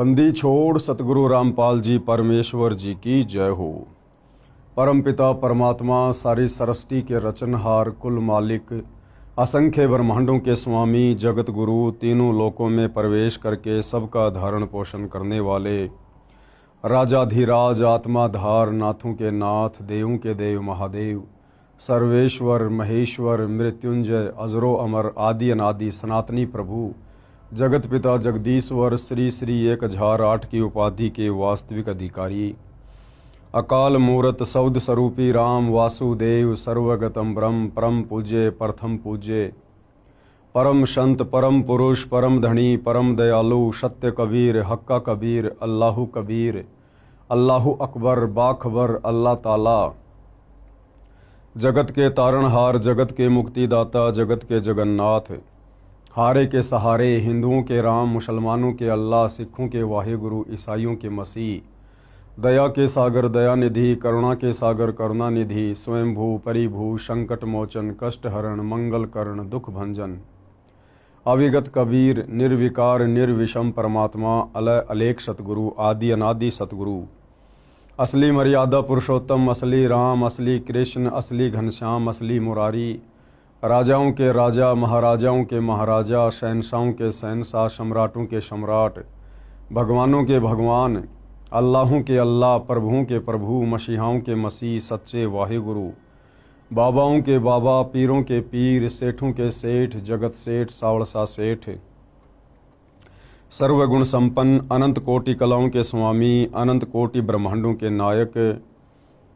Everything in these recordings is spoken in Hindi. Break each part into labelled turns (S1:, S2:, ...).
S1: बंदी छोड़ सतगुरु रामपाल जी परमेश्वर जी की जय हो। परमपिता परमात्मा सारी सृष्टि के रचनहार, कुल मालिक, असंख्य ब्रह्मांडों के स्वामी, जगत गुरु, तीनों लोकों में प्रवेश करके सबका धारण पोषण करने वाले राजाधिराज, आत्माधार, नाथों के नाथ, देवों के देव महादेव, सर्वेश्वर महेश्वर, मृत्युंजय, अजरो अमर, आदि अनादि, सनातनी प्रभु, जगत पिता जगदीश्वर, श्री श्री 1008 की उपाधि के वास्तविक अधिकारी, अकाल मूरत सौद स्वरूपी राम वासुदेव, सर्वगतम ब्रह्म, परम पूज्य, प्रथम पूज्य, परम संत, परम पुरुष, परम धनी, परम दयालु, सत्य कबीर, हक्का कबीर, अल्लाहु कबीर, अल्लाहु अकबर, बाखबर, अल्लाह ताला, जगत के तारणहार, जगत के मुक्तिदाता, जगत के जगन्नाथ, हारे के सहारे, हिंदुओं के राम, मुसलमानों के अल्लाह, सिखों के वाहिगुरु, ईसाइयों के मसीह, दया के सागर दयानिधि, करुणा के सागर करुणानिधि, स्वयंभू परिभू, संकट मोचन, कष्ट हरण, मंगल करण, दुख भंजन, अविगत कबीर, निर्विकार निर्विषम परमात्मा, अलय अलेख सतगुरु, आदि अनादि सतगुरु, असली मर्यादा पुरुषोत्तम, असली राम, असली कृष्ण, असली घनश्याम, असली मुरारी, राजाओं के राजा, महाराजाओं के महाराजा, शहंशाहों के शहंशाह, सम्राटों के सम्राट, भगवानों के भगवान, अल्लाहों के अल्लाह, प्रभुओं के प्रभु, मसीहाओं के मसीह, सच्चे वाहिगुरु, बाबाओं के बाबा, पीरों के पीर, सेठों के सेठ, जगत सेठ, सावड़सा सेठ, सर्वगुण संपन्न, अनंत कोटि कलाओं के स्वामी, अनंत कोटि ब्रह्मांडों के नायक,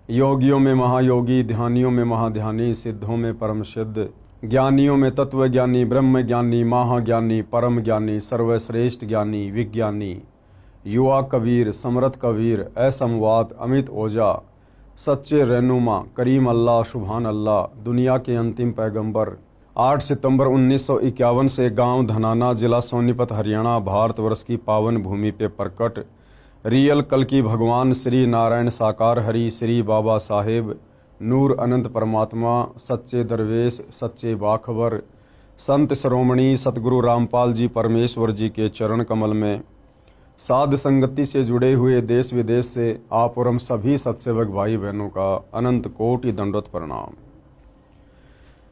S1: योगियों में महायोगी, ध्यानियों में महाध्यानी, सिद्धों में परम सिद्ध, ज्ञानियों में तत्वज्ञानी, ब्रह्म ज्ञानी, महाज्ञानी, परम ज्ञानी, सर्वश्रेष्ठ ज्ञानी, विज्ञानी, युवा कबीर, समरथ कबीर, असमवात, अमित ओझा, सच्चे रहनुमा, करीम अल्लाह, सुभान अल्लाह, दुनिया के अंतिम पैगंबर, 8 सितंबर 1951 से गांव धनाना, जिला सोनीपत, हरियाणा, भारतवर्ष की पावन भूमि पे प्रकट रियल कल की भगवान श्री नारायण साकार हरि, श्री बाबा साहेब, नूर अनंत परमात्मा, सच्चे दरवेश, सच्चे बाखबर, संत श्रोमणी सतगुरु रामपाल जी परमेश्वर जी के चरण कमल में साध संगति से जुड़े हुए देश विदेश से आप और हम सभी सत्सेवक भाई बहनों का अनंत कोटि दंडवत प्रणाम।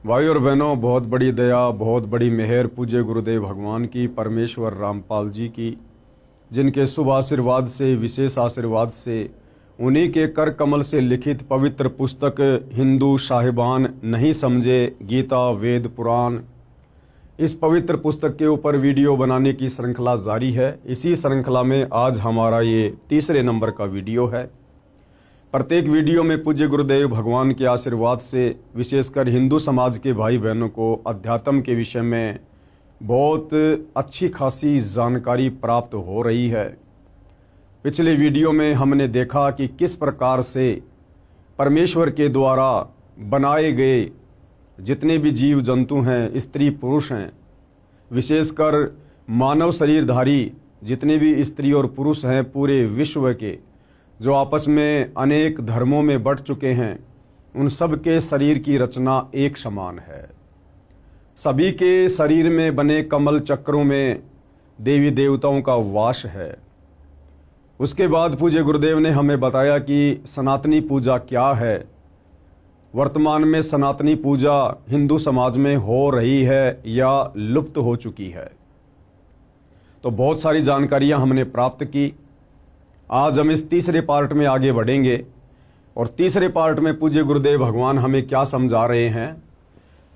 S1: भाई और बहनों, बहुत बड़ी दया, बहुत बड़ी मेहर पूज्य गुरुदेव भगवान की, परमेश्वर रामपाल जी की, जिनके शुभ आशीर्वाद से, विशेष आशीर्वाद से, उन्हीं के कर कमल से लिखित पवित्र पुस्तक हिंदू साहिबान नहीं समझे, गीता, वेद, पुराण, इस पवित्र पुस्तक के ऊपर वीडियो बनाने की श्रृंखला जारी है। इसी श्रृंखला में आज हमारा ये तीसरे नंबर का वीडियो है। प्रत्येक वीडियो में पूज्य गुरुदेव भगवान के आशीर्वाद से विशेषकर हिंदू समाज के भाई बहनों को अध्यात्म के विषय में बहुत अच्छी खासी जानकारी प्राप्त हो रही है। पिछले वीडियो में हमने देखा कि किस प्रकार से परमेश्वर के द्वारा बनाए गए जितने भी जीव जंतु हैं, स्त्री पुरुष हैं, विशेषकर मानव शरीरधारी जितने भी स्त्री और पुरुष हैं पूरे विश्व के, जो आपस में अनेक धर्मों में बंट चुके हैं, उन सब के शरीर की रचना एक समान है। सभी के शरीर में बने कमल चक्रों में देवी देवताओं का वास है। उसके बाद पूज्य गुरुदेव ने हमें बताया कि सनातनी पूजा क्या है। वर्तमान में सनातनी पूजा हिंदू समाज में हो रही है या लुप्त हो चुकी है। तो बहुत सारी जानकारियां हमने प्राप्त की। आज हम इस तीसरे पार्ट में आगे बढ़ेंगे और तीसरे पार्ट में पूज्य गुरुदेव भगवान हमें क्या समझा रहे हैं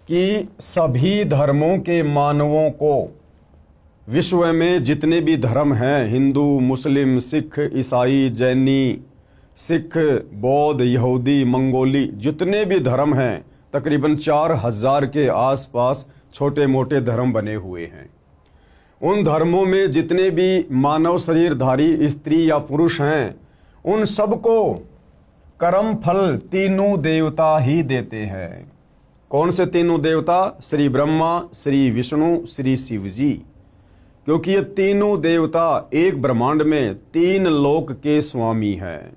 S1: कि सभी धर्मों के मानवों को, विश्व में जितने भी धर्म हैं, हिंदू, मुस्लिम, सिख, ईसाई, जैनी, सिख, बौद्ध, यहूदी, मंगोली, जितने भी धर्म हैं, तकरीबन 4000 के आसपास छोटे मोटे धर्म बने हुए हैं। उन धर्मों में जितने भी मानव शरीरधारी स्त्री या पुरुष हैं, उन सबको कर्म फल तीनों देवता ही देते हैं। कौन से तीनों देवता? श्री ब्रह्मा, श्री विष्णु, श्री शिव जी। क्योंकि ये तीनों देवता एक ब्रह्मांड में 3 लोक के स्वामी हैं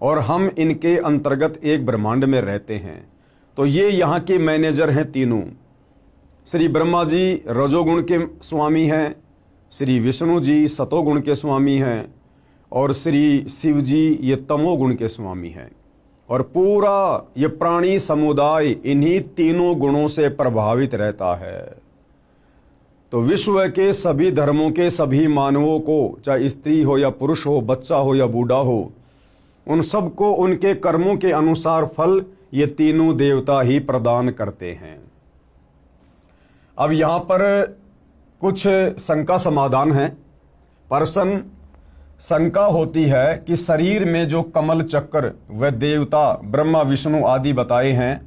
S1: और हम इनके अंतर्गत एक ब्रह्मांड में रहते हैं। तो ये यहाँ के मैनेजर हैं तीनों। श्री ब्रह्मा जी रजोगुण के स्वामी हैं, श्री विष्णु जी सतोगुण के स्वामी हैं और श्री शिव जी ये तमोगुण के स्वामी हैं। और पूरा ये प्राणी समुदाय इन्हीं तीनों गुणों से प्रभावित रहता है। तो विश्व के सभी धर्मों के सभी मानवों को, चाहे स्त्री हो या पुरुष हो, बच्चा हो या बूढ़ा हो, उन सबको उनके कर्मों के अनुसार फल ये तीनों देवता ही प्रदान करते हैं। अब यहाँ पर कुछ शंका समाधान है। प्रश्न शंका होती है कि शरीर में जो कमल चक्र व देवता ब्रह्मा विष्णु आदि बताए हैं,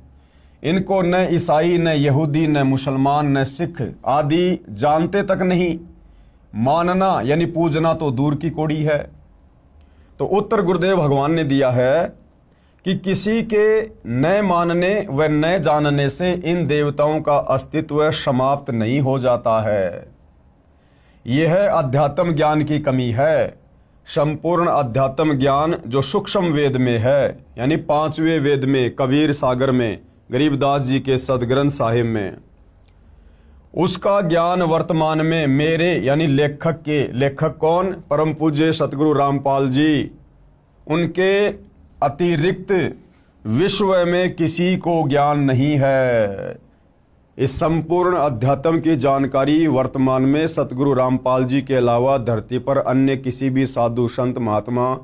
S1: इनको न ईसाई न यहूदी न मुसलमान न सिख आदि जानते तक नहीं, मानना यानी पूजना तो दूर की कौड़ी है। तो उत्तर गुरुदेव भगवान ने दिया है कि किसी के न मानने व न जानने से इन देवताओं का अस्तित्व समाप्त नहीं हो जाता है। यह अध्यात्म ज्ञान की कमी है। संपूर्ण अध्यात्म ज्ञान जो सूक्ष्म वेद में है, यानी 5वें वेद में, कबीर सागर में, गरीबदास जी के सदग्रंथ साहिब में, उसका ज्ञान वर्तमान में मेरे यानी लेखक के, लेखक कौन? परम पूज्य सतगुरु रामपाल जी, उनके अतिरिक्त विश्व में किसी को ज्ञान नहीं है। इस संपूर्ण अध्यात्म की जानकारी वर्तमान में सतगुरु रामपाल जी के अलावा धरती पर अन्य किसी भी साधु संत महात्मा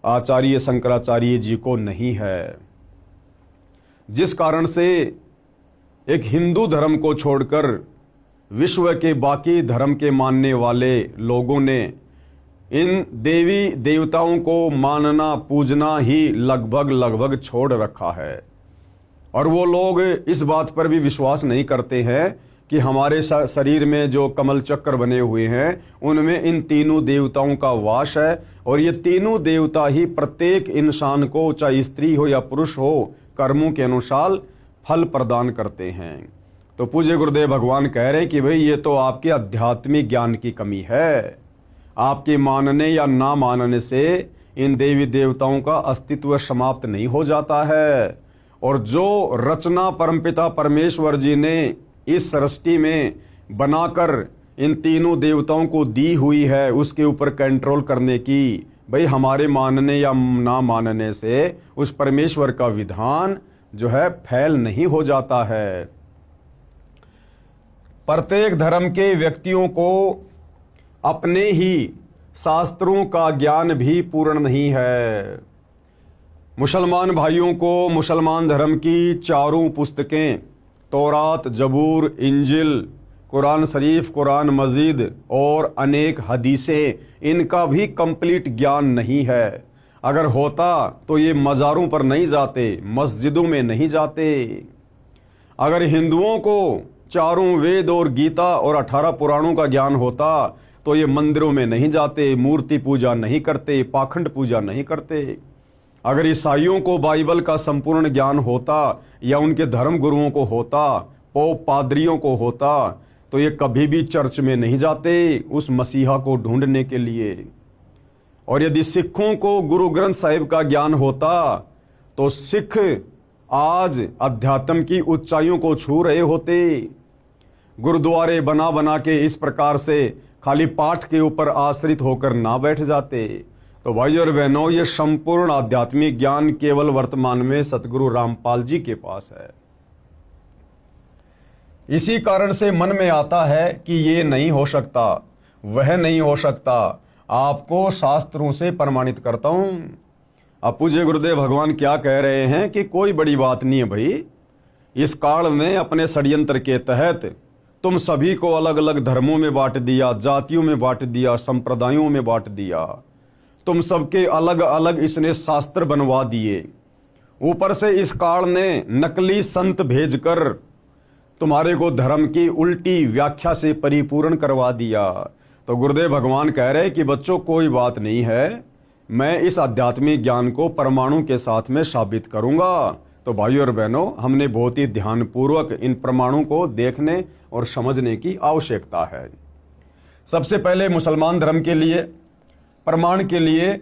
S1: आचार्य शंकराचार्य जी को नहीं है। जिस कारण से एक हिंदू धर्म को छोड़कर विश्व के बाकी धर्म के मानने वाले लोगों ने इन देवी देवताओं को मानना पूजना ही लगभग छोड़ रखा है। और वो लोग इस बात पर भी विश्वास नहीं करते हैं कि हमारे शरीर में जो कमल चक्र बने हुए हैं उनमें इन तीनों देवताओं का वास है, और ये तीनों देवता ही प्रत्येक इंसान को, चाहे स्त्री हो या पुरुष हो, कर्मों के अनुसार फल प्रदान करते हैं। तो पूज्य गुरुदेव भगवान कह रहे हैं कि भाई ये तो आपके आध्यात्मिक ज्ञान की कमी है। आपके मानने या ना मानने से इन देवी देवताओं का अस्तित्व समाप्त नहीं हो जाता है। और जो रचना परमपिता परमेश्वर जी ने इस सृष्टि में बनाकर इन तीनों देवताओं को दी हुई है, उसके ऊपर कंट्रोल करने की, भाई हमारे मानने या ना मानने से उस परमेश्वर का विधान जो है फैल नहीं हो जाता है। प्रत्येक धर्म के व्यक्तियों को अपने ही शास्त्रों का ज्ञान भी पूर्ण नहीं है। मुसलमान भाइयों को मुसलमान धर्म की चारों पुस्तकें, तौरात, जबूर, इंजिल, कुरान शरीफ, कुरान मजीद और अनेक हदीसें, इनका भी कंप्लीट ज्ञान नहीं है। अगर होता तो ये मज़ारों पर नहीं जाते, मस्जिदों में नहीं जाते। अगर हिंदुओं को चारों वेद और गीता और 18 पुराणों का ज्ञान होता तो ये मंदिरों में नहीं जाते, मूर्ति पूजा नहीं करते, पाखंड पूजा नहीं करते। अगर ईसाइयों को बाइबल का संपूर्ण ज्ञान होता या उनके धर्म गुरुओं को होता, पोप पादरियों को होता, तो ये कभी भी चर्च में नहीं जाते उस मसीहा को ढूंढने के लिए। और यदि सिखों को गुरु ग्रंथ साहिब का ज्ञान होता तो सिख आज अध्यात्म की ऊंचाइयों को छू रहे होते। गुरुद्वारे बना बना के इस प्रकार से खाली पाठ के ऊपर आश्रित होकर ना बैठ जाते। तो भाइयों और बहनों, ये संपूर्ण आध्यात्मिक ज्ञान केवल वर्तमान में सतगुरु रामपाल जी के पास है। इसी कारण से मन में आता है कि ये नहीं हो सकता, वह नहीं हो सकता। आपको शास्त्रों से प्रमाणित करता हूं। अब पूज्य गुरुदेव भगवान क्या कह रहे हैं कि कोई बड़ी बात नहीं है भाई। इस काल ने अपने षड्यंत्र के तहत तुम सभी को अलग अलग धर्मों में बांट दिया, जातियों में बांट दिया, संप्रदायों में बांट दिया। तुम सबके अलग अलग इसने शास्त्र बनवा दिए। ऊपर से इस काल ने नकली संत भेजकर तुम्हारे को धर्म की उल्टी व्याख्या से परिपूर्ण करवा दिया। तो गुरुदेव भगवान कह रहे कि बच्चों कोई बात नहीं है, मैं इस आध्यात्मिक ज्ञान को परमाणु के साथ में साबित करूंगा। तो भाइयों और बहनों, हमने बहुत ही ध्यानपूर्वक इन प्रमाणों को देखने और समझने की आवश्यकता है। सबसे पहले मुसलमान धर्म के लिए प्रमाण के लिए,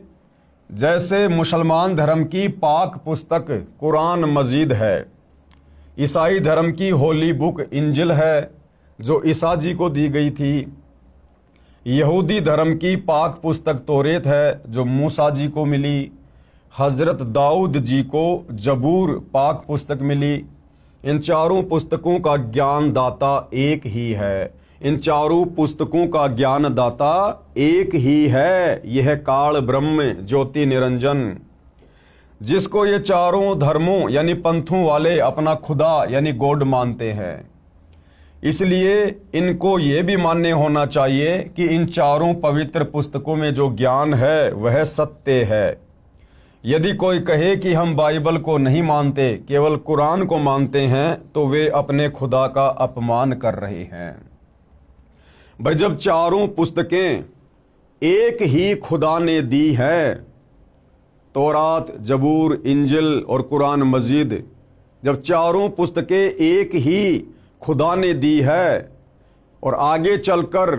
S1: जैसे मुसलमान धर्म की पाक पुस्तक कुरान मजीद है, ईसाई धर्म की होली बुक इंजिल है जो ईसा जी को दी गई थी, यहूदी धर्म की पाक पुस्तक तौरेत है जो मूसा जी को मिली। हज़रत दाऊद जी को जबूर पाक पुस्तक मिली। इन चारों पुस्तकों का ज्ञान दाता एक ही है। इन चारों पुस्तकों का ज्ञान दाता एक ही है। यह काल ब्रह्म ज्योति निरंजन, जिसको ये चारों धर्मों यानी पंथों वाले अपना खुदा यानी गॉड मानते हैं। इसलिए इनको ये भी मान्य होना चाहिए कि इन चारों पवित्र पुस्तकों में जो ज्ञान है वह सत्य है। यदि कोई कहे कि हम बाइबल को नहीं मानते, केवल कुरान को मानते हैं, तो वे अपने खुदा का अपमान कर रहे हैं। भाई, जब चारों पुस्तकें एक ही खुदा ने दी है, तौरात, जबूर, इंजिल और कुरान मजीद, जब चारों पुस्तकें एक ही खुदा ने दी है और आगे चलकर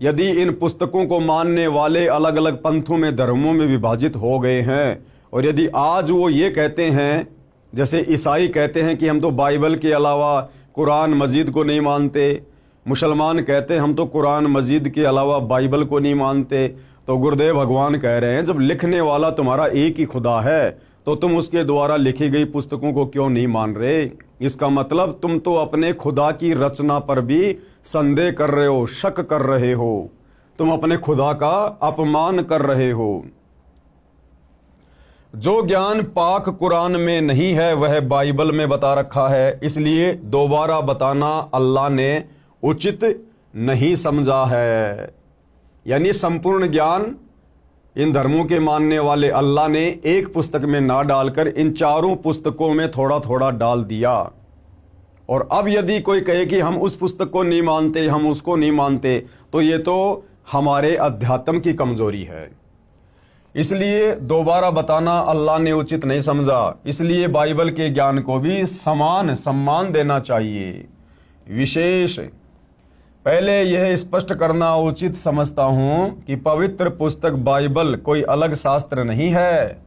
S1: यदि इन पुस्तकों को मानने वाले अलग अलग पंथों में, धर्मों में विभाजित हो गए हैं, और यदि आज वो ये कहते हैं, जैसे ईसाई कहते हैं कि हम तो बाइबल के अलावा कुरान मजीद को नहीं मानते, मुसलमान कहते हैं हम तो कुरान मजीद के अलावा बाइबल को नहीं मानते, तो गुरुदेव भगवान कह रहे हैं जब लिखने वाला तुम्हारा एक ही खुदा है तो तुम उसके द्वारा लिखी गई पुस्तकों को क्यों नहीं मान रहे? इसका मतलब तुम तो अपने खुदा की रचना पर भी संदेह कर रहे हो, शक कर रहे हो, तुम अपने खुदा का अपमान कर रहे हो। जो ज्ञान पाक कुरान में नहीं है वह बाइबल में बता रखा है, इसलिए दोबारा बताना अल्लाह ने उचित नहीं समझा है। यानी संपूर्ण ज्ञान इन धर्मों के मानने वाले अल्लाह ने एक पुस्तक में ना डालकर इन चारों पुस्तकों में थोड़ा थोड़ा डाल दिया। और अब यदि कोई कहे कि हम उस पुस्तक को नहीं मानते, हम उसको नहीं मानते, तो ये तो हमारे अध्यात्म की कमजोरी है। इसलिए दोबारा बताना अल्लाह ने उचित नहीं समझा। इसलिए बाइबल के ज्ञान को भी समान सम्मान देना चाहिए। विशेष पहले यह स्पष्ट करना उचित समझता हूं कि पवित्र पुस्तक बाइबल कोई अलग शास्त्र नहीं है।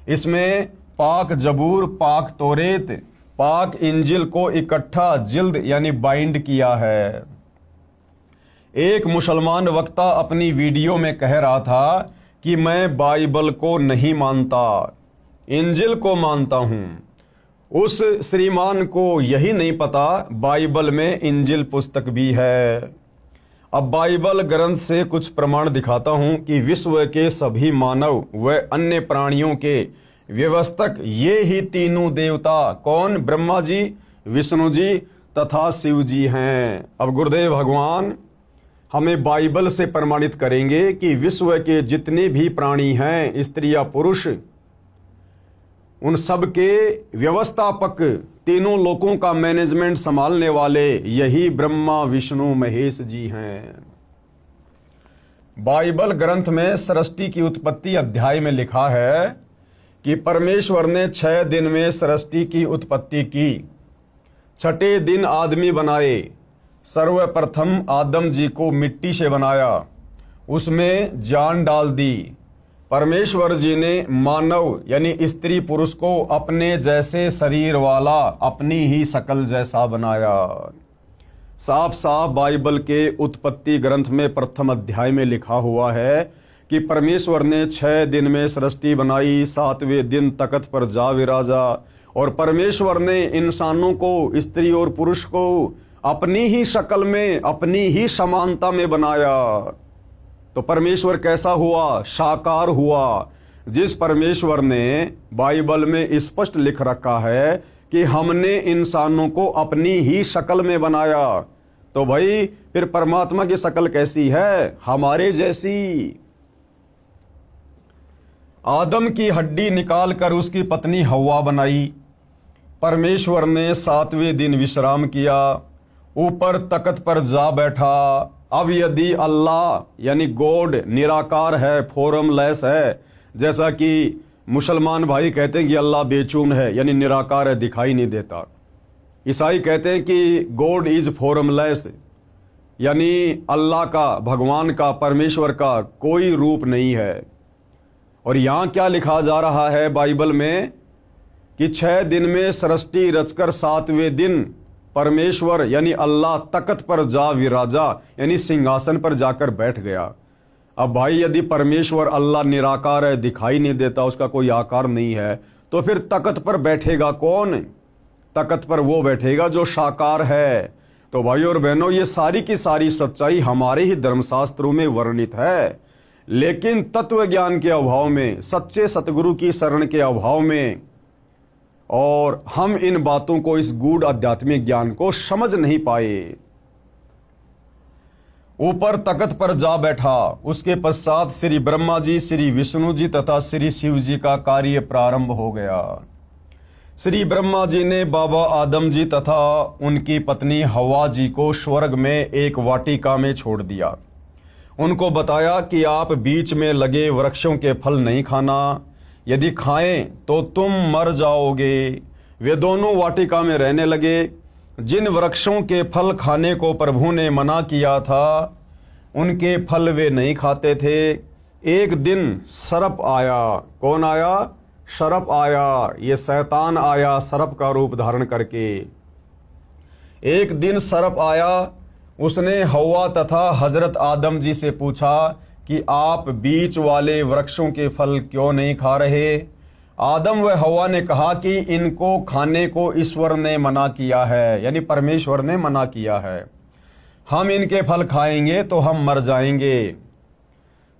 S1: इसमें पाक जबूर, पाक तौरेत, पाक इंजिल को इकट्ठा जिल्द यानी बाइंड किया है। एक मुसलमान वक्ता अपनी वीडियो में कह रहा था कि मैं बाइबल को नहीं मानता, इंजिल को मानता हूं। उस श्रीमान को यही नहीं पता बाइबल में इंजिल पुस्तक भी है। अब बाइबल ग्रंथ से कुछ प्रमाण दिखाता हूं कि विश्व के सभी मानव व अन्य प्राणियों के व्यवस्थक ये ही तीनों देवता, कौन? ब्रह्मा जी, विष्णु जी तथा शिव जी हैं। अब गुरुदेव भगवान हमें बाइबल से प्रमाणित करेंगे कि विश्व के जितने भी प्राणी हैं, स्त्री या पुरुष, उन सब के व्यवस्थापक, तीनों लोकों का मैनेजमेंट संभालने वाले यही ब्रह्मा विष्णु महेश जी हैं। बाइबल ग्रंथ में सृष्टि की उत्पत्ति अध्याय में लिखा है कि परमेश्वर ने 6 दिन में सृष्टि की उत्पत्ति की, 6ठे दिन आदमी बनाए। सर्वप्रथम आदम जी को मिट्टी से बनाया, उसमें जान डाल दी। परमेश्वर जी ने मानव यानी स्त्री पुरुष को अपने जैसे शरीर वाला, अपनी ही शकल जैसा बनाया। साफ साफ बाइबल के उत्पत्ति ग्रंथ में प्रथम अध्याय में लिखा हुआ है कि परमेश्वर ने 6 दिन में सृष्टि बनाई, 7वें दिन तख्त पर जा विराजा। और परमेश्वर ने इंसानों को, स्त्री और पुरुष को अपनी ही शक्ल में, अपनी ही समानता में बनाया। तो परमेश्वर कैसा हुआ? साकार हुआ। जिस परमेश्वर ने बाइबल में स्पष्ट लिख रखा है कि हमने इंसानों को अपनी ही शक्ल में बनाया, तो भाई फिर परमात्मा की शक्ल कैसी है? हमारे जैसी। आदम की हड्डी निकालकर उसकी पत्नी हव्वा बनाई। परमेश्वर ने 7वें दिन विश्राम किया, ऊपर तख्त पर जा बैठा। अब यदि अल्लाह यानी गॉड निराकार है, फॉर्मलेस है, जैसा कि मुसलमान भाई कहते हैं कि अल्लाह बेचून है यानी निराकार है, दिखाई नहीं देता। ईसाई कहते हैं कि गॉड इज फॉर्मलेस यानी अल्लाह का, भगवान का, परमेश्वर का कोई रूप नहीं है। और यहाँ क्या लिखा जा रहा है बाइबल में कि 6 दिन में सृष्टि रचकर 7वें दिन परमेश्वर यानी अल्लाह तख्त पर जा विराजा यानी सिंहासन पर जाकर बैठ गया। अब भाई यदि परमेश्वर अल्लाह निराकार है, दिखाई नहीं देता, उसका कोई आकार नहीं है, तो फिर तख्त पर बैठेगा कौन? तख्त पर वो बैठेगा जो साकार है। तो भाई और बहनों, ये सारी की सारी सच्चाई हमारे ही धर्मशास्त्रों में वर्णित है, लेकिन तत्व ज्ञान के अभाव में, सच्चे सतगुरु की शरण के अभाव में, और हम इन बातों को, इस गूढ़ आध्यात्मिक ज्ञान को समझ नहीं पाए। ऊपर तख्त पर जा बैठा, उसके पश्चात श्री ब्रह्मा जी, श्री विष्णु जी तथा श्री शिव जी का कार्य प्रारंभ हो गया। श्री ब्रह्मा जी ने बाबा आदम जी तथा उनकी पत्नी हवा जी को स्वर्ग में एक वाटिका में छोड़ दिया। उनको बताया कि आप बीच में लगे वृक्षों के फल नहीं खाना, यदि खाएं तो तुम मर जाओगे। वे दोनों वाटिका में रहने लगे। जिन वृक्षों के फल खाने को प्रभु ने मना किया था, उनके फल वे नहीं खाते थे। एक दिन सर्प आया। कौन आया? सर्प आया। ये शैतान आया सर्प का रूप धारण करके। एक दिन सर्प आया, उसने हवा तथा हजरत आदम जी से पूछा कि आप बीच वाले वृक्षों के फल क्यों नहीं खा रहे? आदम व हवा ने कहा कि इनको खाने को ईश्वर ने मना किया है, यानी परमेश्वर ने मना किया है। हम इनके फल खाएंगे तो हम मर जाएंगे।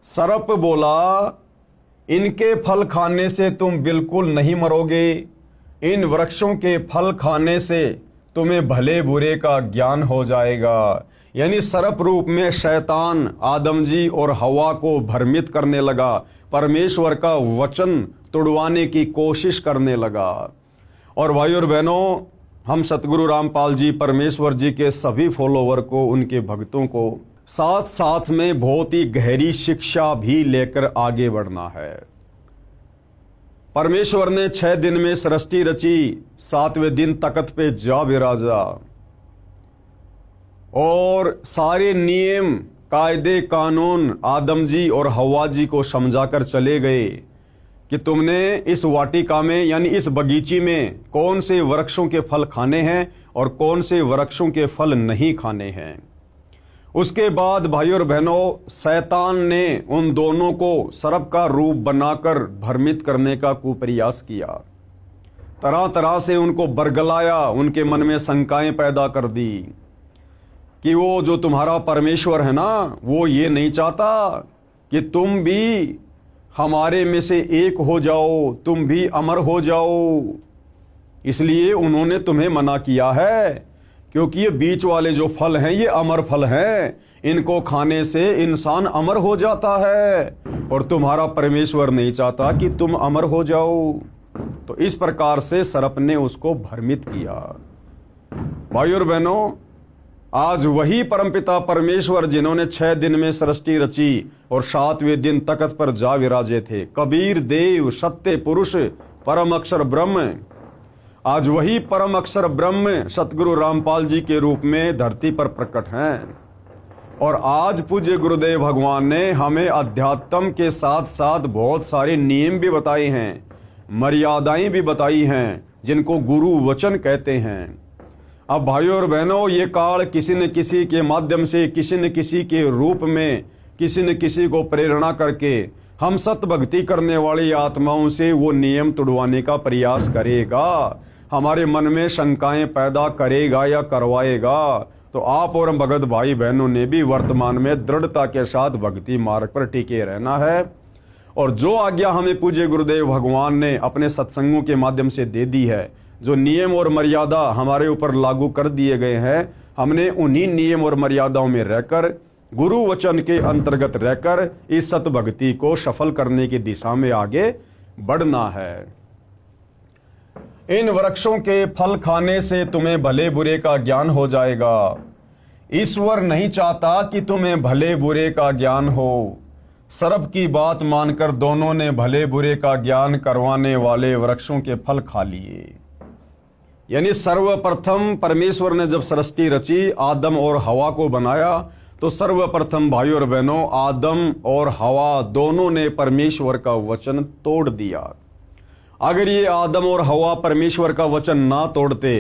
S1: सर्प बोला, इनके फल खाने से तुम बिल्कुल नहीं मरोगे। इन वृक्षों के फल खाने से तुम्हें भले बुरे का ज्ञान हो जाएगा। यानी सर्प रूप में शैतान आदम जी और हवा को भ्रमित करने लगा, परमेश्वर का वचन तुड़वाने की कोशिश करने लगा। और भाई और बहनों, हम सतगुरु रामपाल जी परमेश्वर जी के सभी फॉलोवर को, उनके भक्तों को साथ साथ में बहुत ही गहरी शिक्षा भी लेकर आगे बढ़ना है। परमेश्वर ने 6 दिन में सृष्टि रची, 7वें दिन तख्त पे जा विराजा और सारे नियम कायदे कानून आदम जी और हवा जी को समझाकर चले गए कि तुमने इस वाटिका में यानी इस बगीचे में कौन से वृक्षों के फल खाने हैं और कौन से वृक्षों के फल नहीं खाने हैं। उसके बाद भाई और बहनों, शैतान ने उन दोनों को सर्प का रूप बनाकर भ्रमित करने का कुप्रयास किया। तरह तरह से उनको बरगलाया, उनके मन में शंकाएं पैदा कर दी कि वो जो तुम्हारा परमेश्वर है ना, वो ये नहीं चाहता कि तुम भी हमारे में से एक हो जाओ, तुम भी अमर हो जाओ। इसलिए उन्होंने तुम्हें मना किया है, क्योंकि ये बीच वाले जो फल हैं ये अमर फल हैं, इनको खाने से इंसान अमर हो जाता है और तुम्हारा परमेश्वर नहीं चाहता कि तुम अमर हो जाओ। तो इस प्रकार से सर्प ने उसको भ्रमित किया। भाई और बहनों, आज वही परमपिता परमेश्वर जिन्होंने 6 दिन में सृष्टि रची और 7वें दिन तख्त पर जा विराजे थे, कबीर देव सत्य पुरुष परम अक्षर ब्रह्म, आज वही परम अक्षर ब्रह्म सतगुरु रामपाल जी के रूप में धरती पर प्रकट हैं। और आज पूज्य गुरुदेव भगवान ने हमें अध्यात्म के साथ साथ बहुत सारे नियम भी बताए हैं, मर्यादाएं भी बताई हैं, जिनको गुरु वचन कहते हैं। अब भाइयों और बहनों, ये काल किसी न किसी के माध्यम से, किसी न किसी के रूप में, किसी न किसी को प्रेरणा करके हम सत भक्ति करने वाली आत्माओं से वो नियम तुड़वाने का प्रयास करेगा, हमारे मन में शंकाएं पैदा करेगा या करवाएगा। तो आप और हम भगत भाई बहनों ने भी वर्तमान में दृढ़ता के साथ भक्ति मार्ग पर टिके रहना है। और जो आज्ञा हमें पूज्य गुरुदेव भगवान ने अपने सत्संगों के माध्यम से दे दी है, जो नियम और मर्यादा हमारे ऊपर लागू कर दिए गए हैं, हमने उन्हीं नियम और मर्यादाओं में रहकर, गुरु वचन के अंतर्गत रहकर इस सत भक्ति को सफल करने की दिशा में आगे बढ़ना है। इन वृक्षों के फल खाने से तुम्हें भले बुरे का ज्ञान हो जाएगा। ईश्वर नहीं चाहता कि तुम्हें भले बुरे का ज्ञान हो। सर्प की बात मानकर दोनों ने भले बुरे का ज्ञान करवाने वाले वृक्षों के फल खा लिए। यानी सर्वप्रथम परमेश्वर ने जब सृष्टि रची, आदम और हवा को बनाया, तो सर्वप्रथम भाइयों और बहनों, आदम और हवा दोनों ने परमेश्वर का वचन तोड़ दिया। अगर ये आदम और हवा परमेश्वर का वचन ना तोड़ते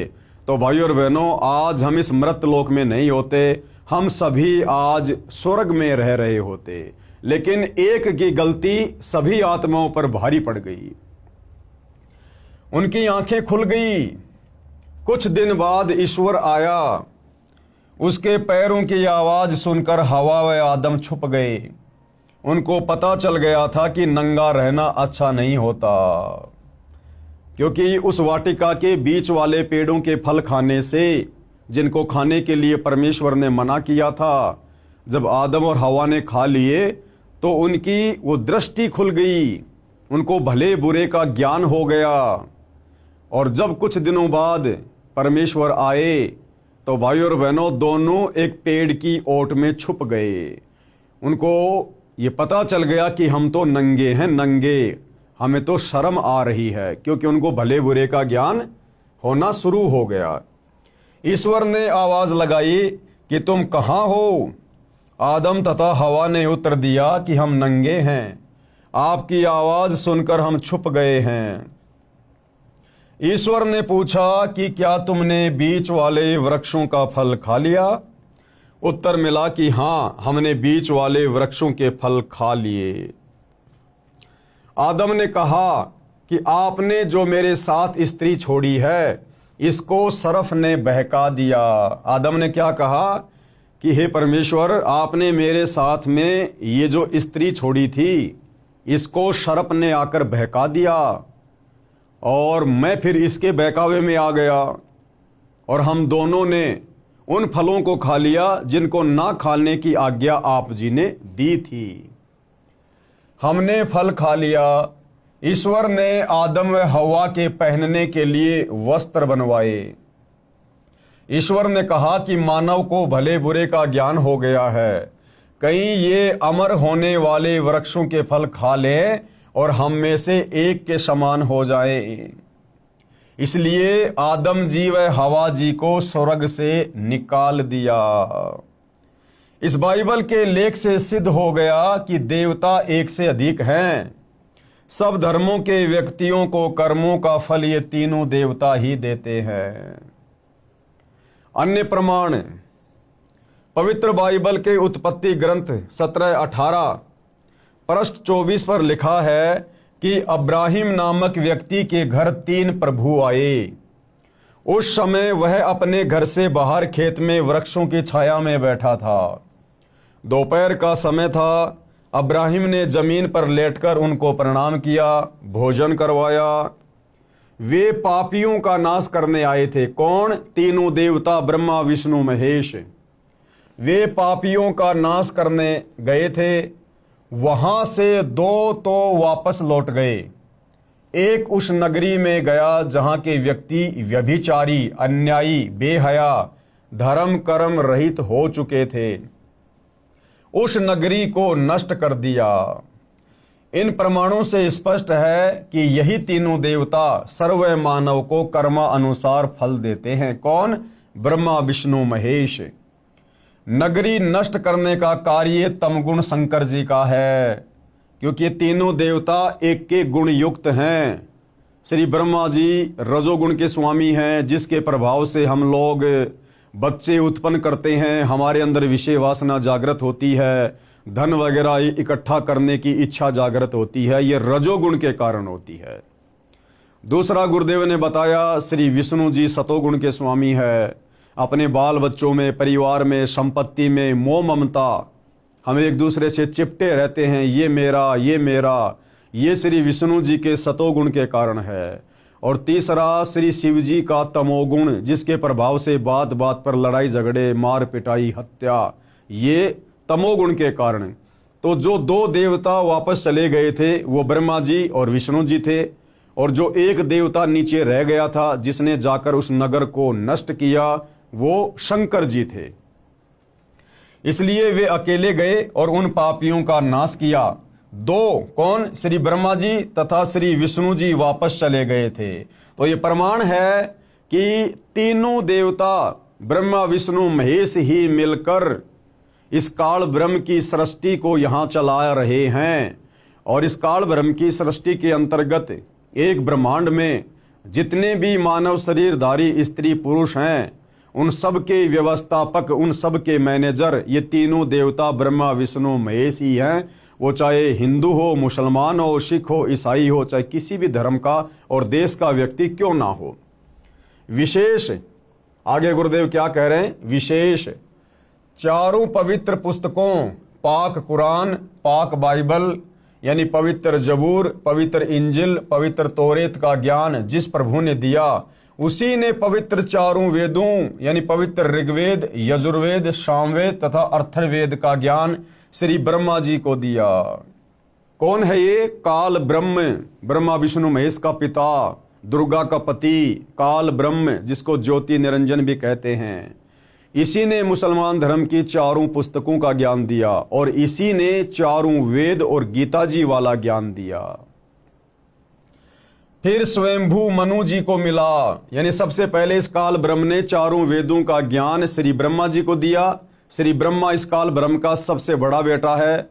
S1: तो भाइयों और बहनों, आज हम इस मृत लोक में नहीं होते, हम सभी आज स्वर्ग में रह रहे होते, लेकिन एक की गलती सभी आत्माओं पर भारी पड़ गई। उनकी आंखें खुल गई। कुछ दिन बाद ईश्वर आया। उसके पैरों की आवाज सुनकर हवा व आदम छुप गए। उनको पता चल गया था कि नंगा रहना अच्छा नहीं होता, क्योंकि उस वाटिका के बीच वाले पेड़ों के फल खाने से, जिनको खाने के लिए परमेश्वर ने मना किया था, जब आदम और हवा ने खा लिए तो उनकी वो दृष्टि खुल गई, उनको भले बुरे का ज्ञान हो गया। और जब कुछ दिनों बाद परमेश्वर आए तो भाइयों और बहनों, दोनों एक पेड़ की ओट में छुप गए। उनको ये पता चल गया कि हम तो नंगे हैं, नंगे, हमें तो शर्म आ रही है, क्योंकि उनको भले बुरे का ज्ञान होना शुरू हो गया। ईश्वर ने आवाज लगाई कि तुम कहाँ हो? आदम तथा हवा ने उत्तर दिया कि हम नंगे हैं, आपकी आवाज सुनकर हम छुप गए हैं। ईश्वर ने पूछा कि क्या तुमने बीच वाले वृक्षों का फल खा लिया? उत्तर मिला कि हाँ, हमने बीच वाले वृक्षों के फल खा लिए। आदम ने कहा कि आपने जो मेरे साथ स्त्री छोड़ी है, इसको सर्फ ने बहका दिया। आदम ने क्या कहा कि हे परमेश्वर, आपने मेरे साथ में ये जो स्त्री छोड़ी थी, इसको सर्प ने आकर बहका दिया और मैं फिर इसके बहकावे में आ गया, और हम दोनों ने उन फलों को खा लिया जिनको ना खाने की आज्ञा आप जी ने दी थी। हमने फल खा लिया। ईश्वर ने आदम व हवा के पहनने के लिए वस्त्र बनवाए। ईश्वर ने कहा कि मानव को भले बुरे का ज्ञान हो गया है, कहीं ये अमर होने वाले वृक्षों के फल खा ले और हम में से एक के समान हो जाए। इसलिए आदम जी व हवा जी को स्वर्ग से निकाल दिया। इस बाइबल के लेख से सिद्ध हो गया कि देवता एक से अधिक हैं। सब धर्मों के व्यक्तियों को कर्मों का फल ये तीनों देवता ही देते हैं। अन्य प्रमाण, पवित्र बाइबल के उत्पत्ति ग्रंथ 17:18 पृष्ठ 24 पर लिखा है कि अब्राहिम नामक व्यक्ति के घर 3 प्रभु आए। उस समय वह अपने घर से बाहर खेत में वृक्षों की छाया में बैठा था। दोपहर का समय था। अब्राहिम ने जमीन पर लेटकर उनको प्रणाम किया, भोजन करवाया। वे पापियों का नाश करने आए थे। कौन? तीनों देवता ब्रह्मा विष्णु महेश। वे पापियों का नाश करने गए थे। वहां से 2 तो वापस लौट गए। एक उस नगरी में गया जहां के व्यक्ति व्यभिचारी, अन्यायी, बेहया, धर्म कर्म रहित हो चुके थे। उस नगरी को नष्ट कर दिया। इन प्रमाणों से स्पष्ट है कि यही तीनों देवता सर्व मानव को कर्मा अनुसार फल देते हैं। कौन? ब्रह्मा विष्णु महेश। नगरी नष्ट करने का कार्य तमगुण शंकर जी का है, क्योंकि ये तीनों देवता एक के गुण युक्त हैं। श्री ब्रह्मा जी रजोगुण के स्वामी हैं, जिसके प्रभाव से हम लोग बच्चे उत्पन्न करते हैं, हमारे अंदर विषय वासना जागृत होती है, धन वगैरह इकट्ठा करने की इच्छा जागृत होती है। ये रजोगुण के कारण होती है। दूसरा, गुरुदेव ने बताया श्री विष्णु जी सतोगुण के स्वामी है। अपने बाल बच्चों में, परिवार में, संपत्ति में मोह ममता, हम एक दूसरे से चिपटे रहते हैं, ये मेरा, ये मेरा, ये श्री विष्णु जी के सतोगुण के कारण है। और तीसरा, श्री शिव जी का तमोगुण, जिसके प्रभाव से बात बात पर लड़ाई झगड़े, मार पिटाई, हत्या, ये तमोगुण के कारण। तो जो 2 देवता वापस चले गए थे वो ब्रह्मा जी और विष्णु जी थे, और जो एक देवता नीचे रह गया था जिसने जाकर उस नगर को नष्ट किया, वो शंकर जी थे। इसलिए वे अकेले गए और उन पापियों का नाश किया। 2 कौन? श्री ब्रह्मा जी तथा श्री विष्णु जी वापस चले गए थे। तो ये प्रमाण है कि तीनों देवता ब्रह्मा विष्णु महेश ही मिलकर इस काल ब्रह्म की सृष्टि को यहाँ चला रहे हैं। और इस काल ब्रह्म की सृष्टि के अंतर्गत एक ब्रह्मांड में जितने भी मानव शरीरधारी स्त्री पुरुष हैं, उन सब के व्यवस्थापक, उन सब के मैनेजर ये तीनों देवता ब्रह्मा विष्णु महेश ही हैं। वो चाहे हिंदू हो, मुसलमान हो, सिख हो, ईसाई हो, चाहे किसी भी धर्म का और देश का व्यक्ति क्यों ना हो। विशेष आगे गुरुदेव क्या कह रहे हैं, विशेष चारों पवित्र पुस्तकों, पाक कुरान, पाक बाइबल यानी पवित्र जबूर, पवित्र इंजिल, पवित्र तौरेत का ज्ञान जिस प्रभु ने दिया, उसी ने पवित्र चारों वेदों यानी पवित्र ऋग्वेद, यजुर्वेद, सामवेद तथा अथर्ववेद का ज्ञान श्री ब्रह्मा जी को दिया। कौन है ये? काल ब्रह्म, ब्रह्मा विष्णु महेश का पिता, दुर्गा का पति, काल ब्रह्म जिसको ज्योति निरंजन भी कहते हैं। इसी ने मुसलमान धर्म की चारों पुस्तकों का ज्ञान दिया और इसी ने चारों वेद और गीता जी वाला ज्ञान दिया। फिर स्वयंभू मनु जी को मिला, यानी सबसे पहले इस काल ब्रह्म ने चारों वेदों का ज्ञान श्री ब्रह्मा जी को दिया। श्री ब्रह्मा इस काल ब्रह्म का सबसे बड़ा बेटा है।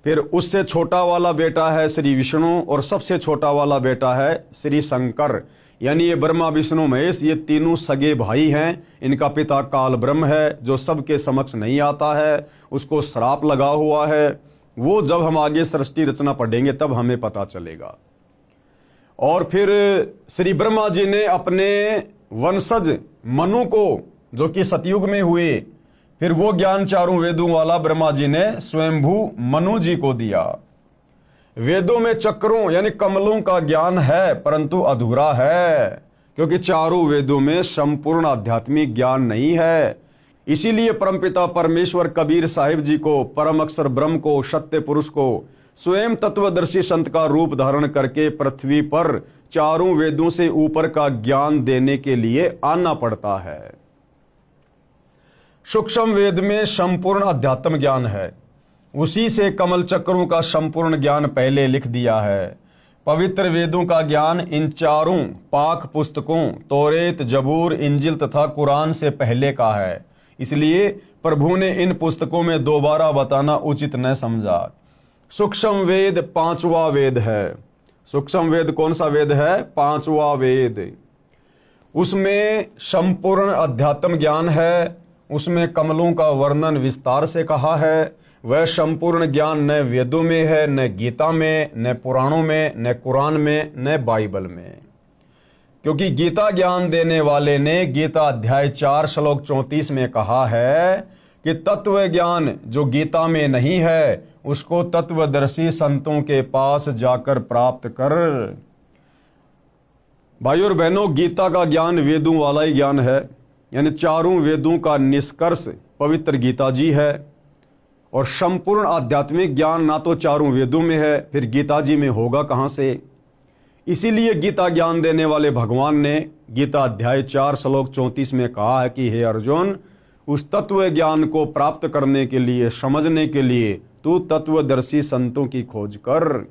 S1: फिर उससे छोटा वाला बेटा है श्री विष्णु और सबसे छोटा वाला बेटा है श्री शंकर। यानी ये ब्रह्मा विष्णु महेश ये तीनों सगे भाई हैं। इनका पिता काल ब्रह्म है जो सबके समक्ष नहीं आता है, उसको श्राप लगा हुआ है। वो जब हम आगे सृष्टि रचना पढ़ेंगे तब हमें पता चलेगा। और फिर श्री ब्रह्मा जी ने अपने वंशज मनु को, जो कि सतयुग में हुए, फिर वो ज्ञान चारों वेदों वाला ब्रह्मा जी ने स्वयंभू मनु जी को दिया। वेदों में चक्रों यानी कमलों का ज्ञान है परंतु अधूरा है, क्योंकि चारों वेदों में संपूर्ण आध्यात्मिक ज्ञान नहीं है। इसीलिए परमपिता परमेश्वर कबीर साहिब जी को, परम अक्षर ब्रह्म को, सत्य पुरुष को स्वयं तत्वदर्शी संत का रूप धारण करके पृथ्वी पर चारों वेदों से ऊपर का ज्ञान देने के लिए आना पड़ता है। सूक्ष्म वेद में संपूर्ण अध्यात्म ज्ञान है, उसी से कमल चक्रों का संपूर्ण ज्ञान पहले लिख दिया है। पवित्र वेदों का ज्ञान इन चारों पाक पुस्तकों तौरेत, जबूर, इंजिल तथा कुरान से पहले का है। इसलिए प्रभु ने इन पुस्तकों में दोबारा बताना उचित न समझा। सूक्ष्म वेद पांचवा वेद है। सूक्ष्म वेद कौन सा वेद है? पांचवा वेद। उसमें संपूर्ण अध्यात्म ज्ञान है, उसमें कमलों का वर्णन विस्तार से कहा है। वह संपूर्ण ज्ञान न वेदों में है, न गीता में, न पुराणों में, न कुरान में, न बाइबल में। क्योंकि गीता ज्ञान देने वाले ने गीता अध्याय 4 श्लोक 34 में कहा है कि तत्व ज्ञान जो गीता में नहीं है उसको तत्वदर्शी संतों के पास जाकर प्राप्त कर। भाइयों और बहनों, गीता का ज्ञान वेदों वाला ही ज्ञान है, यानी चारों वेदों का निष्कर्ष पवित्र गीता जी है। और संपूर्ण आध्यात्मिक ज्ञान ना तो चारों वेदों में है, फिर गीता जी में होगा कहां से? इसीलिए गीता ज्ञान देने वाले भगवान ने गीता अध्याय 4 श्लोक 34 में कहा है कि हे अर्जुन, उस तत्व ज्ञान को प्राप्त करने के लिए, समझने के लिए तू तत्वदर्शी संतों की खोज कर।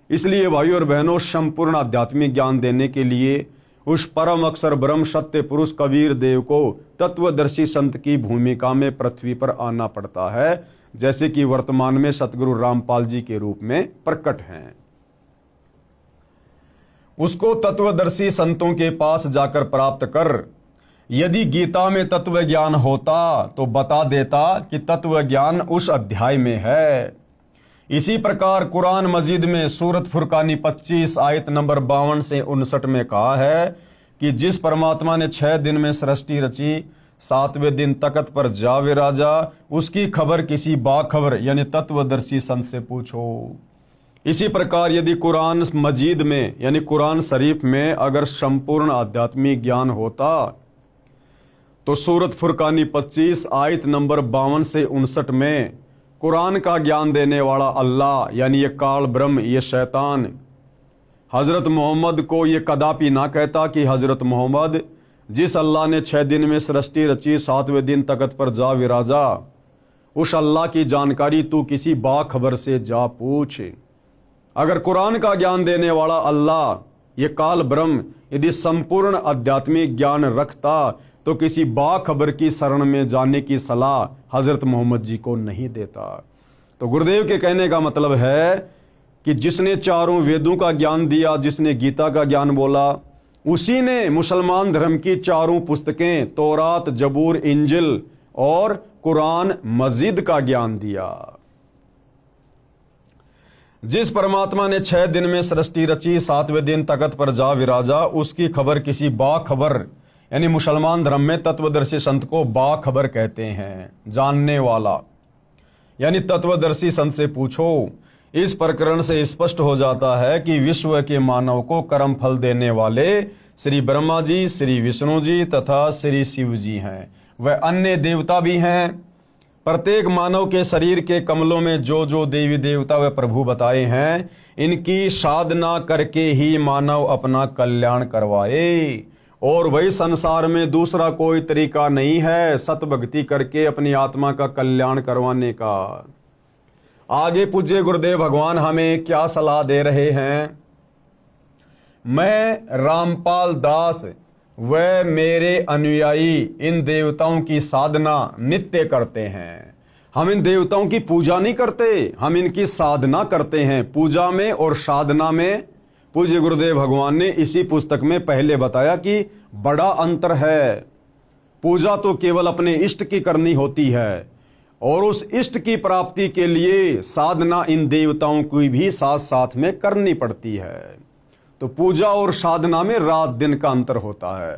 S1: इसलिए भाइयों और बहनों, संपूर्ण आध्यात्मिक ज्ञान देने के लिए उस परम अक्षर ब्रह्म सत्य पुरुष कबीर देव को तत्वदर्शी संत की भूमिका में पृथ्वी पर आना पड़ता है, जैसे कि वर्तमान में सतगुरु रामपाल जी के रूप में प्रकट हैं। उसको तत्वदर्शी संतों के पास जाकर प्राप्त कर। यदि गीता में तत्व ज्ञान होता तो बता देता कि तत्व ज्ञान उस अध्याय में है। इसी प्रकार कुरान मजीद में सूरत फुरकानी 25 आयत नंबर 52 से 59 में कहा है कि जिस परमात्मा ने 6 दिन में सृष्टि रची, 7वें दिन तख्त पर जा विराजा, उसकी खबर किसी बाखबर यानी तत्वदर्शी संत से पूछो। इसी प्रकार यदि कुरान मजीद में यानी कुरान शरीफ में अगर संपूर्ण आध्यात्मिक ज्ञान होता तो सूरत फुरकानी 25 आयत नंबर 52 से 59 में कुरान का ज्ञान देने वाला अल्लाह यानी ये काल ब्रह्म, ये शैतान हजरत मोहम्मद को ये कदापि ना कहता कि हजरत मोहम्मद, जिस अल्लाह ने 6 दिन में सृष्टि रची, 7वें दिन तख्त पर जा विराजा, उस अल्लाह की जानकारी तू किसी बाखबर से जा पूछ। अगर कुरान का ज्ञान देने वाला अल्लाह ये काल ब्रह्म यदि संपूर्ण आध्यात्मिक ज्ञान रखता तो किसी बाखबर की शरण में जाने की सलाह हजरत मोहम्मद जी को नहीं देता। तो गुरुदेव के कहने का मतलब है कि जिसने चारों वेदों का ज्ञान दिया, जिसने गीता का ज्ञान बोला, उसी ने मुसलमान धर्म की चारों पुस्तकें तौरात, जबूर, इंजिल और कुरान मजीद का ज्ञान दिया। जिस परमात्मा ने 6 दिन में सृष्टि रची, 7वें दिन तख्त पर जा विराजा, उसकी खबर किसी बाखबर यानी मुसलमान धर्म में तत्वदर्शी संत को बाखबर कहते हैं, जानने वाला। यानी तत्वदर्शी संत से पूछो। इस प्रकरण से स्पष्ट हो जाता है कि विश्व के मानव को कर्म फल देने वाले श्री ब्रह्मा जी, श्री विष्णु जी तथा श्री शिव जी हैं। वह अन्य देवता भी हैं। प्रत्येक मानव के शरीर के कमलों में जो जो देवी देवता व प्रभु बताए हैं, इनकी साधना करके ही मानव अपना कल्याण करवाए। और वही संसार में दूसरा कोई तरीका नहीं है सत भक्ति करके अपनी आत्मा का कल्याण करवाने का। आगे पूज्य गुरुदेव भगवान हमें क्या सलाह दे रहे हैं। मैं रामपाल दास व मेरे अनुयायी इन देवताओं की साधना नित्य करते हैं। हम इन देवताओं की पूजा नहीं करते, हम इनकी साधना करते हैं। पूजा में और साधना में पूज्य गुरुदेव भगवान ने इसी पुस्तक में पहले बताया कि बड़ा अंतर है। पूजा तो केवल अपने इष्ट की करनी होती है और उस इष्ट की प्राप्ति के लिए साधना इन देवताओं की भी साथ साथ में करनी पड़ती है। तो पूजा और साधना में रात दिन का अंतर होता है।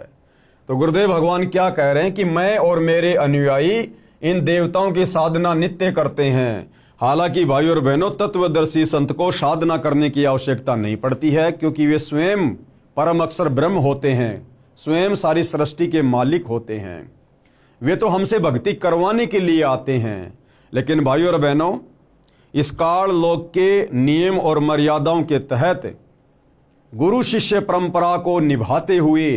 S1: तो गुरुदेव भगवान क्या कह रहे हैं कि मैं और मेरे अनुयायी इन देवताओं की साधना नित्य करते हैं। हालांकि भाई और बहनों, तत्वदर्शी संत को साधना करने की आवश्यकता नहीं पड़ती है, क्योंकि वे स्वयं परम अक्षर ब्रह्म होते हैं, स्वयं सारी सृष्टि के मालिक होते हैं। वे तो हमसे भक्ति करवाने के लिए आते हैं। लेकिन भाई और बहनों, इस काल लोक के नियम और मर्यादाओं के तहत गुरु शिष्य परंपरा को निभाते हुए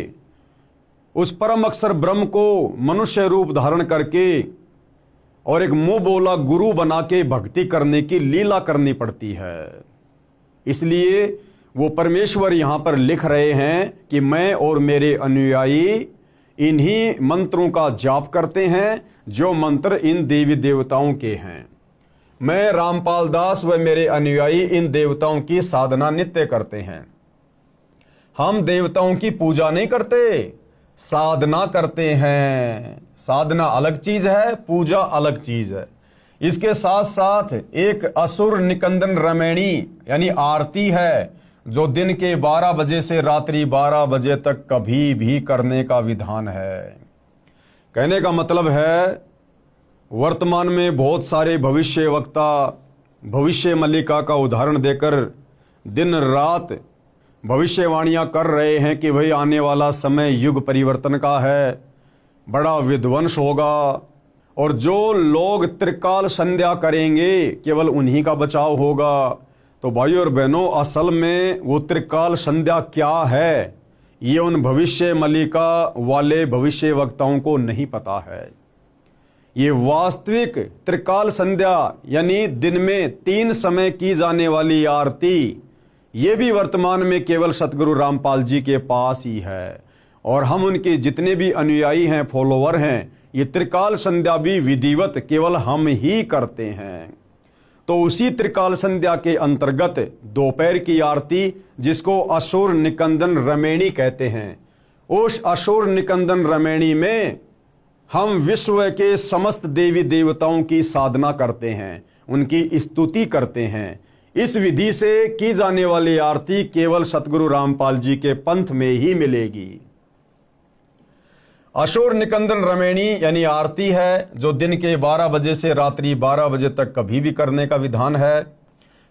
S1: उस परम अक्षर ब्रह्म को मनुष्य रूप धारण करके और एक मुंह बोला गुरु बना के भक्ति करने की लीला करनी पड़ती है। इसलिए वो परमेश्वर यहां पर लिख रहे हैं कि मैं और मेरे अनुयायी इन्हीं मंत्रों का जाप करते हैं जो मंत्र इन देवी देवताओं के हैं। मैं रामपाल दास व मेरे अनुयायी इन देवताओं की साधना नित्य करते हैं। हम देवताओं की पूजा नहीं करते, साधना करते हैं। साधना अलग चीज है, पूजा अलग चीज है। इसके साथ साथ एक असुर निकंदन रमैणी यानी आरती है, जो दिन के 12 बजे से रात्रि 12 बजे तक कभी भी करने का विधान है। कहने का मतलब है, वर्तमान में बहुत सारे भविष्य वक्ता भविष्य मल्लिका का उदाहरण देकर दिन रात भविष्यवाणियां कर रहे हैं कि भाई आने वाला समय युग परिवर्तन का है, बड़ा विध्वंस होगा और जो लोग त्रिकाल संध्या करेंगे केवल उन्हीं का बचाव होगा। तो भाई और बहनों, असल में वो त्रिकाल संध्या क्या है, ये उन भविष्य मल्लिका वाले भविष्य वक्ताओं को नहीं पता है। ये वास्तविक त्रिकाल संध्या यानी दिन में 3 समय की जाने वाली आरती, ये भी वर्तमान में केवल सतगुरु रामपाल जी के पास ही है। और हम उनके जितने भी अनुयायी हैं, फॉलोवर हैं, ये त्रिकाल संध्या भी विधिवत केवल हम ही करते हैं। तो उसी त्रिकाल संध्या के अंतर्गत दोपहर की आरती, जिसको असुर निकंदन रमैणी कहते हैं, उस असुर निकंदन रमैणी में हम विश्व के समस्त देवी देवताओं की साधना करते हैं, उनकी स्तुति करते हैं। इस विधि से की जाने वाली आरती केवल सतगुरु रामपाल जी के पंथ में ही मिलेगी। असुर निकंदन रमैणी यानी आरती है, जो दिन के 12 बजे से रात्रि 12 बजे तक कभी भी करने का विधान है।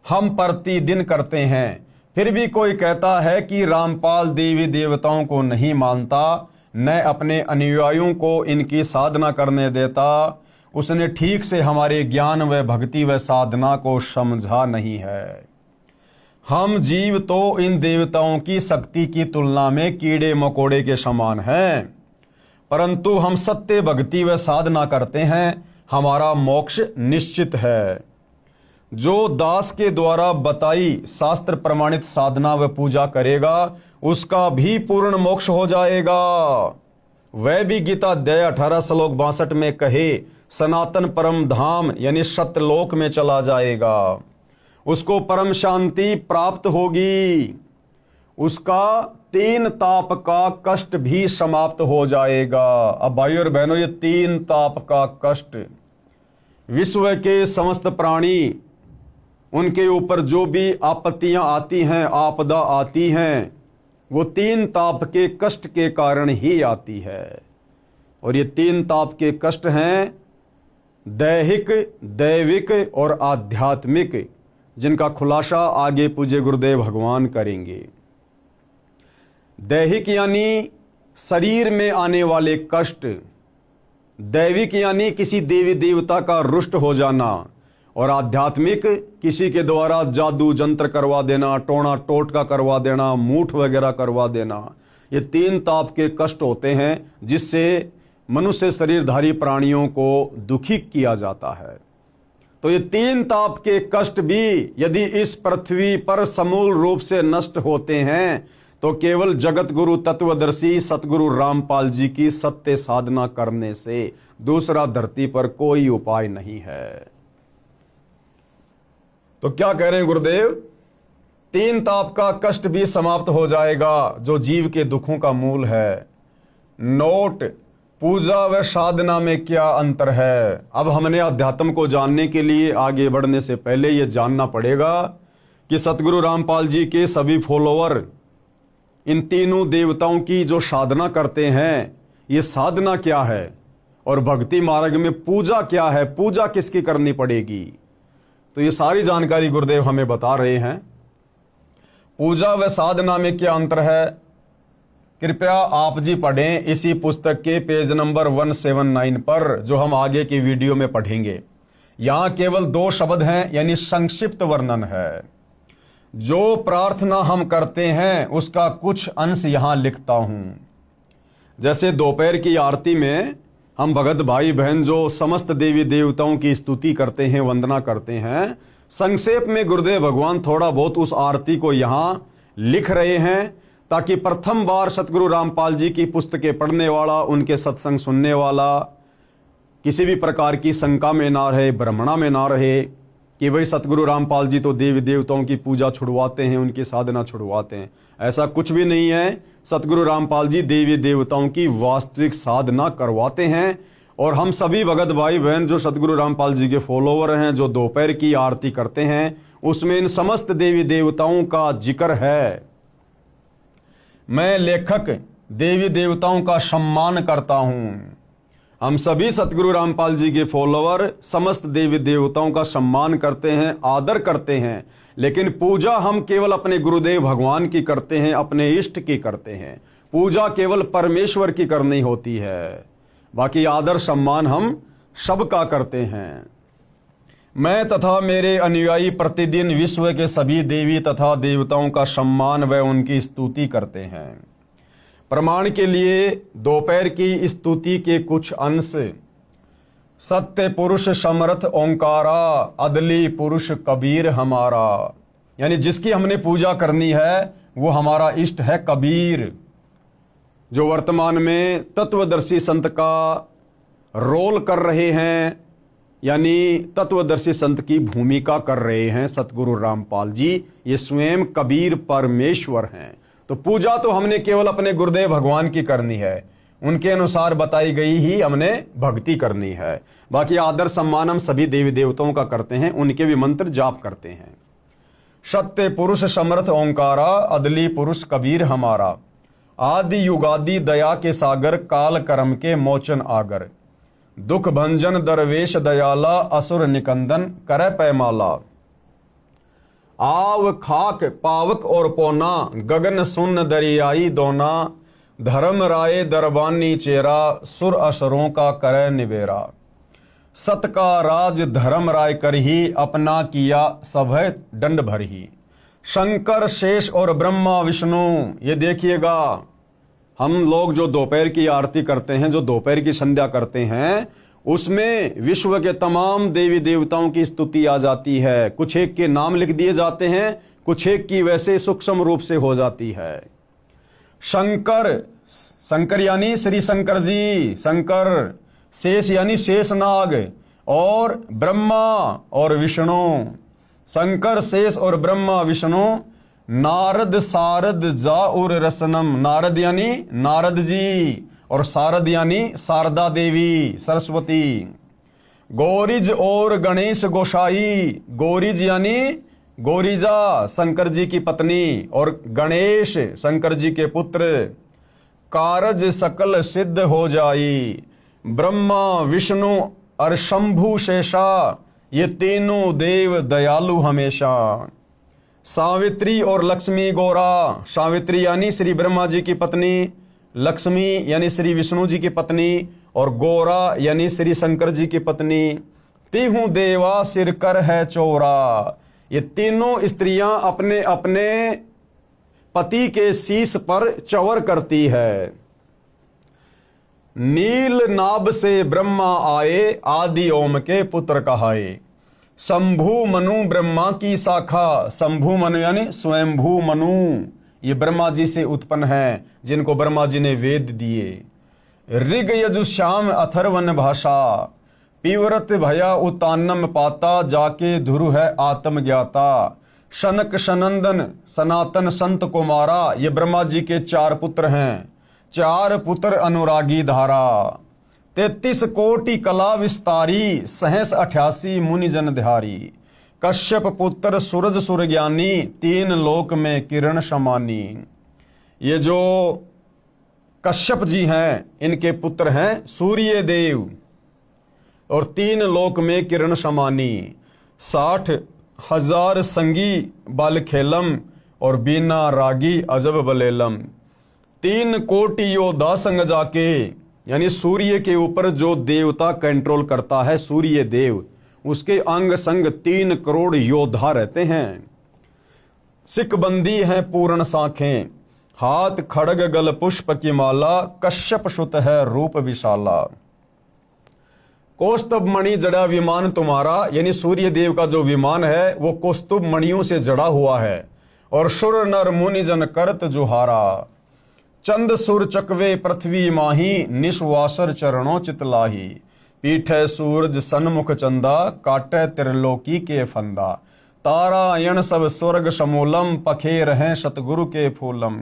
S1: हम प्रतिदिन करते हैं। फिर भी कोई कहता है कि रामपाल देवी देवताओं को नहीं मानता, न अपने अनुयायियों को इनकी साधना करने देता, उसने ठीक से हमारे ज्ञान व भक्ति व साधना को समझा नहीं है। हम जीव तो इन देवताओं की शक्ति की तुलना में कीड़े मकोड़े के समान हैं, परंतु हम सत्य भक्ति व साधना करते हैं, हमारा मोक्ष निश्चित है। जो दास के द्वारा बताई शास्त्र प्रमाणित साधना व पूजा करेगा, उसका भी पूर्ण मोक्ष हो जाएगा। वह भी गीता अध्याय 18 श्लोक 62 में कहे सनातन परम धाम यानी सत्यलोक में चला जाएगा। उसको परम शांति प्राप्त होगी, उसका तीन ताप का कष्ट भी समाप्त हो जाएगा। अब भाइयों और बहनों, ये तीन ताप का कष्ट, विश्व के समस्त प्राणी, उनके ऊपर जो भी आपत्तियां आती हैं, आपदा आती हैं, वो तीन ताप के कष्ट के कारण ही आती है। और ये तीन ताप के कष्ट हैं दैहिक, दैविक और आध्यात्मिक, जिनका खुलासा आगे पूज्य गुरुदेव भगवान करेंगे। दैहिक यानी शरीर में आने वाले कष्ट, दैविक यानी किसी देवी देवता का रुष्ट हो जाना, और आध्यात्मिक किसी के द्वारा जादू जंत्र करवा देना, टोना टोटका करवा देना, मूठ वगैरह करवा देना। ये तीन ताप के कष्ट होते हैं जिससे मनुष्य शरीरधारी प्राणियों को दुखी किया जाता है। तो ये तीन ताप के कष्ट भी यदि इस पृथ्वी पर समूल रूप से नष्ट होते हैं तो केवल जगत गुरु तत्वदर्शी सतगुरु रामपाल जी की सत्य साधना करने से दूसरा धरती पर कोई उपाय नहीं है। तो क्या कह रहे हैं गुरुदेव? तीन ताप का कष्ट भी समाप्त हो जाएगा, जो जीव के दुखों का मूल है। नोट, पूजा व साधना में क्या अंतर है? अब हमने अध्यात्म को जानने के लिए आगे बढ़ने से पहले यह जानना पड़ेगा कि सतगुरु रामपाल जी के सभी फॉलोअर इन तीनों देवताओं की जो साधना करते हैं, ये साधना क्या है, और भक्ति मार्ग में पूजा क्या है, पूजा किसकी करनी पड़ेगी। तो ये सारी जानकारी गुरुदेव हमें बता रहे हैं। पूजा व साधना में क्या अंतर है, कृपया आप जी पढ़ें इसी पुस्तक के पेज नंबर 179 पर, जो हम आगे की वीडियो में पढ़ेंगे। यहां केवल 2 शब्द हैं, यानी संक्षिप्त वर्णन है। जो प्रार्थना हम करते हैं उसका कुछ अंश यहां लिखता हूं। जैसे दोपहर की आरती में हम भगत भाई बहन जो समस्त देवी देवताओं की स्तुति करते हैं, वंदना करते हैं, संक्षेप में गुरुदेव भगवान थोड़ा बहुत उस आरती को यहां लिख रहे हैं, ताकि प्रथम बार सतगुरु रामपाल जी की पुस्तकें पढ़ने वाला, उनके सत्संग सुनने वाला किसी भी प्रकार की शंका में ना रहे, भ्रमणा में ना रहे कि भाई सतगुरु रामपाल जी तो देवी देवताओं की पूजा छुड़वाते हैं, उनकी साधना छुड़वाते हैं। ऐसा कुछ भी नहीं है। सतगुरु रामपाल जी देवी देवताओं की वास्तविक साधना करवाते हैं। और हम सभी भगत भाई बहन जो सतगुरु रामपाल जी के फॉलोवर हैं, जो दोपहर की आरती करते हैं, उसमें इन समस्त देवी देवताओं का जिक्र है। मैं लेखक देवी देवताओं का सम्मान करता हूं। हम सभी सतगुरु रामपाल जी के फॉलोवर समस्त देवी देवताओं का सम्मान करते हैं, आदर करते हैं, लेकिन पूजा हम केवल अपने गुरुदेव भगवान की करते हैं, अपने इष्ट की करते हैं। पूजा केवल परमेश्वर की करनी होती है, बाकी आदर सम्मान हम सबका करते हैं। मैं तथा मेरे अनुयायी प्रतिदिन विश्व के सभी देवी तथा देवताओं का सम्मान व उनकी स्तुति करते हैं। प्रमाण के लिए दोपहर की स्तुति के कुछ अंश। सत्य पुरुष समर्थ ओंकारा, अदली पुरुष कबीर हमारा, यानी जिसकी हमने पूजा करनी है वो हमारा इष्ट है कबीर, जो वर्तमान में तत्वदर्शी संत का रोल कर रहे हैं, यानी तत्वदर्शी संत की भूमिका कर रहे हैं सतगुरु रामपाल जी। ये स्वयं कबीर परमेश्वर हैं। तो पूजा तो हमने केवल अपने गुरुदेव भगवान की करनी है, उनके अनुसार बताई गई ही हमने भक्ति करनी है। बाकी आदर सम्मान हम सभी देवी देवताओं का करते हैं, उनके भी मंत्र जाप करते हैं। सत्य पुरुष समर्थ ओंकारा, अदली पुरुष कबीर हमारा, आदि युगादि दया के सागर, काल कर्म के मोचन आगर, दुख भंजन दरवेश दयाला, असुर निकंदन करे पैमाला, आव खाक पावक और पोना, गगन सुन दरियाई दोना, धर्म राय दरबानी चेरा, सुर असुरों का करे निबेरा, सत का राज धर्म राय कर ही, अपना किया सभय दंड भर ही। शंकर शेष और ब्रह्मा विष्णु, ये देखिएगा हम लोग जो दोपहर की आरती करते हैं, जो दोपहर की संध्या करते हैं, उसमें विश्व के तमाम देवी देवताओं की स्तुति आ जाती है। कुछ एक के नाम लिख दिए जाते हैं, कुछ एक की वैसे सूक्ष्म रूप से हो जाती है। शंकर, शंकर यानी श्री शंकर जी, शंकर, शेष यानी शेषनाग, और ब्रह्मा और विष्णु, शंकर शेष और ब्रह्मा विष्णु नारद सारद जाउर रसनम, नारद यानी नारद जी और शारद यानी शारदा देवी सरस्वती। गौरीज और गणेश गोसाई, गौरीज यानी गौरीजा शंकर जी की पत्नी और गणेश शंकर जी के पुत्र। कारज सकल सिद्ध हो जाई, ब्रह्मा विष्णु और शंभु शेषा, ये तीनों देव दयालु हमेशा। सावित्री और लक्ष्मी गौरा, सावित्री यानी श्री ब्रह्मा जी की पत्नी, लक्ष्मी यानी श्री विष्णु जी की पत्नी और गौरा यानी श्री शंकर जी की पत्नी। तीहू देवा सिर कर है चौरा, ये तीनों स्त्रियां अपने अपने पति के शीश पर चवर करती है। नील नाभ से ब्रह्मा आए, आदि ओम के पुत्र कहाए। शंभु मनु ब्रह्मा की शाखा, शंभु मनु यानी स्वयंभू मनु, ये ब्रह्मा जी से उत्पन्न है जिनको ब्रह्मा जी ने वेद दिए। ऋग यजुश्याम अथर्वन भाषा, पीवरत भया उतानम पाता, जाके धुरु है आत्म ज्ञाता। शनक सनंदन सनातन संत कुमारा, ये ब्रह्मा जी के 4 पुत्र हैं, 4 पुत्र अनुरागी धारा। 33 कोटि कला विस्तारी, सहस 88 मुनि जन ध्यारी। कश्यप पुत्र सूरज सुर ज्ञानी, 3 लोक में किरण समानी। ये जो कश्यप जी हैं इनके पुत्र हैं सूर्य देव और 3 लोक में किरण समानी। 60,000 संगी बाल खेलम और बीना रागी अजब बलेलम। 3 कोटि योद्धा संग जाके, यानी सूर्य के ऊपर जो देवता कंट्रोल करता है सूर्य देव, उसके अंग संग 3 करोड़ योद्धा रहते हैं। सिकबंदी है पूर्ण साखें, हाथ खड़ग गल पुष्प की माला। कश्यप सुत है रूप विशाला। कौस्तुभ मणि जड़ा विमान तुम्हारा, यानी सूर्य देव का जो विमान है वो कौस्तुभ मणियों से जड़ा हुआ है। और सुर नर मुनि जन करत जुहारा। चंद सुर चकवे पृथ्वी माही, निश्वासर चरणों चितलाही। पीठे सूरज सन्मुख चंदा, काटे त्रिलोकी के फंदा। तारायण सब स्वर्ग समूलम, पखे रहें सतगुरु के फूलम।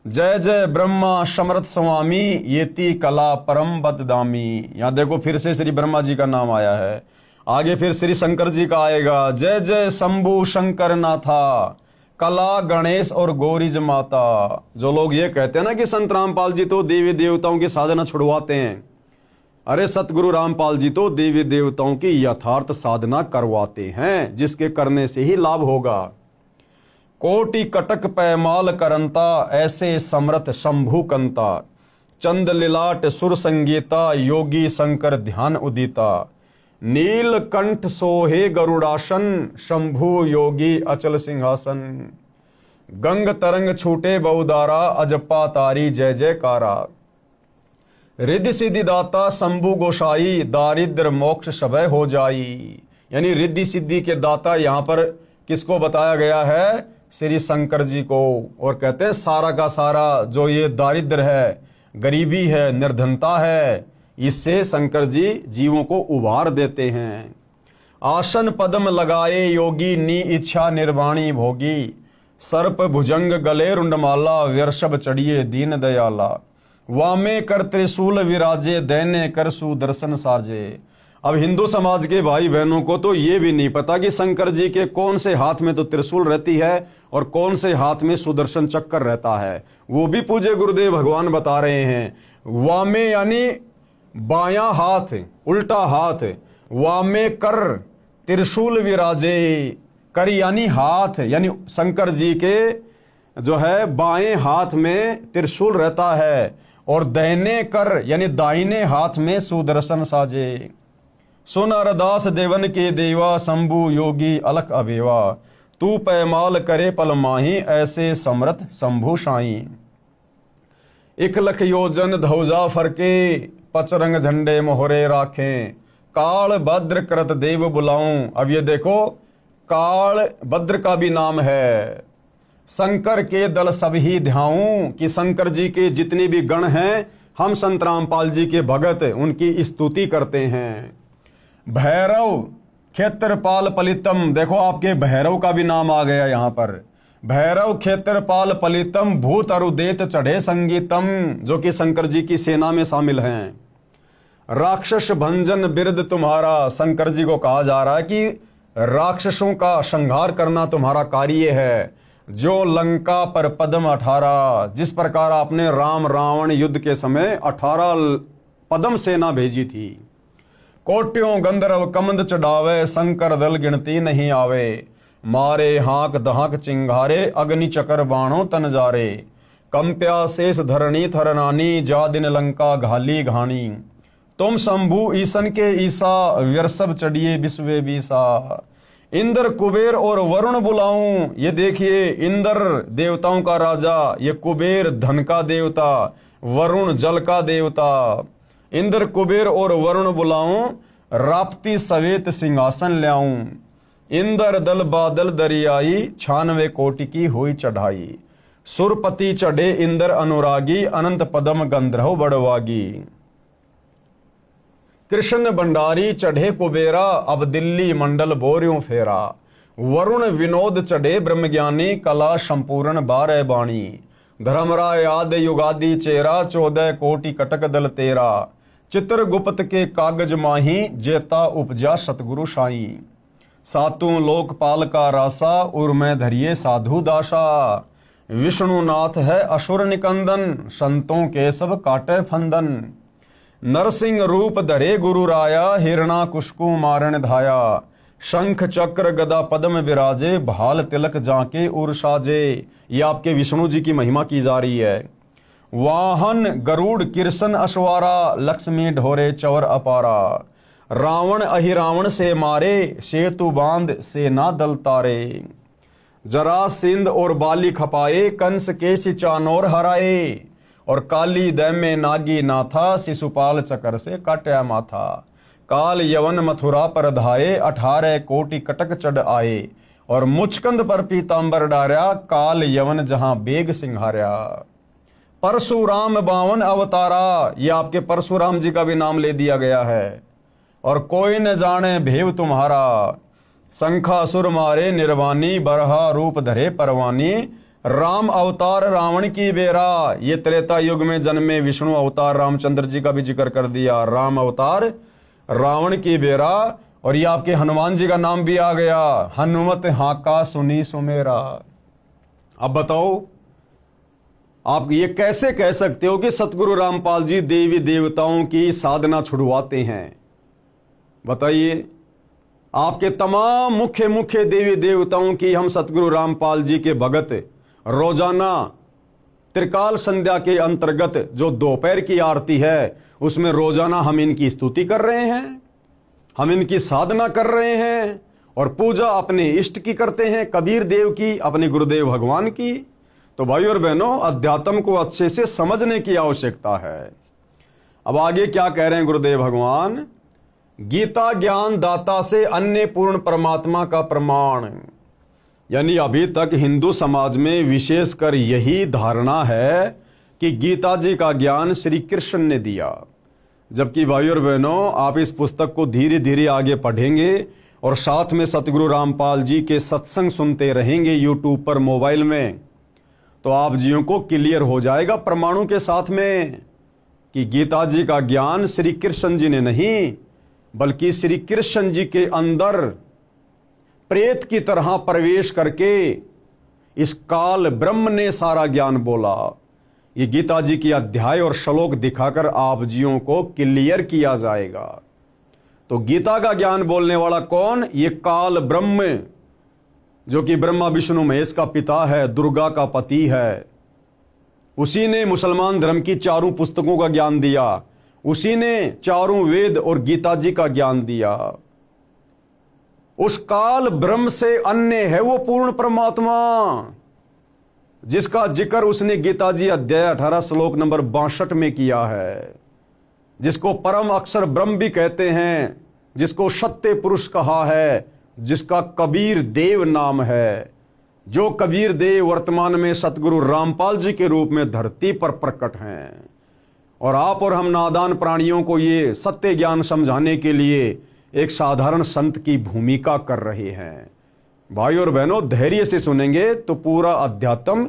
S1: जय जय ब्रह्मा समर्थ स्वामी, येती कला परम बददामी। यहाँ देखो फिर से श्री ब्रह्मा जी का नाम आया है, आगे फिर श्री शंकर जी का आएगा। जय जय शंभु शंकर नाथा, कला गणेश और गौरीज माता। जो लोग ये कहते हैं ना कि संत रामपाल जी तो देवी देवताओं की साधना छुड़वाते हैं, अरे सतगुरु रामपाल जी तो देवी देवताओं की यथार्थ साधना करवाते हैं, जिसके करने से ही लाभ होगा। कोटि कटक पैमाल करंता, ऐसे समर्थ शंभु कंता। चंद लिलाट सुर संगीता, योगी शंकर ध्यान उदिता। नीलकंठ सोहे गरुड़ासन, शंभु योगी अचल सिंहासन। गंग तरंग छूटे बहुदारा, अजपा तारी जय जयकारा। रिद्धि सिद्धि दाता शंभु गोसाई, दारिद्र मोक्ष सबय हो जाई। यानी रिद्धि सिद्धि के दाता यहाँ पर किसको बताया गया है? श्री शंकर जी को। और कहते हैं सारा का सारा जो ये दारिद्र है, गरीबी है, निर्धनता है, इससे शंकर जी जीवों को उबार देते हैं। आसन पद्म लगाए योगी, नी इच्छा निर्वाणी भोगी। सर्प भुजंग गले रुंडमाला, व्यर्षभ चढ़िए दीन दयाला। वामे कर त्रिशूल विराजे, दैने कर सुदर्शन साजे। अब हिंदू समाज के भाई बहनों को तो ये भी नहीं पता कि शंकर जी के कौन से हाथ में तो त्रिशूल रहती है और कौन से हाथ में सुदर्शन चक्कर रहता है। वो भी पूज्य गुरुदेव भगवान बता रहे हैं। वामे यानी बायां हाथ, उल्टा हाथ। वामे कर त्रिशूल विराजे, कर यानी हाथ, यानी शंकर जी के जो है बाएं हाथ में त्रिशूल रहता है और दाहिने कर यानी दाहिने हाथ में सुदर्शन साजे। सुन अरदास देवन के देवा, शंभु योगी अलख अबेवा। तू पैमाल करे पल माही, ऐसे समर्थ शंभु साई। 1 लख योजन धौजा फरके, पचरंग झंडे मोहरे राखें। काल भद्र करत देव बुलाऊं। अब ये देखो काल भद्र का भी नाम है। शंकर के दल सब ही ध्याऊं, कि शंकर जी के जितने भी गण हैं हम संत रामपाल जी के भगत उनकी स्तुति करते हैं। भैरव क्षेत्रपाल पलितम, देखो आपके भैरव का भी नाम आ गया यहाँ पर। भैरव क्षेत्रपाल पलितम भूत अरुदेत चढ़े संगीतम, जो कि शंकर जी की सेना में शामिल हैं। राक्षस भंजन बिरद तुम्हारा, शंकर जी को कहा जा रहा है कि राक्षसों का संहार करना तुम्हारा कार्य है। जो लंका पर पद्म 18, जिस प्रकार आपने राम रावण युद्ध के समय 18 पद्म सेना भेजी थी। कोट्यों गंधर्व कमंद चढ़ावे, शंकर दल गिनती नहीं आवे। मारे हाक दहाक चिंगारे, अग्नि चकर बाणों तन जारे। कंप्या शेष धरणी थरनानी, जा दिन लंका घाली घानी। तुम शंभु ईसन के ईसा, व्यर्सभ चढ़िए विश्वे बीसा। इंद्र कुबेर और वरुण बुलाऊं, ये देखिए इंद्र देवताओं का राजा, ये कुबेर धन का देवता, वरुण जल का देवता। इंद्र कुबेर और वरुण बुलाऊं, राप्ती सवेत सिंहासन ल्याऊं। इंद्र दल बादल दरियाई, 96 कोटि की हुई चढ़ाई। सुरपति चढ़े इंद्र अनुरागी, अनंत पदम गंधर्व बड़वागी। कृष्ण भंडारी चढ़े कुबेरा, अब दिल्ली मंडल बोर्यों फेरा। वरुण विनोद चढ़े ब्रह्मज्ञानी, कला संपूर्ण 12 बाणी। धर्मराय आदि युगादि चेरा, 14 कोटि कटक दल तेरा। चित्रगुप्त के कागज माही, जेता उपजा सतगुरु साई। सातों लोकपाल का रासा, उर में धरिए साधु दासा। विष्णुनाथ है असुर निकंदन, संतों के सब काटे फंदन। नरसिंह रूप धरे गुरु राया, हिरणा कुशकु मारण धाया। शंख चक्र गदा पद्म विराजे, भाल तिलक जाके उर साजे। ये आपके विष्णु जी की महिमा की जा रही है। वाहन गरुड़ किरसन अश्वारा, लक्ष्मी ढोरे चवर अपारा। रावण अहिरावण से मारे, सेतु बांध सेना दल तारे। जरासिंध और बाली खपाए, कंस के चानोर हराए। और काली दैम्य नागी नाथा, शिशुपाल चकर से काट्या माथा। काल यवन मथुरा पर धाये, 18 कोटि कटक चढ़ आए। और मुचकंद पर पीतांबर डार्या, काल यवन जहां बेग सिंहार्या। परशुराम 52 अवतारा, ये आपके परशुराम जी का भी नाम ले दिया गया है। और कोई न जाने भेव तुम्हारा, शंखासुर मारे निर्वाणी, बरहा रूप धरे परवानी। राम अवतार रावण की बेरा, ये त्रेता युग में जन्मे विष्णु अवतार रामचंद्र जी का भी जिक्र कर दिया। राम अवतार रावण की बेरा। और ये आपके हनुमान जी का नाम भी आ गया, हनुमत हाका सुनी सुमेरा। अब बताओ आप ये कैसे कह सकते हो कि सतगुरु रामपाल जी देवी देवताओं की साधना छुड़वाते हैं? बताइए। आपके तमाम मुख्य मुख्य देवी देवताओं की हम सतगुरु रामपाल जी के भगत रोजाना त्रिकाल संध्या के अंतर्गत जो दोपहर की आरती है, उसमें रोजाना हम इनकी स्तुति कर रहे हैं, हम इनकी साधना कर रहे हैं और पूजा अपने इष्ट की करते हैं, कबीर देव की, अपने गुरुदेव भगवान की। तो भाई और बहनों, अध्यात्म को अच्छे से समझने की आवश्यकता है। अब आगे क्या कह रहे हैं गुरुदेव भगवान? गीता ज्ञान दाता से अन्य पूर्ण परमात्मा का प्रमाण। यानी अभी तक हिंदू समाज में विशेषकर यही धारणा है कि गीता जी का ज्ञान श्री कृष्ण ने दिया। जबकि भाई और बहनों, आप इस पुस्तक को धीरे धीरे आगे पढ़ेंगे और साथ में सतगुरु रामपाल जी के सत्संग सुनते रहेंगे यूट्यूब पर, मोबाइल में, तो आप जियों को क्लियर हो जाएगा प्रमाणों के साथ में कि गीता जी का ज्ञान श्री कृष्ण जी ने नहीं, बल्कि श्री कृष्ण जी के अंदर प्रेत की तरह प्रवेश करके इस काल ब्रह्म ने सारा ज्ञान बोला। ये गीता जी की अध्याय और श्लोक दिखाकर आप जियों को क्लियर किया जाएगा। तो गीता का ज्ञान बोलने वाला कौन? ये काल ब्रह्म, जो कि ब्रह्मा विष्णु महेश का पिता है, दुर्गा का पति है। उसी ने मुसलमान धर्म की 4 पुस्तकों का ज्ञान दिया, उसी ने 4 वेद और गीता जी का ज्ञान दिया। उस काल ब्रह्म से अन्य है वो पूर्ण परमात्मा, जिसका जिक्र उसने गीता जी अध्याय 18 श्लोक नंबर 62 में किया है, जिसको परम अक्षर ब्रह्म भी कहते हैं, जिसको सत्य पुरुष कहा है, जिसका कबीर देव नाम है। जो कबीर देव वर्तमान में सतगुरु रामपाल जी के रूप में धरती पर प्रकट हैं। और आप और हम नादान प्राणियों को ये सत्य ज्ञान समझाने के लिए एक साधारण संत की भूमिका कर रहे हैं। भाई और बहनों, धैर्य से सुनेंगे तो पूरा अध्यात्म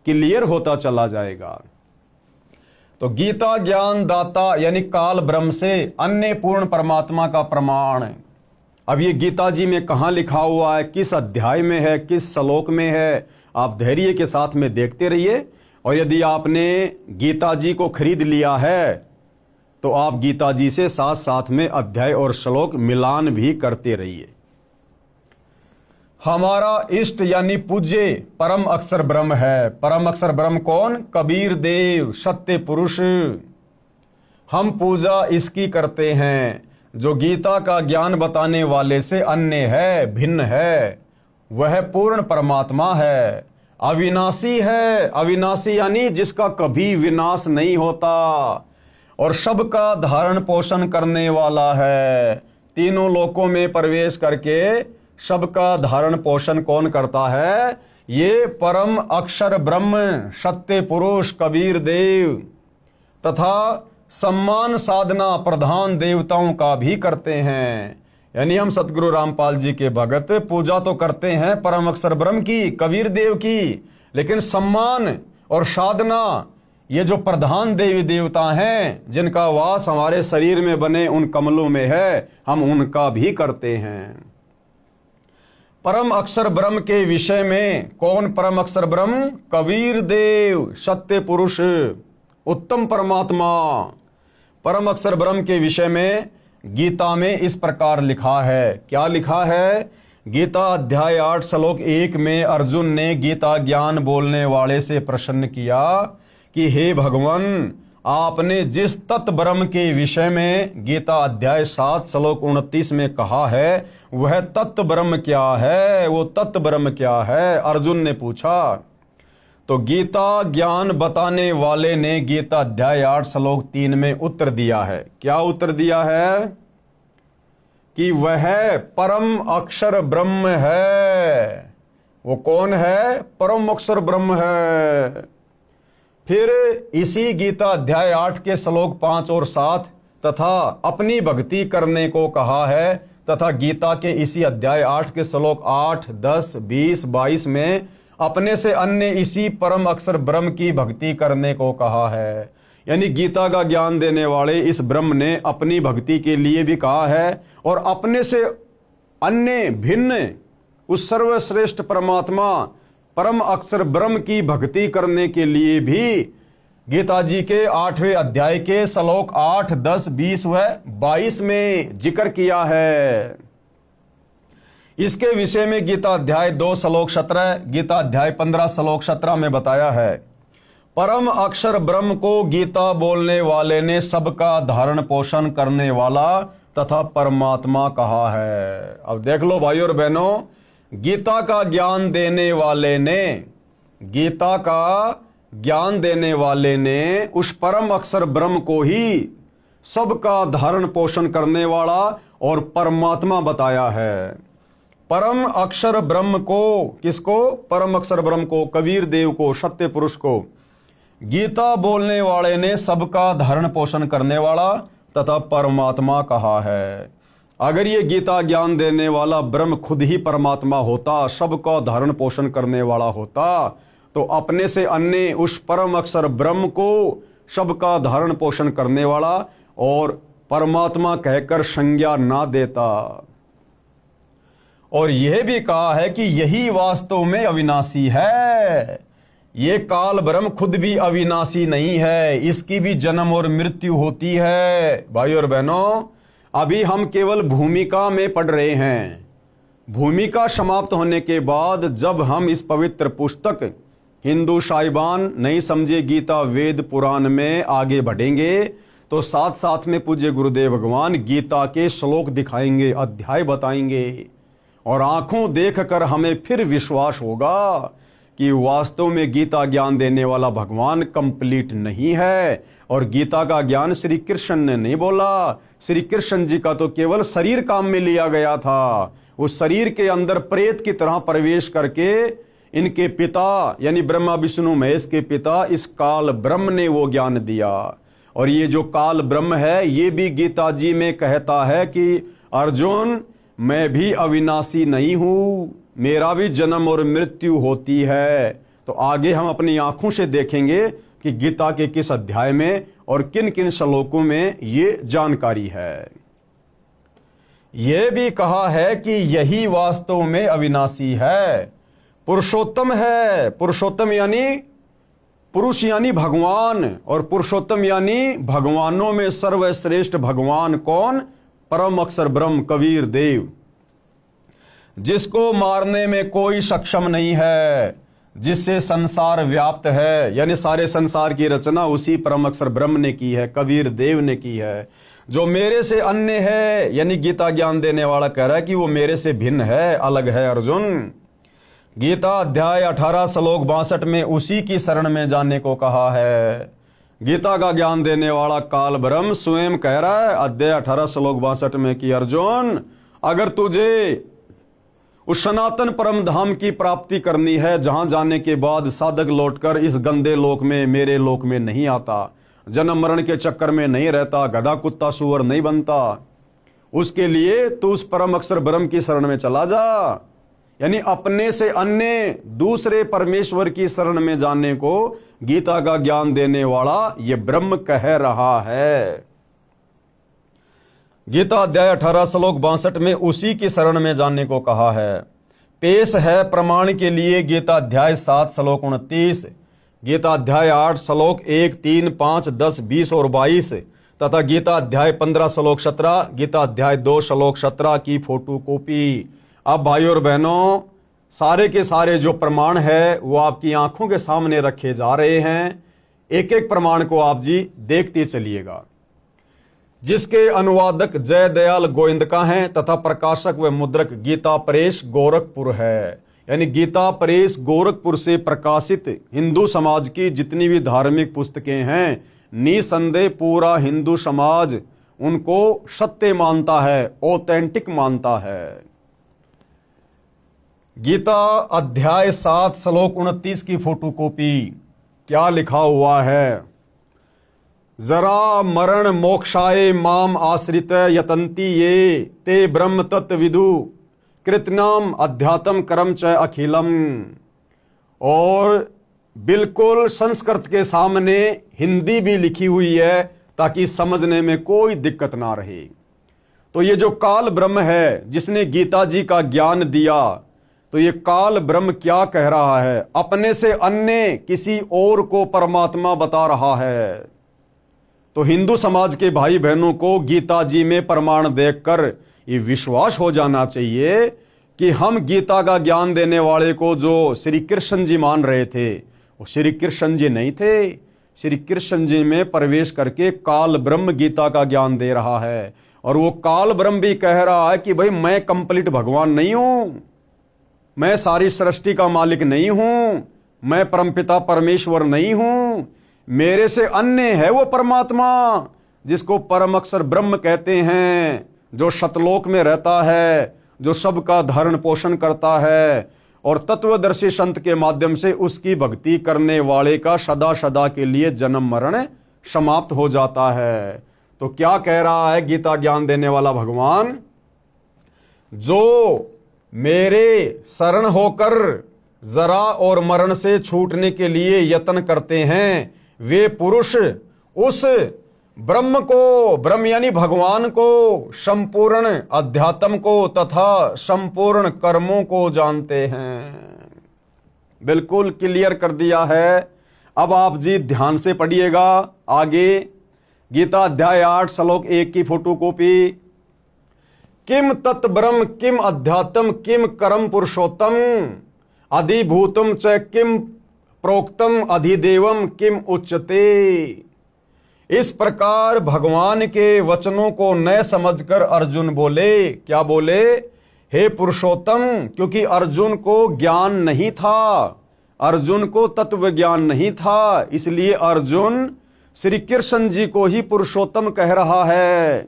S1: क्लियर होता चला जाएगा। तो गीता ज्ञान दाता यानी काल ब्रह्म से अन्य पूर्ण परमात्मा का प्रमाण। अब ये गीता जी में कहाँ लिखा हुआ है, किस अध्याय में है, किस श्लोक में है, आप धैर्य के साथ में देखते रहिए। और यदि आपने गीता जी को खरीद लिया है तो आप गीता जी से साथ साथ में अध्याय और श्लोक मिलान भी करते रहिए। हमारा इष्ट यानी पूज्य परम अक्षर ब्रह्म है। परम अक्षर ब्रह्म कौन? कबीर देव, सत्य पुरुष। हम पूजा इसकी करते हैं जो गीता का ज्ञान बताने वाले से अन्य है, भिन्न है। वह पूर्ण परमात्मा है, अविनाशी है। अविनाशी यानी जिसका कभी विनाश नहीं होता, और सबका धारण पोषण करने वाला है। तीनों लोकों में प्रवेश करके सबका धारण पोषण कौन करता है? ये परम अक्षर ब्रह्म, सत्य पुरुष कबीर देव। तथा सम्मान साधना प्रधान देवताओं का भी करते हैं। यानी हम सतगुरु रामपाल जी के भगत पूजा तो करते हैं परम अक्षर ब्रह्म की, कबीर देव की, लेकिन सम्मान और साधना ये जो प्रधान देवी देवता हैं जिनका वास हमारे शरीर में बने उन कमलों में है, हम उनका भी करते हैं। परम अक्षर ब्रह्म के विषय में कौन परम अक्षर ब्रह्म? कबीर देव, सत्य पुरुष, उत्तम परमात्मा। परम अक्षर ब्रह्म के विषय में गीता में इस प्रकार लिखा है। क्या लिखा है? गीता अध्याय 8 श्लोक 1 में अर्जुन ने गीता ज्ञान बोलने वाले से प्रश्न किया कि हे भगवान, आपने जिस तत्व ब्रह्म के विषय में गीता अध्याय 7 श्लोक 29 में कहा है, वह तत्व ब्रह्म क्या है? वो तत्व ब्रह्म क्या है? अर्जुन ने पूछा। तो गीता ज्ञान बताने वाले ने गीता अध्याय 8 श्लोक 3 में उत्तर दिया है। क्या उत्तर दिया है? कि वह परम अक्षर ब्रह्म है। वो कौन है? परम अक्षर ब्रह्म है। फिर इसी गीता अध्याय 8 के श्लोक 5 और 7 तथा अपनी भक्ति करने को कहा है, तथा गीता के इसी अध्याय 8 के श्लोक 8, 10, 20, 22 में अपने से अन्य इसी परम अक्षर ब्रह्म की भक्ति करने को कहा है। यानी गीता का ज्ञान देने वाले इस ब्रह्म ने अपनी भक्ति के लिए भी कहा है, और अपने से अन्य भिन्न उस सर्वश्रेष्ठ परमात्मा परम अक्षर ब्रह्म की भक्ति करने के लिए भी गीता जी के 8वें अध्याय के श्लोक 8, 10, 20 व 22 में जिक्र किया है। इसके विषय में गीता अध्याय 2 श्लोक 17, गीता अध्याय 15 श्लोक 17 में बताया है। परम अक्षर ब्रह्म को गीता बोलने वाले ने सबका धारण पोषण करने वाला तथा परमात्मा कहा है। अब देख लो भाई और बहनों, गीता का ज्ञान देने वाले ने, गीता का ज्ञान देने वाले ने उस परम अक्षर ब्रह्म को ही सबका धारण पोषण करने वाला और परमात्मा बताया है। परम अक्षर ब्रह्म को, किसको? परम अक्षर ब्रह्म को, कबीर देव को, सत्य पुरुष को गीता बोलने वाले ने सबका धारण पोषण करने वाला तथा परमात्मा कहा है। अगर ये गीता ज्ञान देने वाला ब्रह्म खुद ही परमात्मा होता, सबका धारण पोषण करने वाला होता, तो अपने से अन्य उस परम अक्षर ब्रह्म को सबका धारण पोषण करने वाला और परमात्मा कहकर संज्ञा ना देता। और यह भी कहा है कि यही वास्तव में अविनाशी है। ये काल ब्रह्म खुद भी अविनाशी नहीं है, इसकी भी जन्म और मृत्यु होती है। भाई और बहनों, अभी हम केवल भूमिका में पढ़ रहे हैं। भूमिका समाप्त होने के बाद जब हम इस पवित्र पुस्तक हिंदू साहिबान नहीं समझे गीता वेद पुराण में आगे बढ़ेंगे, तो साथ साथ में पूज्य गुरुदेव भगवान गीता के श्लोक दिखाएंगे, अध्याय बताएंगे, और आंखों देखकर हमें फिर विश्वास होगा कि वास्तव में गीता ज्ञान देने वाला भगवान कंप्लीट नहीं है। और गीता का ज्ञान श्री कृष्ण ने नहीं बोला। श्री कृष्ण जी का तो केवल शरीर काम में लिया गया था। उस शरीर के अंदर प्रेत की तरह प्रवेश करके इनके पिता यानी ब्रह्मा विष्णु महेश के पिता इस काल ब्रह्म ने वो ज्ञान दिया। और ये जो काल ब्रह्म है ये भी गीता जी में कहता है कि अर्जुन, मैं भी अविनाशी नहीं हूं, मेरा भी जन्म और मृत्यु होती है। तो आगे हम अपनी आंखों से देखेंगे कि गीता के किस अध्याय में और किन किन श्लोकों में ये जानकारी है। यह भी कहा है कि यही वास्तव में अविनाशी है, पुरुषोत्तम है। पुरुषोत्तम यानी पुरुष यानी भगवान, और पुरुषोत्तम यानी भगवानों में सर्वश्रेष्ठ भगवान कौन? परम अक्षर ब्रह्म कबीर देव, जिसको मारने में कोई सक्षम नहीं है, जिससे संसार व्याप्त है। यानी सारे संसार की रचना उसी परम अक्षर ब्रह्म ने की है, कबीर देव ने की है। जो मेरे से अन्य है, यानी गीता ज्ञान देने वाला कह रहा है कि वो मेरे से भिन्न है, अलग है। अर्जुन, गीता अध्याय 18 श्लोक 62 में उसी की शरण में जाने को कहा है। गीता का ज्ञान देने वाला काल ब्रह्म स्वयं कह रहा है अध्याय 18 श्लोक 62 में कि अर्जुन, अगर तुझे उस सनातन परम धाम की प्राप्ति करनी है, जहां जाने के बाद साधक लौटकर इस गंदे लोक में, मेरे लोक में नहीं आता, जन्म मरण के चक्कर में नहीं रहता, गधा कुत्ता सुअर नहीं बनता, उसके लिए तू उस परम अक्षर ब्रह्म की शरण में चला जा। यानी अपने से अन्य दूसरे परमेश्वर की शरण में जाने को गीता का ज्ञान देने वाला ये ब्रह्म कह रहा है। गीता अध्याय 18 श्लोक 62 में उसी की शरण में जाने को कहा है। पेश है प्रमाण के लिए गीता अध्याय 7 श्लोक 29, गीता अध्याय 8 श्लोक 1, 3, 5, 10, 20 और 22 तथा गीता अध्याय 15 श्लोक 17, गीता अध्याय 2 श्लोक 17 की फोटो कॉपी। अब भाइयों और बहनों, सारे के सारे जो प्रमाण है वो आपकी आंखों के सामने रखे जा रहे हैं। एक एक प्रमाण को आप जी देखते चलिएगा, जिसके अनुवादक जय दयाल गोविंदका हैं तथा प्रकाशक व मुद्रक गीता प्रेस गोरखपुर है। यानी गीता प्रेस गोरखपुर से प्रकाशित हिंदू समाज की जितनी भी धार्मिक पुस्तकें हैं, निसंदेह पूरा हिंदू समाज उनको सत्य मानता है, ऑथेंटिक मानता है। गीता अध्याय 7 श्लोक 29 की फोटो कॉपी। क्या लिखा हुआ है? जरा मरण मोक्षाय माम आश्रित यतंती ये ते ब्रह्म तत्विदु कृतनाम अध्यात्म कर्म च अखिलम। और बिल्कुल संस्कृत के सामने हिंदी भी लिखी हुई है ताकि समझने में कोई दिक्कत ना रहे। तो ये जो काल ब्रह्म है जिसने गीता जी का ज्ञान दिया, तो ये काल ब्रह्म क्या कह रहा है? अपने से अन्य किसी और को परमात्मा बता रहा है। तो हिंदू समाज के भाई बहनों को गीता जी में प्रमाण देखकर ये विश्वास हो जाना चाहिए कि हम गीता का ज्ञान देने वाले को जो श्री कृष्ण जी मान रहे थे, वो श्री कृष्ण जी नहीं थे। श्री कृष्ण जी में प्रवेश करके काल ब्रह्म गीता का ज्ञान दे रहा है। और वो काल ब्रह्म भी कह रहा है कि भाई मैं कंप्लीट भगवान नहीं हूं, मैं सारी सृष्टि का मालिक नहीं हूं, मैं परमपिता परमेश्वर नहीं हूं, मेरे से अन्य है वो परमात्मा जिसको परम अक्षर ब्रह्म कहते हैं, जो सतलोक में रहता है, जो सबका धारण पोषण करता है। और तत्वदर्शी संत के माध्यम से उसकी भक्ति करने वाले का सदा सदा के लिए जन्म मरण समाप्त हो जाता है। तो क्या कह रहा है गीता ज्ञान देने वाला भगवान? जो मेरे शरण होकर जरा और मरण से छूटने के लिए यत्न करते हैं, वे पुरुष उस ब्रह्म को, ब्रह्म यानी भगवान को, संपूर्ण अध्यात्म को तथा संपूर्ण कर्मों को जानते हैं। बिल्कुल क्लियर कर दिया है। अब आप जी ध्यान से पढ़िएगा आगे। गीता अध्याय 8 श्लोक 1 की फोटो कॉपी। किम तत् ब्रह्म किम अध्यात्म किम कर्म पुरुषोत्तम अधिभूतम च किम प्रोक्तम अधिदेवम किम उच्चते। इस प्रकार भगवान के वचनों को न समझकर अर्जुन बोले, क्या बोले? हे पुरुषोत्तम। क्योंकि अर्जुन को ज्ञान नहीं था, अर्जुन को तत्व ज्ञान नहीं था, इसलिए अर्जुन श्री कृष्ण जी को ही पुरुषोत्तम कह रहा है।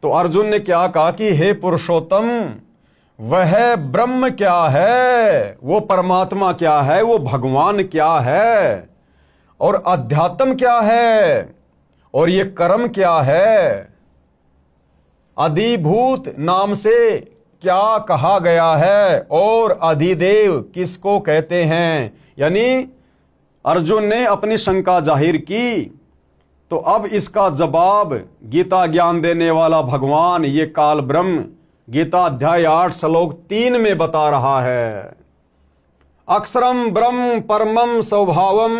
S1: तो अर्जुन ने क्या कहा कि हे पुरुषोत्तम, वह ब्रह्म क्या है, वो परमात्मा क्या है, वो भगवान क्या है, और अध्यात्म क्या है, और ये कर्म क्या है। अधिभूत नाम से क्या कहा गया है और अधिदेव किसको कहते हैं। यानी अर्जुन ने अपनी शंका जाहिर की, तो अब इसका जवाब गीता ज्ञान देने वाला भगवान ये काल ब्रह्म गीता अध्याय 8 श्लोक 3 में बता रहा है। अक्षरम ब्रह्म परमम स्वभावम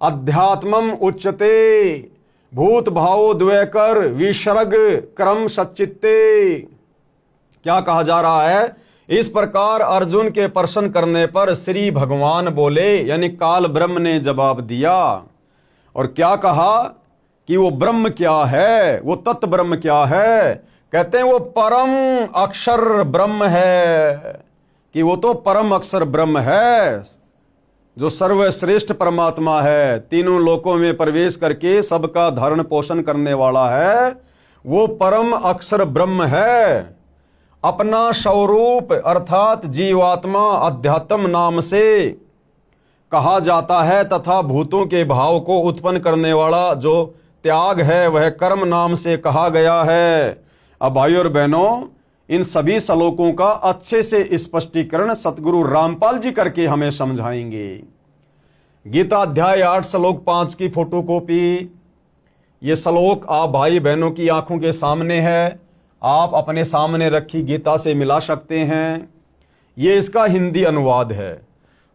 S1: अध्यात्मम उच्यते भूत भावो द्वैकर विसर्ग क्रम सच्चित्ते। क्या कहा जा रहा है? इस प्रकार अर्जुन के प्रश्न करने पर श्री भगवान बोले, यानी काल ब्रह्म ने जवाब दिया। और क्या कहा कि वो ब्रह्म क्या है, वो तत्व ब्रह्म क्या है? कहते हैं वो परम अक्षर ब्रह्म है, कि वो तो परम अक्षर ब्रह्म है जो सर्वश्रेष्ठ परमात्मा है, तीनों लोकों में प्रवेश करके सबका धारण पोषण करने वाला है, वो परम अक्षर ब्रह्म है। अपना स्वरूप अर्थात जीवात्मा अध्यात्म नाम से कहा जाता है तथा भूतों के भाव को उत्पन्न करने वाला जो त्याग है वह कर्म नाम से कहा गया है। अब भाइयों और बहनों, इन सभी श्लोकों का अच्छे से स्पष्टीकरण सतगुरु रामपाल जी करके हमें समझाएंगे। गीता अध्याय 8 श्लोक 5 की फोटोकॉपी, ये श्लोक आप भाई बहनों की आंखों के सामने है, आप अपने सामने रखी गीता से मिला सकते हैं। ये इसका हिंदी अनुवाद है।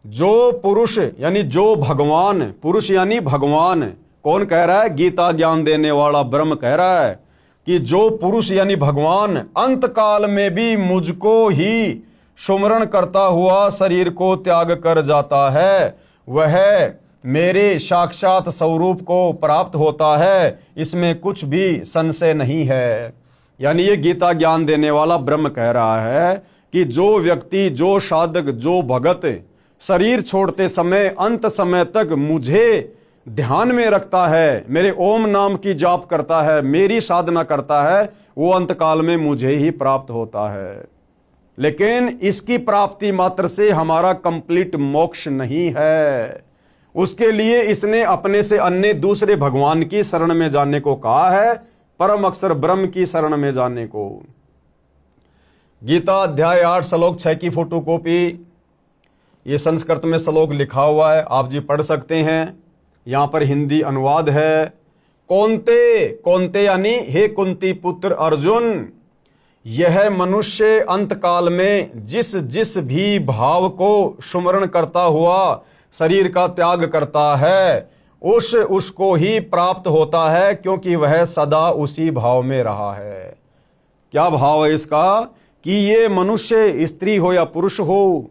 S1: जो पुरुष यानी जो भगवान, पुरुष यानी भगवान, कौन कह रहा है? गीता ज्ञान देने वाला ब्रह्म कह रहा है कि जो पुरुष यानी भगवान अंत काल में भी मुझको ही सुमरण करता हुआ शरीर को त्याग कर जाता है, वह मेरे साक्षात स्वरूप को प्राप्त होता है, इसमें कुछ भी संशय नहीं है। यानी ये गीता ज्ञान देने वाला ब्रह्म कह रहा है कि जो व्यक्ति, जो साधक, जो भगत शरीर छोड़ते समय अंत समय तक मुझे ध्यान में रखता है, मेरे ओम नाम की जाप करता है, मेरी साधना करता है, वो अंत काल में मुझे ही प्राप्त होता है। लेकिन इसकी प्राप्ति मात्र से हमारा कंप्लीट मोक्ष नहीं है। उसके लिए इसने अपने से अन्य दूसरे भगवान की शरण में जाने को कहा है, परम अक्षर ब्रह्म की शरण में जाने को। गीता अध्याय 8 श्लोक 6 की फोटोकॉपी, ये संस्कृत में श्लोक लिखा हुआ है, आप जी पढ़ सकते हैं। यहां पर हिंदी अनुवाद है। कौन्ते, कौन्ते यानी हे कुंती पुत्र अर्जुन, यह मनुष्य अंतकाल में जिस जिस भी भाव को सुमरण करता हुआ शरीर का त्याग करता है, उसको ही प्राप्त होता है, क्योंकि वह सदा उसी भाव में रहा है। क्या भाव है इसका? कि ये मनुष्य स्त्री हो या पुरुष हो,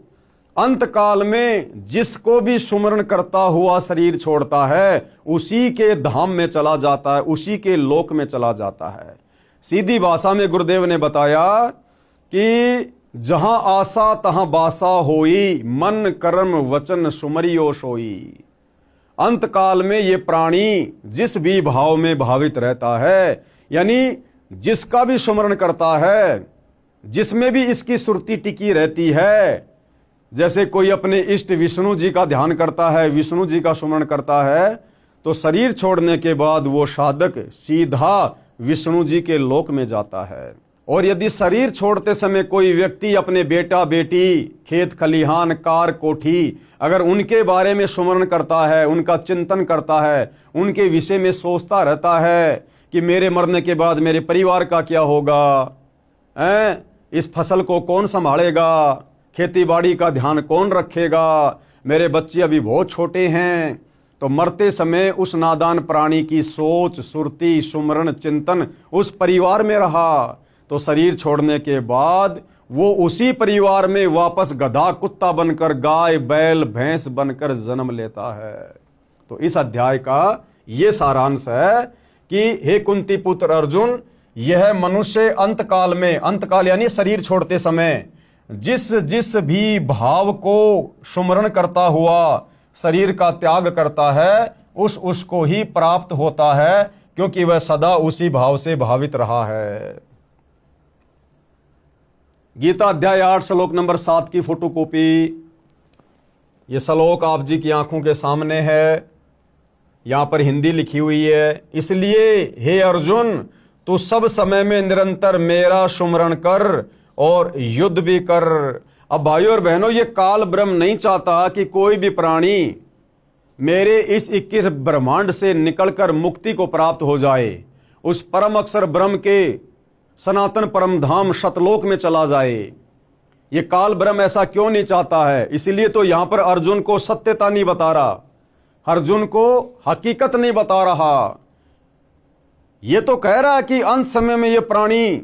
S1: अंत काल में जिसको भी सुमरण करता हुआ शरीर छोड़ता है, उसी के धाम में चला जाता है, उसी के लोक में चला जाता है। सीधी भाषा में गुरुदेव ने बताया कि जहां आशा तहां बासा होई, मन कर्म वचन सुमरियो सोई। अंत काल में ये प्राणी जिस भी भाव में भावित रहता है, यानी जिसका भी सुमरण करता है, जिसमें भी इसकी सुरती टिकी रहती है, जैसे कोई अपने इष्ट विष्णु जी का ध्यान करता है, विष्णु जी का सुमरण करता है, तो शरीर छोड़ने के बाद वो साधक सीधा विष्णु जी के लोक में जाता है। और यदि शरीर छोड़ते समय कोई व्यक्ति अपने बेटा बेटी, खेत खलिहान, कार कोठी, अगर उनके बारे में सुमरण करता है, उनका चिंतन करता है, उनके विषय में सोचता रहता है कि मेरे मरने के बाद मेरे परिवार का क्या होगा, इस फसल को कौन संभालेगा, खेती बाड़ी का ध्यान कौन रखेगा, मेरे बच्चे अभी बहुत छोटे हैं, तो मरते समय उस नादान प्राणी की सोच, सुरती, सुमरण, चिंतन उस परिवार में रहा, तो शरीर छोड़ने के बाद वो उसी परिवार में वापस गधा कुत्ता बनकर, गाय बैल भैंस बनकर जन्म लेता है। तो इस अध्याय का ये सारांश है कि हे कुंती पुत्र अर्जुन, यह मनुष्य अंतकाल में, अंतकाल यानी शरीर छोड़ते समय जिस जिस भी भाव को सुमरण करता हुआ शरीर का त्याग करता है, उसको ही प्राप्त होता है, क्योंकि वह सदा उसी भाव से भावित रहा है। गीता अध्याय 8 श्लोक नंबर 7 की फोटोकॉपी, ये श्लोक आप जी की आंखों के सामने है, यहां पर हिंदी लिखी हुई है। इसलिए हे अर्जुन, तू सब समय में निरंतर मेरा सुमरण कर और युद्ध भी कर। अब भाइयों और बहनों, ये काल ब्रह्म नहीं चाहता कि कोई भी प्राणी मेरे इस 21 ब्रह्मांड से निकलकर मुक्ति को प्राप्त हो जाए, उस परम अक्षर ब्रह्म के सनातन परम धाम सतलोक में चला जाए। ये काल ब्रह्म ऐसा क्यों नहीं चाहता है? इसीलिए तो यहां पर अर्जुन को सत्यता नहीं बता रहा, अर्जुन को हकीकत नहीं बता रहा। ये तो कह रहा है कि अंत समय में ये प्राणी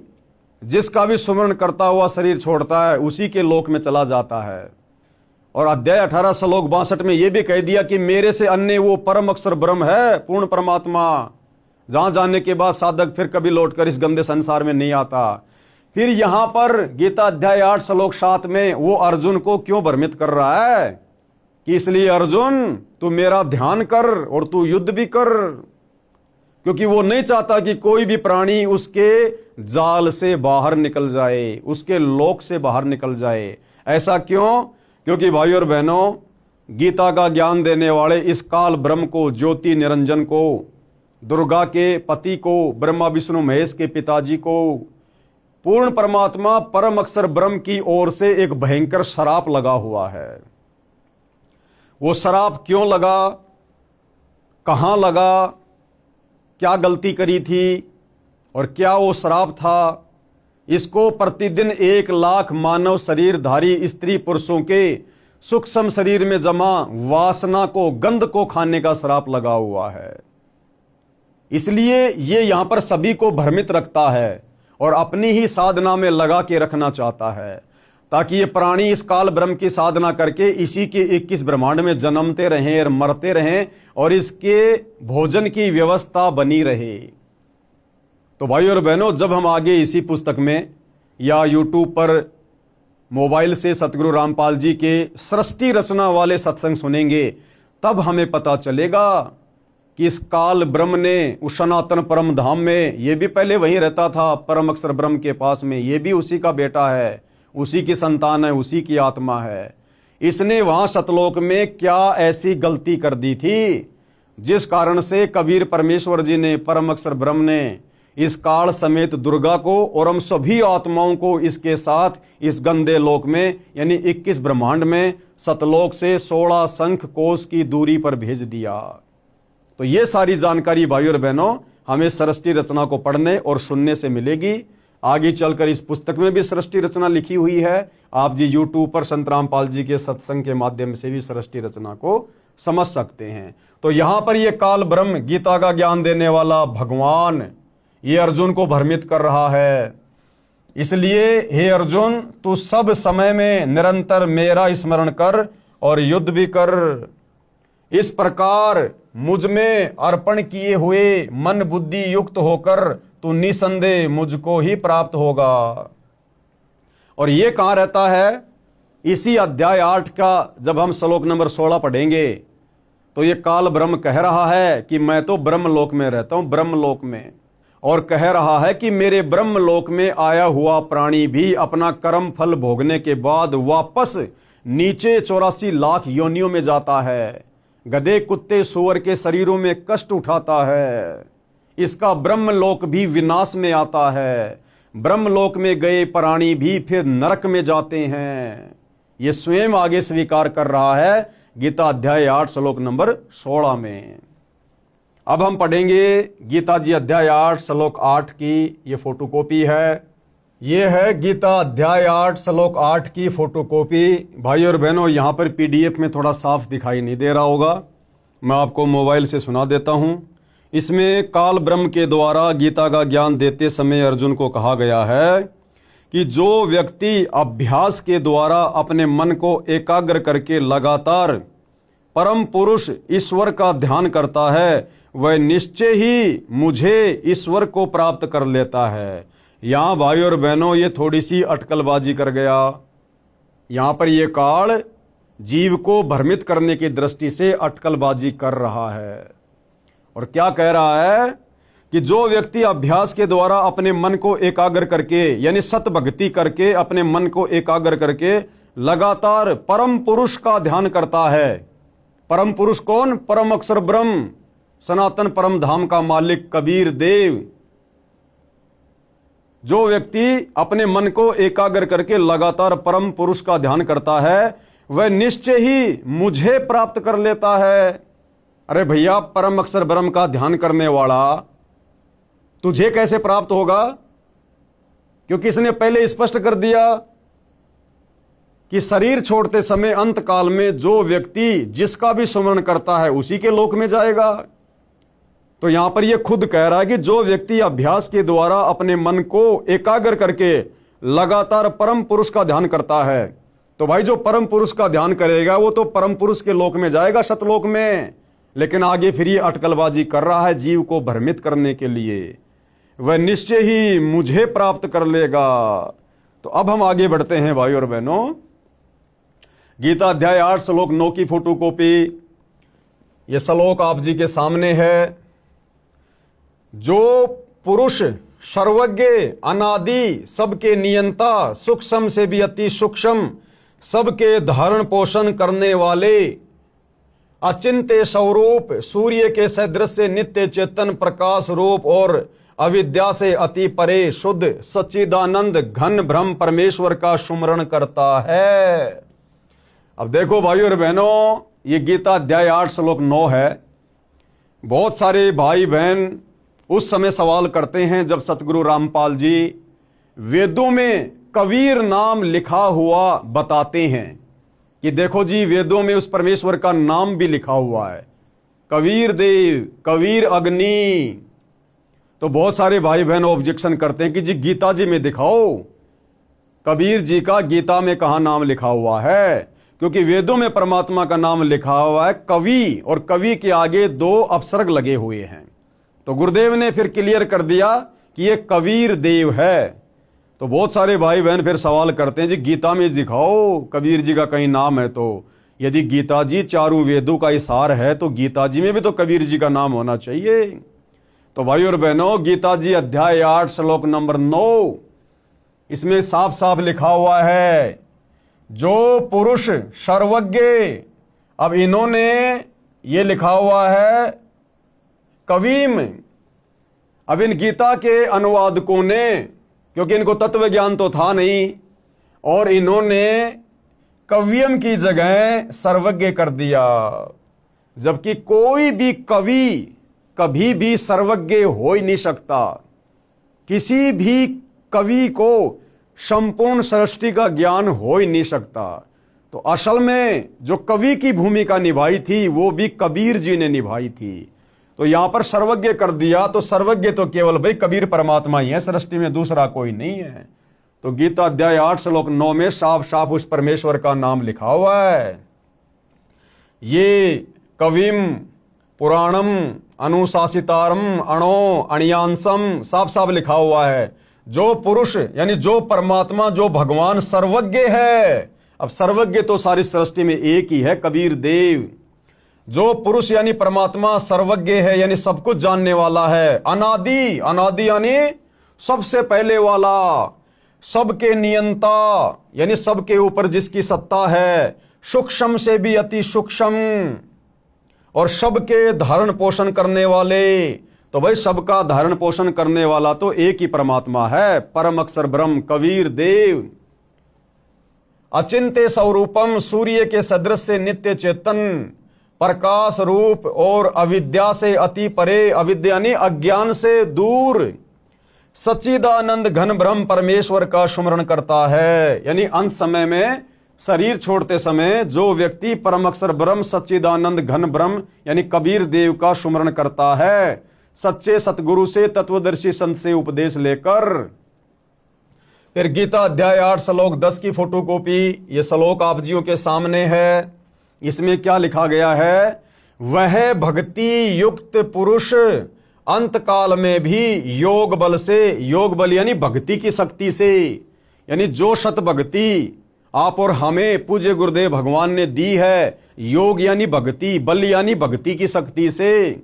S1: जिसका भी सुमरण करता हुआ शरीर छोड़ता है उसी के लोक में चला जाता है। और अध्याय 18 श्लोक 62 में यह भी कह दिया कि मेरे से अन्य वो परम अक्षर ब्रह्म है, पूर्ण परमात्मा, जहां जाने के बाद साधक फिर कभी लौटकर इस गंदे संसार में नहीं आता। फिर यहां पर गीता अध्याय 8 श्लोक 7 में वो अर्जुन को क्यों भ्रमित कर रहा है कि इसलिए अर्जुन तू मेरा ध्यान कर और तू युद्ध भी कर, क्योंकि वो नहीं चाहता कि कोई भी प्राणी उसके जाल से बाहर निकल जाए, उसके लोक से बाहर निकल जाए। ऐसा क्यों? क्योंकि भाइयों और बहनों, गीता का ज्ञान देने वाले इस काल ब्रह्म को, ज्योति निरंजन को, दुर्गा के पति को, ब्रह्मा विष्णु महेश के पिताजी को, पूर्ण परमात्मा परम अक्षर ब्रह्म की ओर से एक भयंकर श्राप लगा हुआ है। वो श्राप क्यों लगा, कहां लगा, क्या गलती करी थी और क्या वो श्राप था, इसको प्रतिदिन 1 लाख मानव शरीरधारी स्त्री पुरुषों के सूक्ष्म शरीर में जमा वासना को, गंध को खाने का श्राप लगा हुआ है। इसलिए ये यहां पर सभी को भ्रमित रखता है और अपनी ही साधना में लगा के रखना चाहता है, ताकि ये प्राणी इस काल ब्रह्म की साधना करके इसी के 21 ब्रह्मांड में जन्मते रहें और मरते रहें और इसके भोजन की व्यवस्था बनी रहे। तो भाई और बहनों, जब हम आगे इसी पुस्तक में या यूट्यूब पर मोबाइल से सतगुरु रामपाल जी के सृष्टि रचना वाले सत्संग सुनेंगे, तब हमें पता चलेगा कि इस काल ब्रह्म ने उस सनातन परम धाम में, ये भी पहले वहीं रहता था परम अक्षर ब्रह्म के पास में, ये भी उसी का बेटा है, उसी की संतान है, उसी की आत्मा है। इसने वहां सतलोक में क्या ऐसी गलती कर दी थी जिस कारण से कबीर परमेश्वर जी ने, परम अक्षर ब्रह्म ने इस काल समेत दुर्गा को और हम सभी आत्माओं को इसके साथ इस गंदे लोक में यानी 21 ब्रह्मांड में सतलोक से 16 शंख कोश की दूरी पर भेज दिया। तो ये सारी जानकारी भाइयों और बहनों हमें सृष्टि रचना को पढ़ने और सुनने से मिलेगी। आगे चलकर इस पुस्तक में भी सृष्टि रचना लिखी हुई है। आप जी यूट्यूब पर संत रामपाल जी के सत्संग के माध्यम से भी सृष्टि रचना को समझ सकते हैं। तो यहां पर यह काल ब्रह्म, गीता का ज्ञान देने वाला भगवान, ये अर्जुन को भ्रमित कर रहा है। इसलिए हे अर्जुन, तू सब समय में निरंतर मेरा स्मरण कर और युद्ध भी कर। इस प्रकार मुझ में अर्पण किए हुए मन बुद्धि युक्त होकर तू निसंदेह मुझको ही प्राप्त होगा। और ये कहां रहता है? इसी अध्याय 8 का जब हम श्लोक नंबर 16 पढ़ेंगे तो ये काल ब्रह्म कह रहा है कि मैं तो ब्रह्मलोक में रहता हूं, ब्रह्मलोक में, और कह रहा है कि मेरे ब्रह्मलोक में आया हुआ प्राणी भी अपना कर्म फल भोगने के बाद वापस नीचे 84 लाख योनियों में जाता है, गधे कुत्ते सूअर के शरीरों में कष्ट उठाता है। इसका ब्रह्मलोक भी विनाश में आता है। ब्रह्मलोक में गए प्राणी भी फिर नरक में जाते हैं। ये स्वयं आगे स्वीकार कर रहा है गीता अध्याय 8 श्लोक नंबर 16 में। अब हम पढ़ेंगे गीता जी अध्याय 8 श्लोक 8 की ये फोटोकॉपी है। ये है गीता अध्याय 8 श्लोक 8 की फोटोकॉपी। भाई और बहनों, यहां पर पीडीएफ में थोड़ा साफ दिखाई नहीं दे रहा होगा, मैं आपको मोबाइल से सुना देता हूं। इसमें काल ब्रह्म के द्वारा गीता का ज्ञान देते समय अर्जुन को कहा गया है कि जो व्यक्ति अभ्यास के द्वारा अपने मन को एकाग्र करके लगातार परम पुरुष ईश्वर का ध्यान करता है, वह निश्चय ही मुझे ईश्वर को प्राप्त कर लेता है। यहां भाई और बहनों, ये थोड़ी सी अटकलबाजी कर गया। यहां पर यह काल जीव को भ्रमित करने की दृष्टि से अटकलबाजी कर रहा है और क्या कह रहा है कि जो व्यक्ति अभ्यास के द्वारा अपने मन को एकाग्र करके यानी सत भक्ति करके अपने मन को एकाग्र करके लगातार परम पुरुष का ध्यान करता है। परम पुरुष कौन? परम अक्षर ब्रह्म, सनातन परम धाम का मालिक कबीर देव। जो व्यक्ति अपने मन को एकाग्र करके लगातार परम पुरुष का ध्यान करता है वह निश्चय ही मुझे प्राप्त कर लेता है। अरे भैया, परम अक्षर ब्रह्म का ध्यान करने वाला तुझे कैसे प्राप्त होगा? क्योंकि इसने पहले स्पष्ट कर दिया कि शरीर छोड़ते समय अंत काल में जो व्यक्ति जिसका भी स्मरण करता है उसी के लोक में जाएगा। तो यहां पर यह खुद कह रहा है कि जो व्यक्ति अभ्यास के द्वारा अपने मन को एकाग्र करके लगातार परम पुरुष का ध्यान करता है, तो भाई जो परम पुरुष का ध्यान करेगा वो तो परम पुरुष के लोक में जाएगा, सतलोक में। लेकिन आगे फिर ये अटकलबाजी कर रहा है जीव को भ्रमित करने के लिए, वह निश्चय ही मुझे प्राप्त कर लेगा। तो अब हम आगे बढ़ते हैं भाई और बहनों। गीता अध्याय 8 श्लोक 9 की फोटोकॉपी यह श्लोक आप जी के सामने है। जो पुरुष सर्वज्ञ, अनादि, सबके नियंता, सूक्ष्म से भी अति सूक्ष्म, सबके धारण पोषण करने वाले, अचिंत्य स्वरूप, सूर्य के सदृश नित्य चेतन प्रकाश रूप और अविद्या से अति परे शुद्ध सच्चिदानंद घन ब्रह्म परमेश्वर का सुमरण करता है। अब देखो भाई और बहनों, ये गीता अध्याय 8 श्लोक 9 है। बहुत सारे भाई बहन उस समय सवाल करते हैं जब सतगुरु रामपाल जी वेदों में कबीर नाम लिखा हुआ बताते हैं कि देखो जी वेदों में उस परमेश्वर का नाम भी लिखा हुआ है, कबीर देव, कबीर अग्नि। तो बहुत सारे भाई बहन ऑब्जेक्शन करते हैं कि जी गीता जी में दिखाओ कबीर जी का गीता में कहां नाम लिखा हुआ है, क्योंकि वेदों में परमात्मा का नाम लिखा हुआ है कवि, और कवि के आगे 2 अपसर्ग लगे हुए हैं। तो गुरुदेव ने फिर क्लियर कर दिया कि ये कबीर देव है। तो बहुत सारे भाई बहन फिर सवाल करते हैं जी गीता में दिखाओ कबीर जी का कहीं नाम है। तो यदि गीता जी चारों वेदों का इसार है तो गीता जी में भी तो कबीर जी का नाम होना चाहिए। तो भाई और बहनों, गीता जी अध्याय 8 श्लोक नंबर 9, इसमें साफ साफ लिखा हुआ है जो पुरुष सर्वज्ञ। अब इन्होंने ये लिखा हुआ है कवीम। अब इन गीता के अनुवादकों ने, क्योंकि इनको तत्व ज्ञान तो था नहीं, और इन्होंने कवियम की जगह सर्वज्ञ कर दिया, जबकि कोई भी कवि कभी भी सर्वज्ञ हो ही नहीं सकता। किसी भी कवि को संपूर्ण सृष्टि का ज्ञान हो ही नहीं सकता। तो असल में जो कवि की भूमिका निभाई थी वो भी कबीर जी ने निभाई थी। तो यहां पर सर्वज्ञ कर दिया, तो सर्वज्ञ तो केवल भाई कबीर परमात्मा ही है, सृष्टि में दूसरा कोई नहीं है। तो गीता अध्याय 8 श्लोक 9 में साफ साफ उस परमेश्वर का नाम लिखा हुआ है। ये कविम पुराणम अनुशासितारम अणो अणियांसम साफ साफ लिखा हुआ है। जो पुरुष यानी जो परमात्मा, जो भगवान सर्वज्ञ है। अब सर्वज्ञ तो सारी सृष्टि में एक ही है, कबीर देव। जो पुरुष यानी परमात्मा सर्वज्ञ है, यानी सब कुछ जानने वाला है। अनादि, अनादि यानी सबसे पहले वाला, सबके नियंता यानी सबके ऊपर जिसकी सत्ता है, सूक्ष्म से भी अति सूक्ष्म, और सबके धारण पोषण करने वाले। तो भाई सबका धारण पोषण करने वाला तो एक ही परमात्मा है, परम अक्षर ब्रह्म कबीर देव। अचिंत्य स्वरूपम, सूर्य के सदृश नित्य चेतन प्रकाश रूप और अविद्या से अति परे, अविद्या यानी अज्ञान से दूर, सच्चिदानंद घन ब्रह्म परमेश्वर का सुमरण करता है। यानी अंत समय में शरीर छोड़ते समय जो व्यक्ति परम अक्षर ब्रह्म सच्चिदानंद घन ब्रह्म यानी कबीर देव का सुमरण करता है, सच्चे सतगुरु से, तत्वदर्शी संत से उपदेश लेकर। फिर गीता अध्याय 8 श्लोक 10 की फोटोकॉपी ये श्लोक आप जियों के सामने है। इसमें क्या लिखा गया है? वह भक्ति युक्त पुरुष अंत काल में भी योग बल से, योग बल यानी भक्ति की शक्ति से, यानी जो सत भक्ति आप और हमें पूज्य गुरुदेव भगवान ने दी है, योग यानी भक्ति, बल यानी भक्ति की शक्ति से,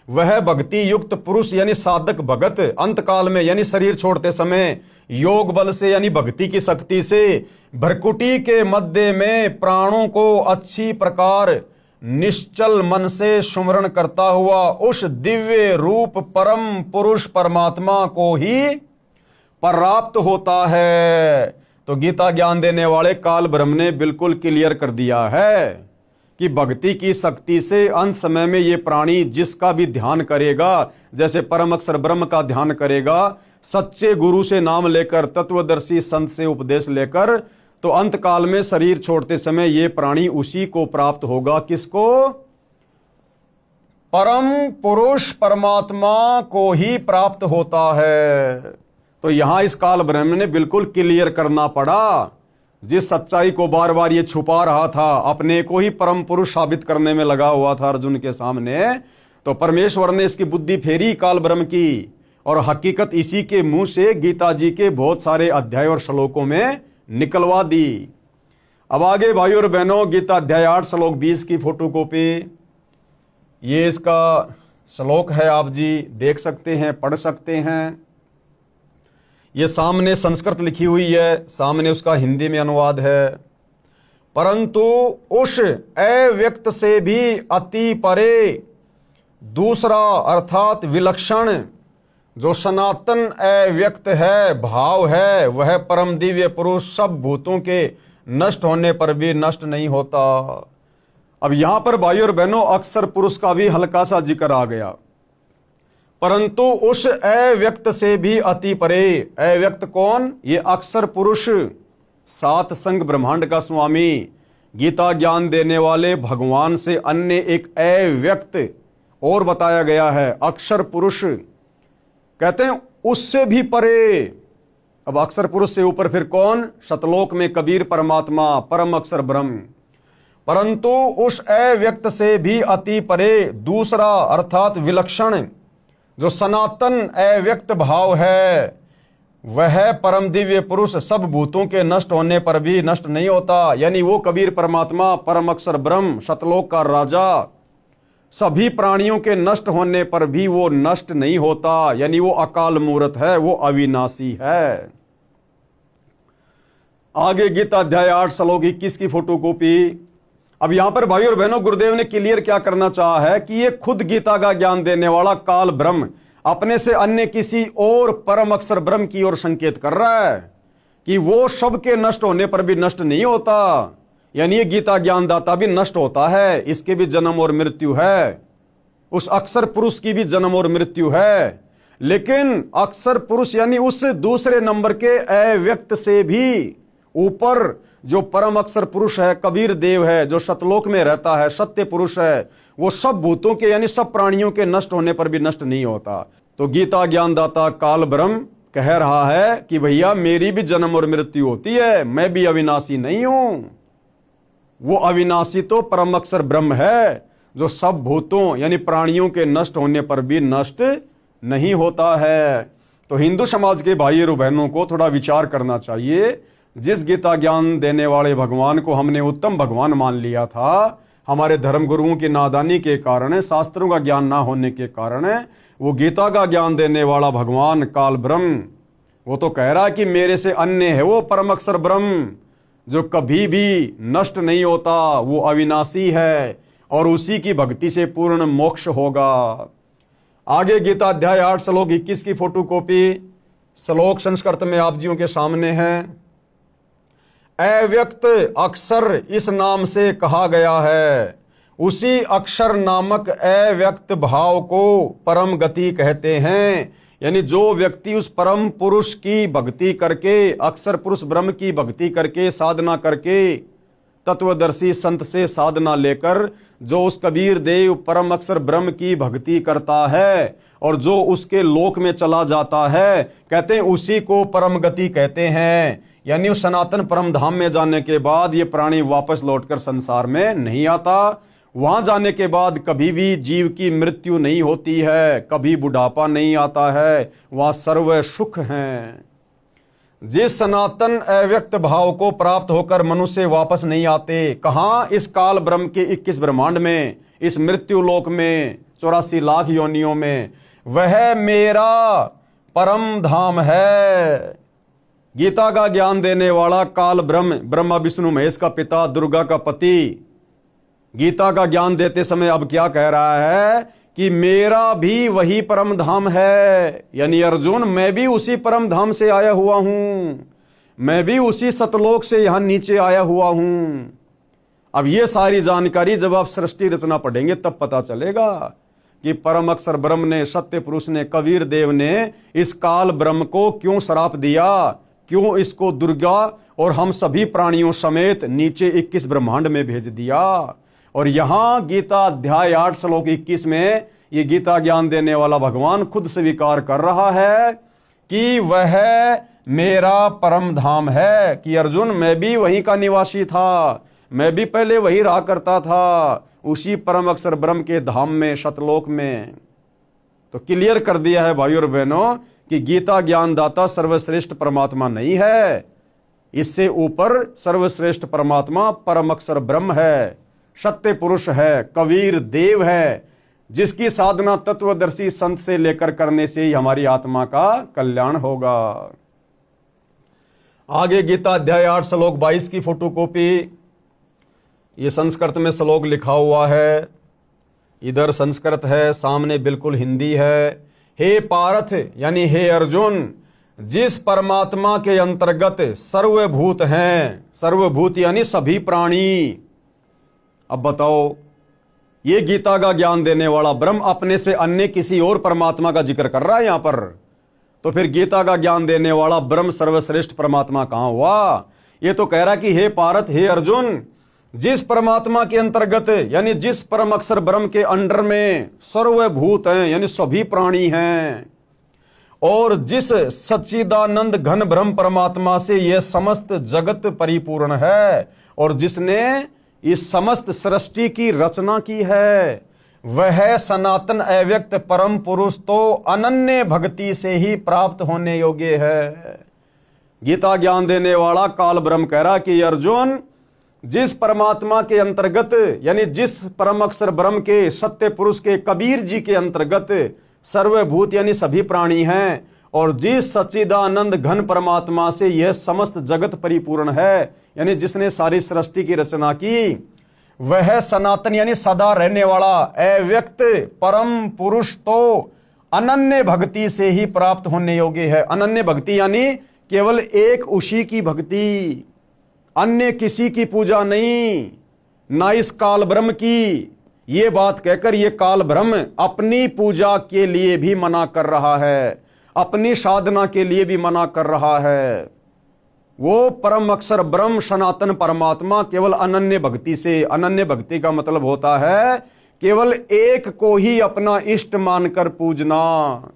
S1: वह भक्ति युक्त पुरुष यानी साधक भगत अंत काल में यानी शरीर छोड़ते समय योग बल से यानी भक्ति की शक्ति से भ्रकुटी के मध्य में प्राणों को अच्छी प्रकार निश्चल मन से सुमरण करता हुआ उस दिव्य रूप परम पुरुष परमात्मा को ही प्राप्त होता है। तो गीता ज्ञान देने वाले काल ब्रह्म ने बिल्कुल क्लियर कर दिया है कि भक्ति की शक्ति से अंत समय में ये प्राणी जिसका भी ध्यान करेगा, जैसे परम अक्षर ब्रह्म का ध्यान करेगा, सच्चे गुरु से नाम लेकर, तत्वदर्शी संत से उपदेश लेकर, तो अंत काल में शरीर छोड़ते समय ये प्राणी उसी को प्राप्त होगा। किसको? परम पुरुष परमात्मा को ही प्राप्त होता है। तो यहां इस काल ब्रह्म ने बिल्कुल क्लियर करना पड़ा। जिस सच्चाई को बार बार ये छुपा रहा था, अपने को ही परम पुरुष साबित करने में लगा हुआ था अर्जुन के सामने, तो परमेश्वर ने इसकी बुद्धि फेरी काल ब्रह्म की, और हकीकत इसी के मुंह से गीता जी के बहुत सारे अध्याय और श्लोकों में निकलवा दी। अब आगे भाइयों और बहनों, गीता अध्याय 8 श्लोक 20 की फोटोकॉपी, ये इसका श्लोक है, आप जी देख सकते हैं, पढ़ सकते हैं। ये सामने संस्कृत लिखी हुई है, सामने उसका हिंदी में अनुवाद है। परंतु उस अव्यक्त से भी अति परे दूसरा अर्थात विलक्षण जो सनातन अव्यक्त है, भाव है, वह परम दिव्य पुरुष सब भूतों के नष्ट होने पर भी नष्ट नहीं होता। अब यहां पर भाइयों और बहनों अक्षर पुरुष का भी हल्का सा जिक्र आ गया। परंतु उस अव्यक्त से भी अति परे, अव्यक्त कौन? ये अक्षर पुरुष, सात संग ब्रह्मांड का स्वामी, गीता ज्ञान देने वाले भगवान से अन्य एक अव्यक्त और बताया गया है, अक्षर पुरुष। कहते हैं उससे भी परे। अब अक्षर पुरुष से ऊपर फिर कौन? सतलोक में कबीर परमात्मा, परम अक्षर ब्रह्म। परंतु उस अव्यक्त से भी अति परे दूसरा अर्थात विलक्षण जो सनातन अव्यक्त भाव है, वह परम दिव्य पुरुष सब भूतों के नष्ट होने पर भी नष्ट नहीं होता। यानी वो कबीर परमात्मा, परम अक्षर ब्रह्म, सतलोक का राजा, सभी प्राणियों के नष्ट होने पर भी वो नष्ट नहीं होता। यानी वो अकाल मूर्त है, वो अविनाशी है। आगे गीता अध्याय 8 श्लोक 21 की फोटोकॉपी। अब यहां पर भाई और बहनों गुरुदेव ने क्लियर क्या करना चाहा है कि ये खुद गीता का ज्ञान देने वाला काल ब्रह्म अपने से अन्य किसी और परम अक्षर ब्रह्म की ओर संकेत कर रहा है कि वो सबके नष्ट होने पर भी नष्ट नहीं होता। यानी ये गीता ज्ञानदाता भी नष्ट होता है, इसके भी जन्म और मृत्यु है, उस अक्षर पुरुष की भी जन्म और मृत्यु है। लेकिन अक्षर पुरुष यानी उस दूसरे नंबर के अव्यक्त से भी ऊपर जो परम अक्षर पुरुष है, कबीर देव है, जो सतलोक में रहता है, सत्य पुरुष है, वो सब भूतों के यानी सब प्राणियों के नष्ट होने पर भी नष्ट नहीं होता। तो गीता ज्ञानदाता काल ब्रह्म कह रहा है कि भैया मेरी भी जन्म और मृत्यु होती है, मैं भी अविनाशी नहीं हूं। वो अविनाशी तो परम अक्षर ब्रह्म है जो सब भूतों यानी प्राणियों के नष्ट होने पर भी नष्ट नहीं होता है। तो हिंदू समाज के भाई और बहनों को थोड़ा विचार करना चाहिए। जिस गीता ज्ञान देने वाले भगवान को हमने उत्तम भगवान मान लिया था, हमारे धर्म गुरुओं की नादानी के कारण, शास्त्रों का ज्ञान ना होने के कारण, वो गीता का ज्ञान देने वाला भगवान काल ब्रह्म वो तो कह रहा है कि मेरे से अन्य है वो परम अक्षर ब्रह्म जो कभी भी नष्ट नहीं होता, वो अविनाशी है और उसी की भक्ति से पूर्ण मोक्ष होगा। आगे गीता अध्याय 8 श्लोक 21 की फोटोकॉपी, श्लोक संस्कृत में आप जियों के सामने है। अव्यक्त अक्षर इस नाम से कहा गया है, उसी अक्षर नामक अव्यक्त भाव को परम गति कहते हैं। यानी जो व्यक्ति उस परम पुरुष की भक्ति करके, अक्षर पुरुष ब्रह्म की भक्ति करके, साधना करके, तत्वदर्शी संत से साधना लेकर जो उस कबीर देव परम अक्षर ब्रह्म की भक्ति करता है और जो उसके लोक में चला जाता है, कहते हैं उसी को परम गति कहते हैं। यानी उस सनातन परम धाम में जाने के बाद ये प्राणी वापस लौटकर संसार में नहीं आता। वहां जाने के बाद कभी भी जीव की मृत्यु नहीं होती है, कभी बुढ़ापा नहीं आता है, वहां सर्व सुख है। जिस सनातन अव्यक्त भाव को प्राप्त होकर मनुष्य वापस नहीं आते, कहां? इस काल ब्रह्म के 21 ब्रह्मांड में, इस मृत्यु लोक में, 84 लाख योनियों में, वह मेरा परम धाम है। गीता का ज्ञान देने वाला काल ब्रह्म, ब्रह्मा विष्णु महेश का पिता, दुर्गा का पति, गीता का ज्ञान देते समय अब क्या कह रहा है कि मेरा भी वही परम धाम है, यानी अर्जुन मैं भी उसी परम धाम से आया हुआ हूं, मैं भी उसी सतलोक से यहां नीचे आया हुआ हूं। अब ये सारी जानकारी जब आप सृष्टि रचना पढ़ेंगे तब पता चलेगा कि परम अक्षर ब्रह्म ने, सत्य पुरुष ने, कबीर देव ने इस काल ब्रह्म को क्यों श्राप दिया, क्यों इसको दुर्गा और हम सभी प्राणियों समेत नीचे 21 ब्रह्मांड में भेज दिया। और यहां गीता अध्याय 8 श्लोक 21 में ये गीता ज्ञान देने वाला भगवान खुद स्वीकार कर रहा है कि वह मेरा परम धाम है, कि अर्जुन मैं भी वहीं का निवासी था, मैं भी पहले वही रहा करता था, उसी परम अक्षर ब्रह्म के धाम में, सतलोक में। तो क्लियर कर दिया है भाइयों और बहनों कि गीता ज्ञानदाता सर्वश्रेष्ठ परमात्मा नहीं है, इससे ऊपर सर्वश्रेष्ठ परमात्मा परम अक्षर ब्रह्म है, सत्य पुरुष है, कबीर देव है, जिसकी साधना तत्वदर्शी संत से लेकर करने से ही हमारी आत्मा का कल्याण होगा। आगे गीता अध्याय 8 श्लोक 22 की फोटोकॉपी, ये संस्कृत में श्लोक लिखा हुआ है, इधर संस्कृत है, सामने बिल्कुल हिंदी है। हे पार्थ यानी हे अर्जुन, जिस परमात्मा के अंतर्गत सर्वभूत हैं, सर्वभूत यानी सभी प्राणी। अब बताओ, ये गीता का ज्ञान देने वाला ब्रह्म अपने से अन्य किसी और परमात्मा का जिक्र कर रहा है यहां पर, तो फिर गीता का ज्ञान देने वाला ब्रह्म सर्वश्रेष्ठ परमात्मा कहां हुआ? ये तो कह रहा कि हे पार्थ, हे अर्जुन, जिस परमात्मा के अंतर्गत यानी जिस परम अक्षर ब्रह्म के अंडर में सर्वभूत हैं यानी सभी प्राणी हैं, और जिस सच्चिदानंद घन ब्रह्म परमात्मा से यह समस्त जगत परिपूर्ण है, और जिसने इस समस्त सृष्टि की रचना की है, वह सनातन अव्यक्त परम पुरुष तो अनन्य भक्ति से ही प्राप्त होने योग्य है। गीता ज्ञान देने वाला काल ब्रह्म कह रहा कि अर्जुन, जिस परमात्मा के अंतर्गत यानी जिस परम अक्षर ब्रह्म के, सत्य पुरुष के, कबीर जी के अंतर्गत सर्वभूत यानी सभी प्राणी हैं, और जिस सच्चिदानंद घन परमात्मा से यह समस्त जगत परिपूर्ण है यानी जिसने सारी सृष्टि की रचना की, वह सनातन यानी सदा रहने वाला अव्यक्त परम पुरुष तो अनन्य भक्ति से ही प्राप्त होने योग्य है। अनन्य भक्ति यानी केवल एक उसी की भक्ति, अन्य किसी की पूजा नहीं, ना इस काल ब्रह्म की। ये बात कहकर ये काल ब्रह्म अपनी पूजा के लिए भी मना कर रहा है, अपनी साधना के लिए भी मना कर रहा है। वो परम अक्षर ब्रह्म सनातन परमात्मा केवल अनन्य भक्ति से, अनन्य भक्ति का मतलब होता है केवल एक को ही अपना इष्ट मानकर पूजना।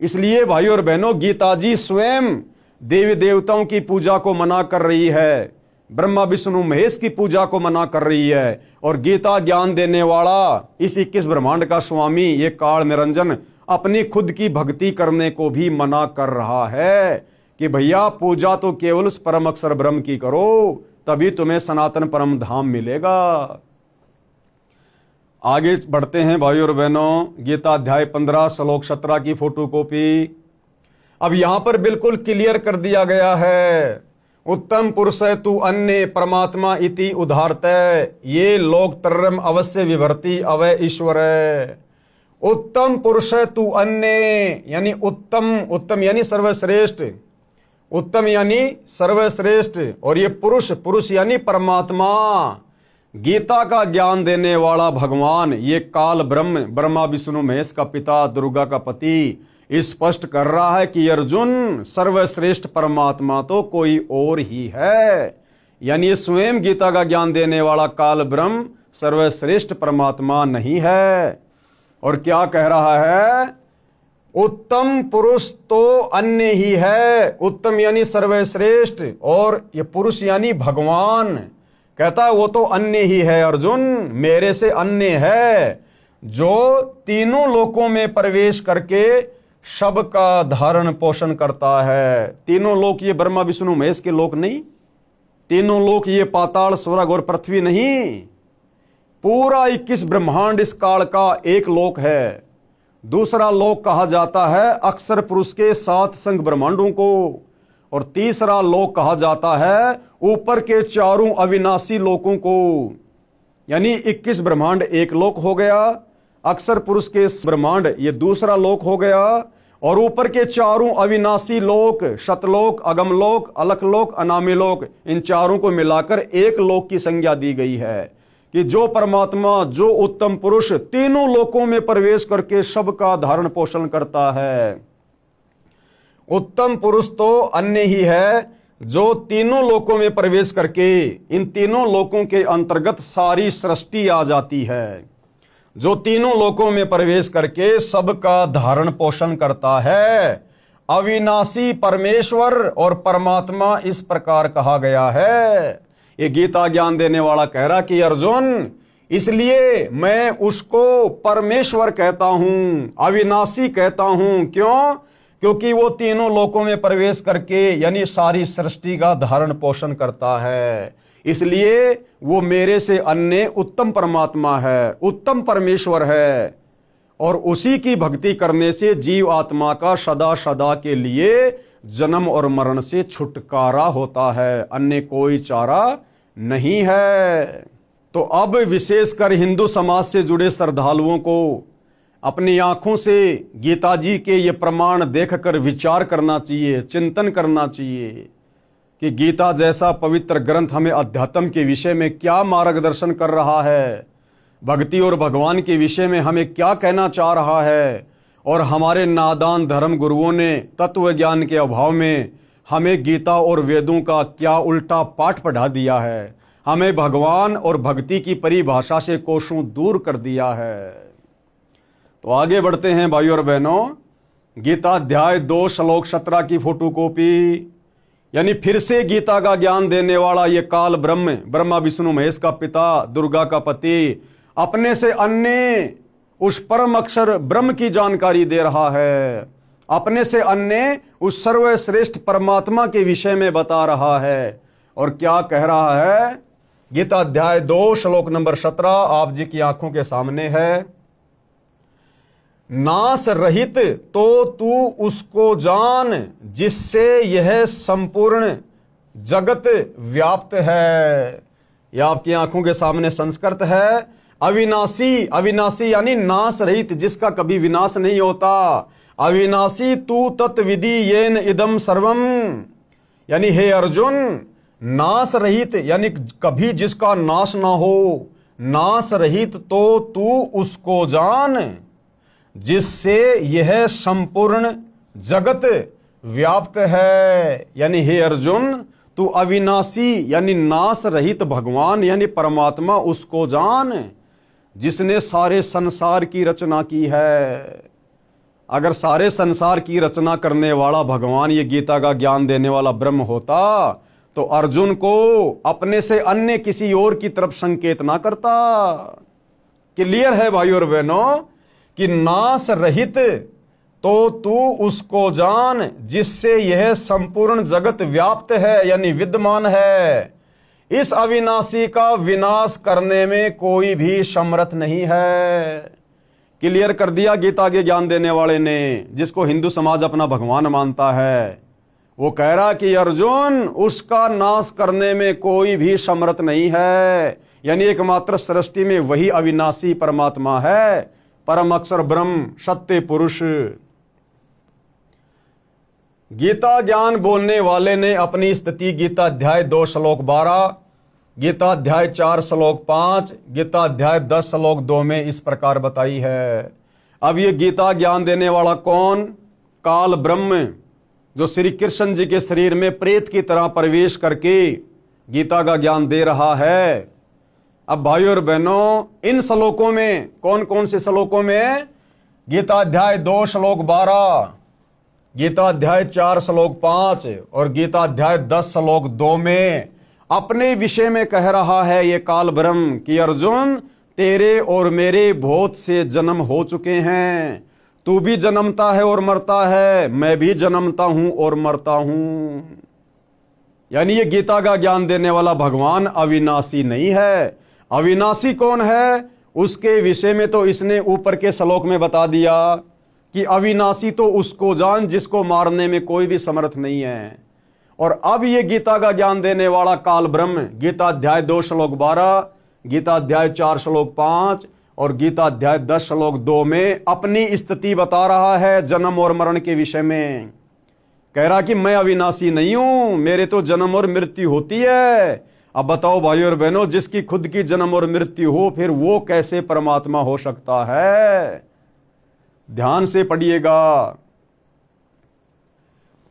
S1: इसलिए भाइयों और बहनों, गीता जी स्वयं देवी देवताओं की पूजा को मना कर रही है, ब्रह्मा विष्णु महेश की पूजा को मना कर रही है, और गीता ज्ञान देने वाला इस 21 ब्रह्मांड का स्वामी ये काल निरंजन अपनी खुद की भक्ति करने को भी मना कर रहा है कि भैया पूजा तो केवल उस परम अक्षर ब्रह्म की करो, तभी तुम्हें सनातन परम धाम मिलेगा। आगे बढ़ते हैं भाइयों और बहनों, गीता अध्याय 15 श्लोक 17 की फोटोकॉपी। अब यहां पर बिल्कुल क्लियर कर दिया गया है, उत्तम पुरुष तु अन्य परमात्मा इति उदाहरतः ये लोक तरम अवश्य विभर्ति अवय ईश्वर। उत्तम पुरुष तु अन्य यानी उत्तम, उत्तम यानी सर्वश्रेष्ठ, उत्तम यानी सर्वश्रेष्ठ, और ये पुरुष, पुरुष यानी परमात्मा, गीता का ज्ञान देने वाला भगवान, ये काल ब्रह्म, ब्रह्मा विष्णु महेश का पिता, दुर्गा का पति, स्पष्ट कर रहा है कि अर्जुन सर्वश्रेष्ठ परमात्मा तो कोई और ही है। यानी ये स्वयं गीता का ज्ञान देने वाला काल ब्रह्म सर्वश्रेष्ठ परमात्मा नहीं है। और क्या कह रहा है? उत्तम पुरुष तो अन्य ही है, उत्तम यानी सर्वश्रेष्ठ, और ये पुरुष यानी भगवान। कहता है वो तो अन्य ही है अर्जुन, मेरे से अन्य है, जो तीनों लोकों में प्रवेश करके सबका धारण पोषण करता है। तीनों लोक ये ब्रह्मा विष्णु महेश के लोक नहीं, तीनों लोक ये पाताल स्वर्ग और पृथ्वी नहीं, पूरा 21 ब्रह्मांड इस काल का एक लोक है। दूसरा लोक कहा जाता है अक्षर पुरुष के 7 संग ब्रह्मांडों को, और तीसरा लोक कहा जाता है ऊपर के चारों अविनाशी लोकों को। यानी 21 ब्रह्मांड एक लोक हो गया, अक्षर पुरुष के ब्रह्मांड ये दूसरा लोक हो गया, और ऊपर के चारों अविनाशी लोक, शतलोक, अगमलोक, अलखलोक, अनामी लोक, इन चारों को मिलाकर एक लोक की संज्ञा दी गई है कि जो परमात्मा, जो उत्तम पुरुष तीनों लोकों में प्रवेश करके सबका धारण पोषण करता है। उत्तम पुरुष तो अन्य ही है जो तीनों लोकों में प्रवेश करके इन तीनों लोकों के अंतर्गत सारी सृष्टि आ जाती है, जो तीनों लोकों में प्रवेश करके सबका धारण पोषण करता है। अविनाशी परमेश्वर और परमात्मा इस प्रकार कहा गया है। ये गीता ज्ञान देने वाला कह रहा कि अर्जुन, इसलिए मैं उसको परमेश्वर कहता हूं, अविनाशी कहता हूं। क्यों? क्योंकि वो तीनों लोकों में प्रवेश करके यानी सारी सृष्टि का धारण पोषण करता है, इसलिए वो मेरे से अन्य उत्तम परमात्मा है, उत्तम परमेश्वर है। और उसी की भक्ति करने से जीव आत्मा का सदा सदा के लिए जन्म और मरण से छुटकारा होता है, अन्य कोई चारा नहीं है। तो अब विशेषकर हिंदू समाज से जुड़े श्रद्धालुओं को अपनी आंखों से गीता जी के ये प्रमाण देखकर विचार करना चाहिए, चिंतन करना चाहिए कि गीता जैसा पवित्र ग्रंथ हमें अध्यात्म के विषय में क्या मार्गदर्शन कर रहा है, भक्ति और भगवान के विषय में हमें क्या कहना चाह रहा है। और हमारे नादान धर्म गुरुओं ने तत्व ज्ञान के अभाव में हमें गीता और वेदों का क्या उल्टा पाठ पढ़ा दिया है, हमें भगवान और भक्ति की परिभाषा से कोसों दूर कर दिया है। तो आगे बढ़ते हैं भाइयों और बहनों। गीता अध्याय 2 श्लोक 17 की फोटोकॉपी, यानी फिर से गीता का ज्ञान देने वाला ये काल ब्रह्म, ब्रह्मा विष्णु महेश का पिता, दुर्गा का पति, अपने से अन्य उस परम अक्षर ब्रह्म की जानकारी दे रहा है, अपने से अन्य उस सर्वश्रेष्ठ परमात्मा के विषय में बता रहा है। और क्या कह रहा है? गीता अध्याय 2 श्लोक नंबर 17 आप जी की आंखों के सामने है। नाश रहित तो तू उसको जान जिससे यह संपूर्ण जगत व्याप्त है। यह आपकी आंखों के सामने संस्कृत है। अविनाशी, अविनाशी यानी नाश रहित, जिसका कभी विनाश नहीं होता। अविनाशी तू तत्विधि येन इदम सर्वम, यानी हे अर्जुन, नाश रहित यानी कभी जिसका नाश ना हो, नाश रहित तो तू उसको जान जिससे यह संपूर्ण जगत व्याप्त है। यानी हे अर्जुन, तू अविनाशी यानी नाश रहित भगवान यानी परमात्मा उसको जान जिसने सारे संसार की रचना की है। अगर सारे संसार की रचना करने वाला भगवान ये गीता का ज्ञान देने वाला ब्रह्म होता तो अर्जुन को अपने से अन्य किसी और की तरफ संकेत ना करता। क्लियर है भाइयों और बहनों कि नाश रहित तो तू उसको जान जिससे यह संपूर्ण जगत व्याप्त है यानी विद्यमान है। इस अविनाशी का विनाश करने में कोई भी समर्थ नहीं है। क्लियर कर दिया गीता के ज्ञान देने वाले ने, जिसको हिंदू समाज अपना भगवान मानता है। वो कह रहा कि अर्जुन, उसका नाश करने में कोई भी समर्थ नहीं है, यानी एकमात्र सृष्टि में वही अविनाशी परमात्मा है, परम अक्षर ब्रह्म, सत्य पुरुष। गीता ज्ञान बोलने वाले ने अपनी स्थिति गीता अध्याय 2 श्लोक 12, गीता अध्याय 4 श्लोक 5, गीता अध्याय 10 श्लोक 2 में इस प्रकार बताई है। अब ये गीता ज्ञान देने वाला कौन? काल ब्रह्म, जो श्री कृष्ण जी के शरीर में प्रेत की तरह प्रवेश करके गीता का ज्ञान दे रहा है। अब भाइयों और बहनों, इन श्लोकों में कौन कौन से श्लोकों में? गीता अध्याय 2 श्लोक 12, गीता अध्याय 4 श्लोक 5 और गीता अध्याय 10 श्लोक 2 में अपने विषय में कह रहा है ये काल ब्रह्म कि अर्जुन, तेरे और मेरे बहुत से जन्म हो चुके हैं, तू भी जन्मता है और मरता है, मैं भी जन्मता हूं और मरता हूं। यानी ये गीता का ज्ञान देने वाला भगवान अविनाशी नहीं है। अविनाशी कौन है उसके विषय में तो इसने ऊपर के श्लोक में बता दिया कि अविनाशी तो उसको जान जिसको मारने में कोई भी समर्थ नहीं है। और अब ये गीता का ज्ञान देने वाला काल ब्रह्म गीता अध्याय 2 श्लोक 12, गीता अध्याय 4 श्लोक 5 और गीता अध्याय 10 श्लोक 2 में अपनी स्थिति बता रहा है जन्म और मरण के विषय में। कह रहा कि मैं अविनाशी नहीं हूं, मेरे तो जन्म और मृत्यु होती है। अब बताओ भाइयों और बहनों, जिसकी खुद की जन्म और मृत्यु हो, फिर वो कैसे परमात्मा हो सकता है? ध्यान से पढ़िएगा।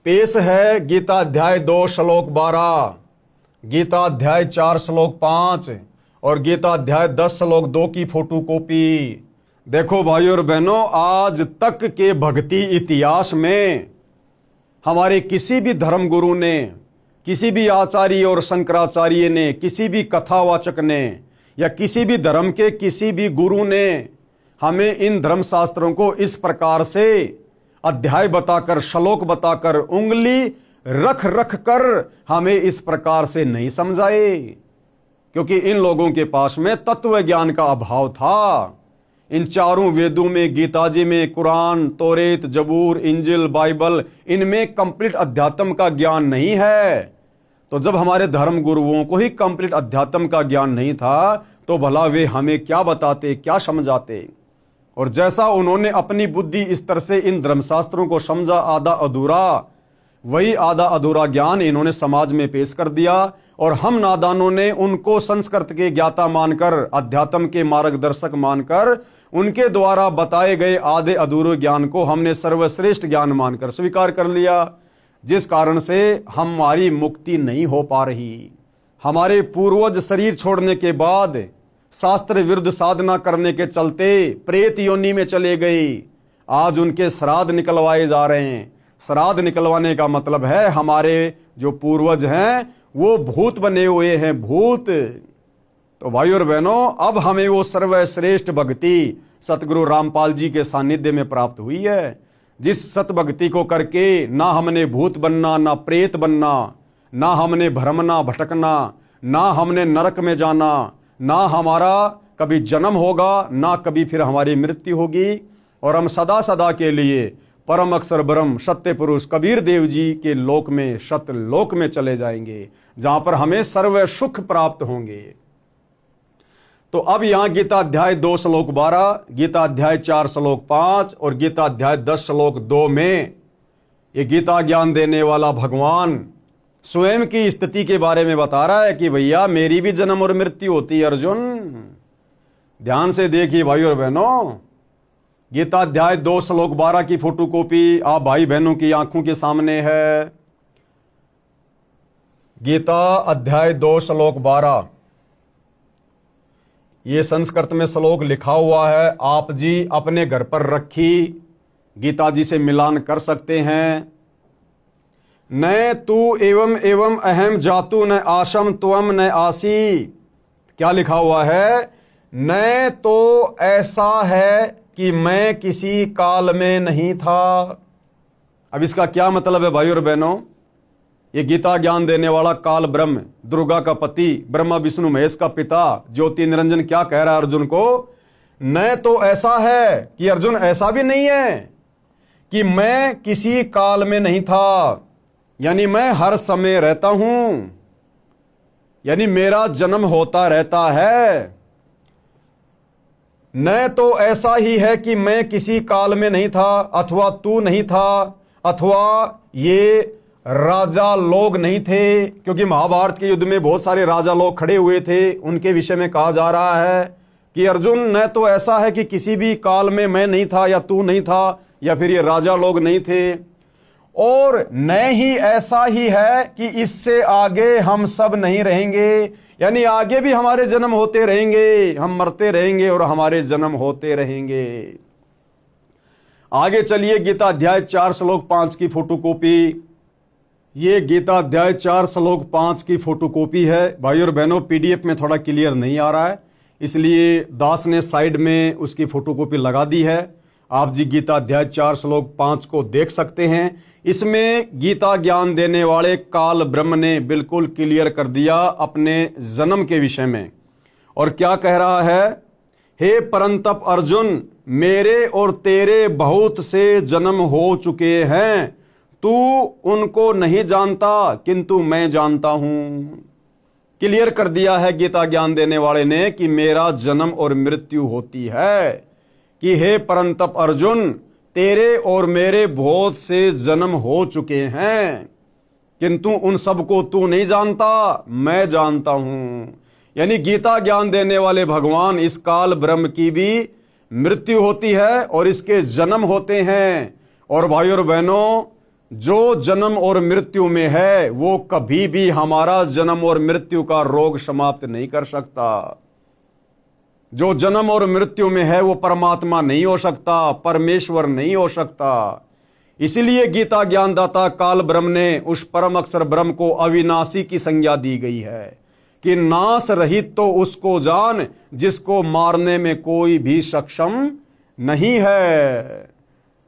S1: पेश है गीता अध्याय 2 श्लोक 12, गीता अध्याय 4 श्लोक 5 और गीता अध्याय 10 श्लोक 2 की फोटोकॉपी। देखो भाइयों और बहनों, आज तक के भक्ति इतिहास में हमारे किसी भी धर्म गुरु ने, किसी भी आचार्य और शंकराचार्य ने, किसी भी कथावाचक ने या किसी भी धर्म के किसी भी गुरु ने हमें इन धर्मशास्त्रों को इस प्रकार से अध्याय बताकर, श्लोक बताकर, उंगली रख रख कर हमें इस प्रकार से नहीं समझाए, क्योंकि इन लोगों के पास में तत्व ज्ञान का अभाव था। इन चारों वेदों में, गीता जी में, कुरान, तौरेत, जबूर, इंजिल, बाइबल, इनमें कंप्लीट अध्यात्म का ज्ञान नहीं है। तो जब हमारे धर्म गुरुओं को ही कंप्लीट अध्यात्म का ज्ञान नहीं था, तो भला वे हमें क्या बताते, क्या समझाते? और जैसा उन्होंने अपनी बुद्धि स्तर से इन धर्मशास्त्रों को समझा आधा अधूरा, वही आधा अधूरा ज्ञान इन्होंने समाज में पेश कर दिया। और हम नादानों ने उनको संस्कृत के ज्ञाता मानकर, अध्यात्म के मार्गदर्शक मानकर, उनके द्वारा बताए गए आधे अधूरे ज्ञान को हमने सर्वश्रेष्ठ ज्ञान मानकर स्वीकार कर लिया, जिस कारण से हमारी मुक्ति नहीं हो पा रही। हमारे पूर्वज शरीर छोड़ने के बाद शास्त्र विरुद्ध साधना करने के चलते प्रेत योनि में चले गए। आज उनके श्राद्ध निकलवाए जा रहे हैं। श्राद्ध निकलवाने का मतलब है हमारे जो पूर्वज हैं वो भूत बने हुए हैं, भूत। तो भाइयों और बहनों, अब हमें वो सर्वश्रेष्ठ भक्ति सतगुरु रामपाल जी के सानिध्य में प्राप्त हुई है, जिस सत भक्ति को करके ना हमने भूत बनना, ना प्रेत बनना, ना हमने भ्रमना भटकना, ना हमने नरक में जाना, ना हमारा कभी जन्म होगा, ना कभी फिर हमारी मृत्यु होगी। और हम सदा सदा के लिए परम अक्षर ब्रह्म सत्य पुरुष कबीर देव जी के लोक में, सत्य लोक में चले जाएंगे, जहां पर हमें सर्व सुख प्राप्त होंगे। तो अब यहां गीता अध्याय 2 श्लोक 12, गीता अध्याय 4 श्लोक 5 और गीता अध्याय 10 श्लोक 2 में ये गीता ज्ञान देने वाला भगवान स्वयं की स्थिति के बारे में बता रहा है कि भैया मेरी भी जन्म और मृत्यु होती है अर्जुन। ध्यान से देखिए भाइयों और बहनों, गीता अध्याय 2 श्लोक 12 की फोटोकॉपी आप भाई बहनों की आंखों के सामने है। गीता अध्याय 2 श्लोक 12, ये संस्कृत में श्लोक लिखा हुआ है, आप जी अपने घर पर रखी गीता जी से मिलान कर सकते हैं। न तू एवं एवं अहम जातु न आशम त्वम न आसी। क्या लिखा हुआ है? न तो ऐसा है कि मैं किसी काल में नहीं था। अब इसका क्या मतलब है भाइयों और बहनों? ये गीता ज्ञान देने वाला काल ब्रह्म, दुर्गा का पति, ब्रह्मा विष्णु महेश का पिता, ज्योति निरंजन क्या कह रहा है अर्जुन को? न तो ऐसा है कि अर्जुन ऐसा भी नहीं है कि मैं किसी काल में नहीं था, यानी मैं हर समय रहता हूं, यानी मेरा जन्म होता रहता है। न तो ऐसा ही है कि मैं किसी काल में नहीं था, अथवा तू नहीं था, अथवा ये राजा लोग नहीं थे, क्योंकि महाभारत के युद्ध में बहुत सारे राजा लोग खड़े हुए थे, उनके विषय में कहा जा रहा है कि अर्जुन न तो ऐसा है कि किसी भी काल में मैं नहीं था या तू नहीं था या फिर ये राजा लोग नहीं थे, और न ही ऐसा ही है कि इससे आगे हम सब नहीं रहेंगे, यानी आगे भी हमारे जन्म होते रहेंगे, हम मरते रहेंगे और हमारे जन्म होते रहेंगे। आगे चलिए गीता अध्याय 4 श्लोक 5 की फोटोकॉपी। ये गीता अध्याय 4 श्लोक 5 की फोटोकॉपी है भाइयों और बहनों। पीडीएफ में थोड़ा क्लियर नहीं आ रहा है, इसलिए दास ने साइड में उसकी फोटोकॉपी लगा दी है। आप जी गीता अध्याय 4 श्लोक 5 को देख सकते हैं। इसमें गीता ज्ञान देने वाले काल ब्रह्म ने बिल्कुल क्लियर कर दिया अपने जन्म के विषय में। और क्या कह रहा है? हे परंतप अर्जुन, मेरे और तेरे बहुत से जन्म हो चुके हैं, तू उनको नहीं जानता किंतु मैं जानता हूं। क्लियर कर दिया है गीता ज्ञान देने वाले ने कि मेरा जन्म और मृत्यु होती है, कि हे परंतप अर्जुन, तेरे और मेरे बहुत से जन्म हो चुके हैं, किंतु उन सबको तू नहीं जानता, मैं जानता हूं। यानी गीता ज्ञान देने वाले भगवान इस काल ब्रह्म की भी मृत्यु होती है और इसके जन्म होते हैं। और भाई और बहनों, जो जन्म और मृत्यु में है वो कभी भी हमारा जन्म और मृत्यु का रोग समाप्त नहीं कर सकता। जो जन्म और मृत्यु में है वो परमात्मा नहीं हो सकता, परमेश्वर नहीं हो सकता। इसीलिए गीता ज्ञानदाता काल ब्रह्म ने उस परम अक्षर ब्रह्म को अविनाशी की संज्ञा दी गई है कि नाश रहित तो उसको जान जिसको मारने में कोई भी सक्षम नहीं है।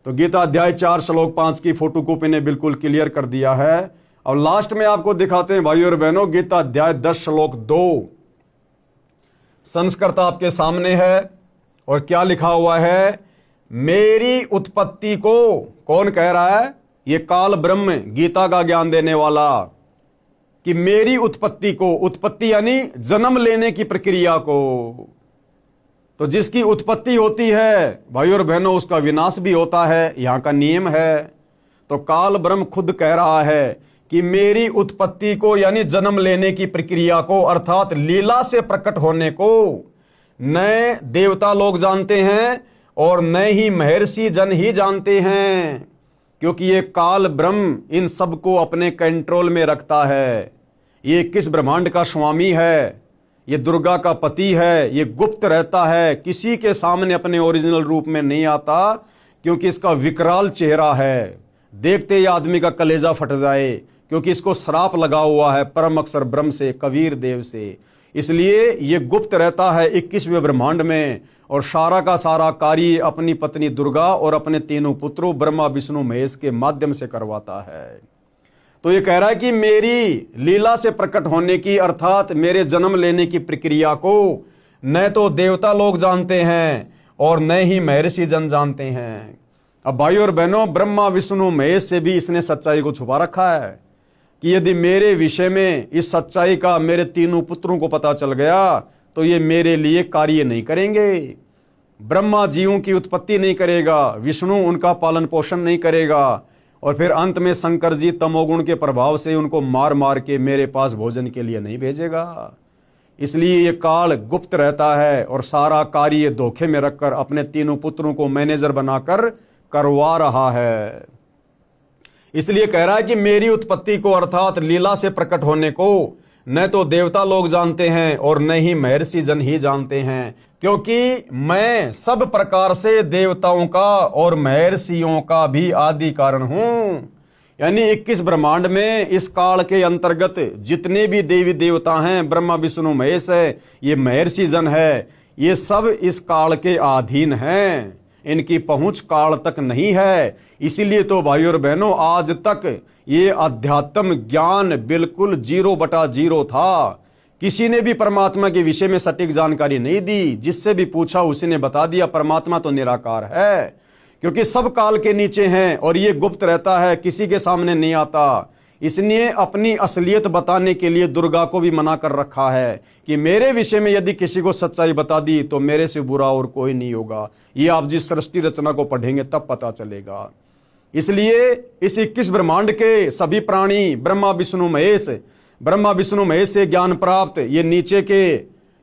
S1: तो गीता अध्याय 4 श्लोक 5 की फोटोकॉपी ने बिल्कुल क्लियर कर दिया है। अब लास्ट में आपको दिखाते हैं भाई और बहनों, गीता अध्याय 10 श्लोक 2 संस्कृत आपके सामने है और क्या लिखा हुआ है, मेरी उत्पत्ति को, कौन कह रहा है, ये काल ब्रह्म गीता का ज्ञान देने वाला, कि मेरी उत्पत्ति को, उत्पत्ति यानी जन्म लेने की प्रक्रिया को, तो जिसकी उत्पत्ति होती है भाई और बहनों उसका विनाश भी होता है, यहां का नियम है। तो काल ब्रह्म खुद कह रहा है कि मेरी उत्पत्ति को यानी जन्म लेने की प्रक्रिया को, अर्थात लीला से प्रकट होने को न देवता लोग जानते हैं और न ही महर्षि जन ही जानते हैं, क्योंकि ये काल ब्रह्म इन सबको अपने कंट्रोल में रखता है। ये किस ब्रह्मांड का स्वामी है, ये दुर्गा का पति है, ये गुप्त रहता है, किसी के सामने अपने ओरिजिनल रूप में नहीं आता, क्योंकि इसका विकराल चेहरा है, देखते ही आदमी का कलेजा फट जाए, क्योंकि इसको श्राप लगा हुआ है परम अक्षर ब्रह्म से, कबीर देव से। इसलिए ये गुप्त रहता है 21वें ब्रह्मांड में और सारा का सारा कार्य अपनी पत्नी दुर्गा और अपने तीनों पुत्रों ब्रह्मा विष्णु महेश के माध्यम से करवाता है। तो ये कह रहा है कि मेरी लीला से प्रकट होने की, अर्थात मेरे जन्म लेने की प्रक्रिया को न तो देवता लोग जानते हैं और न ही महर्षि जन जानते हैं। अब भाई और बहनों, ब्रह्मा विष्णु महेश से भी इसने सच्चाई को छुपा रखा है कि यदि मेरे विषय में इस सच्चाई का मेरे तीनों पुत्रों को पता चल गया तो ये मेरे लिए कार्य नहीं करेंगे। ब्रह्मा जीवों की उत्पत्ति नहीं करेगा, विष्णु उनका पालन पोषण नहीं करेगा, और फिर अंत में शंकर जी तमोगुण के प्रभाव से उनको मार मार के मेरे पास भोजन के लिए नहीं भेजेगा। इसलिए ये काल गुप्त रहता है और सारा कार्य धोखे में रखकर अपने तीनों पुत्रों को मैनेजर बनाकर करवा रहा है। इसलिए कह रहा है कि मेरी उत्पत्ति को, अर्थात लीला से प्रकट होने को न तो देवता लोग जानते हैं और न ही महर्षि जन ही जानते हैं, क्योंकि मैं सब प्रकार से देवताओं का और महर्षियों का भी आदि कारण हूं। यानी 21 ब्रह्मांड में इस काल के अंतर्गत जितने भी देवी देवता हैं, ब्रह्मा विष्णु महेश है, ये महर्षि जन है, ये सब इस काल के अधीन हैं, इनकी पहुंच काल तक नहीं है। इसीलिए तो भाई और बहनों, आज तक ये अध्यात्म ज्ञान बिल्कुल 0/0 था। किसी ने भी परमात्मा के विषय में सटीक जानकारी नहीं दी, जिससे भी पूछा उसी ने बता दिया परमात्मा तो निराकार है, क्योंकि सब काल के नीचे हैं और ये गुप्त रहता है, किसी के सामने नहीं आता। इसलिए अपनी असलियत बताने के लिए दुर्गा को भी मना कर रखा है कि मेरे विषय में यदि किसी को सच्चाई बता दी तो मेरे से बुरा और कोई नहीं होगा। ये आप जिस सृष्टि रचना को पढ़ेंगे तब पता चलेगा। इसलिए इस 21 ब्रह्मांड के सभी प्राणी ब्रह्मा विष्णु महेश से ज्ञान प्राप्त, ये नीचे के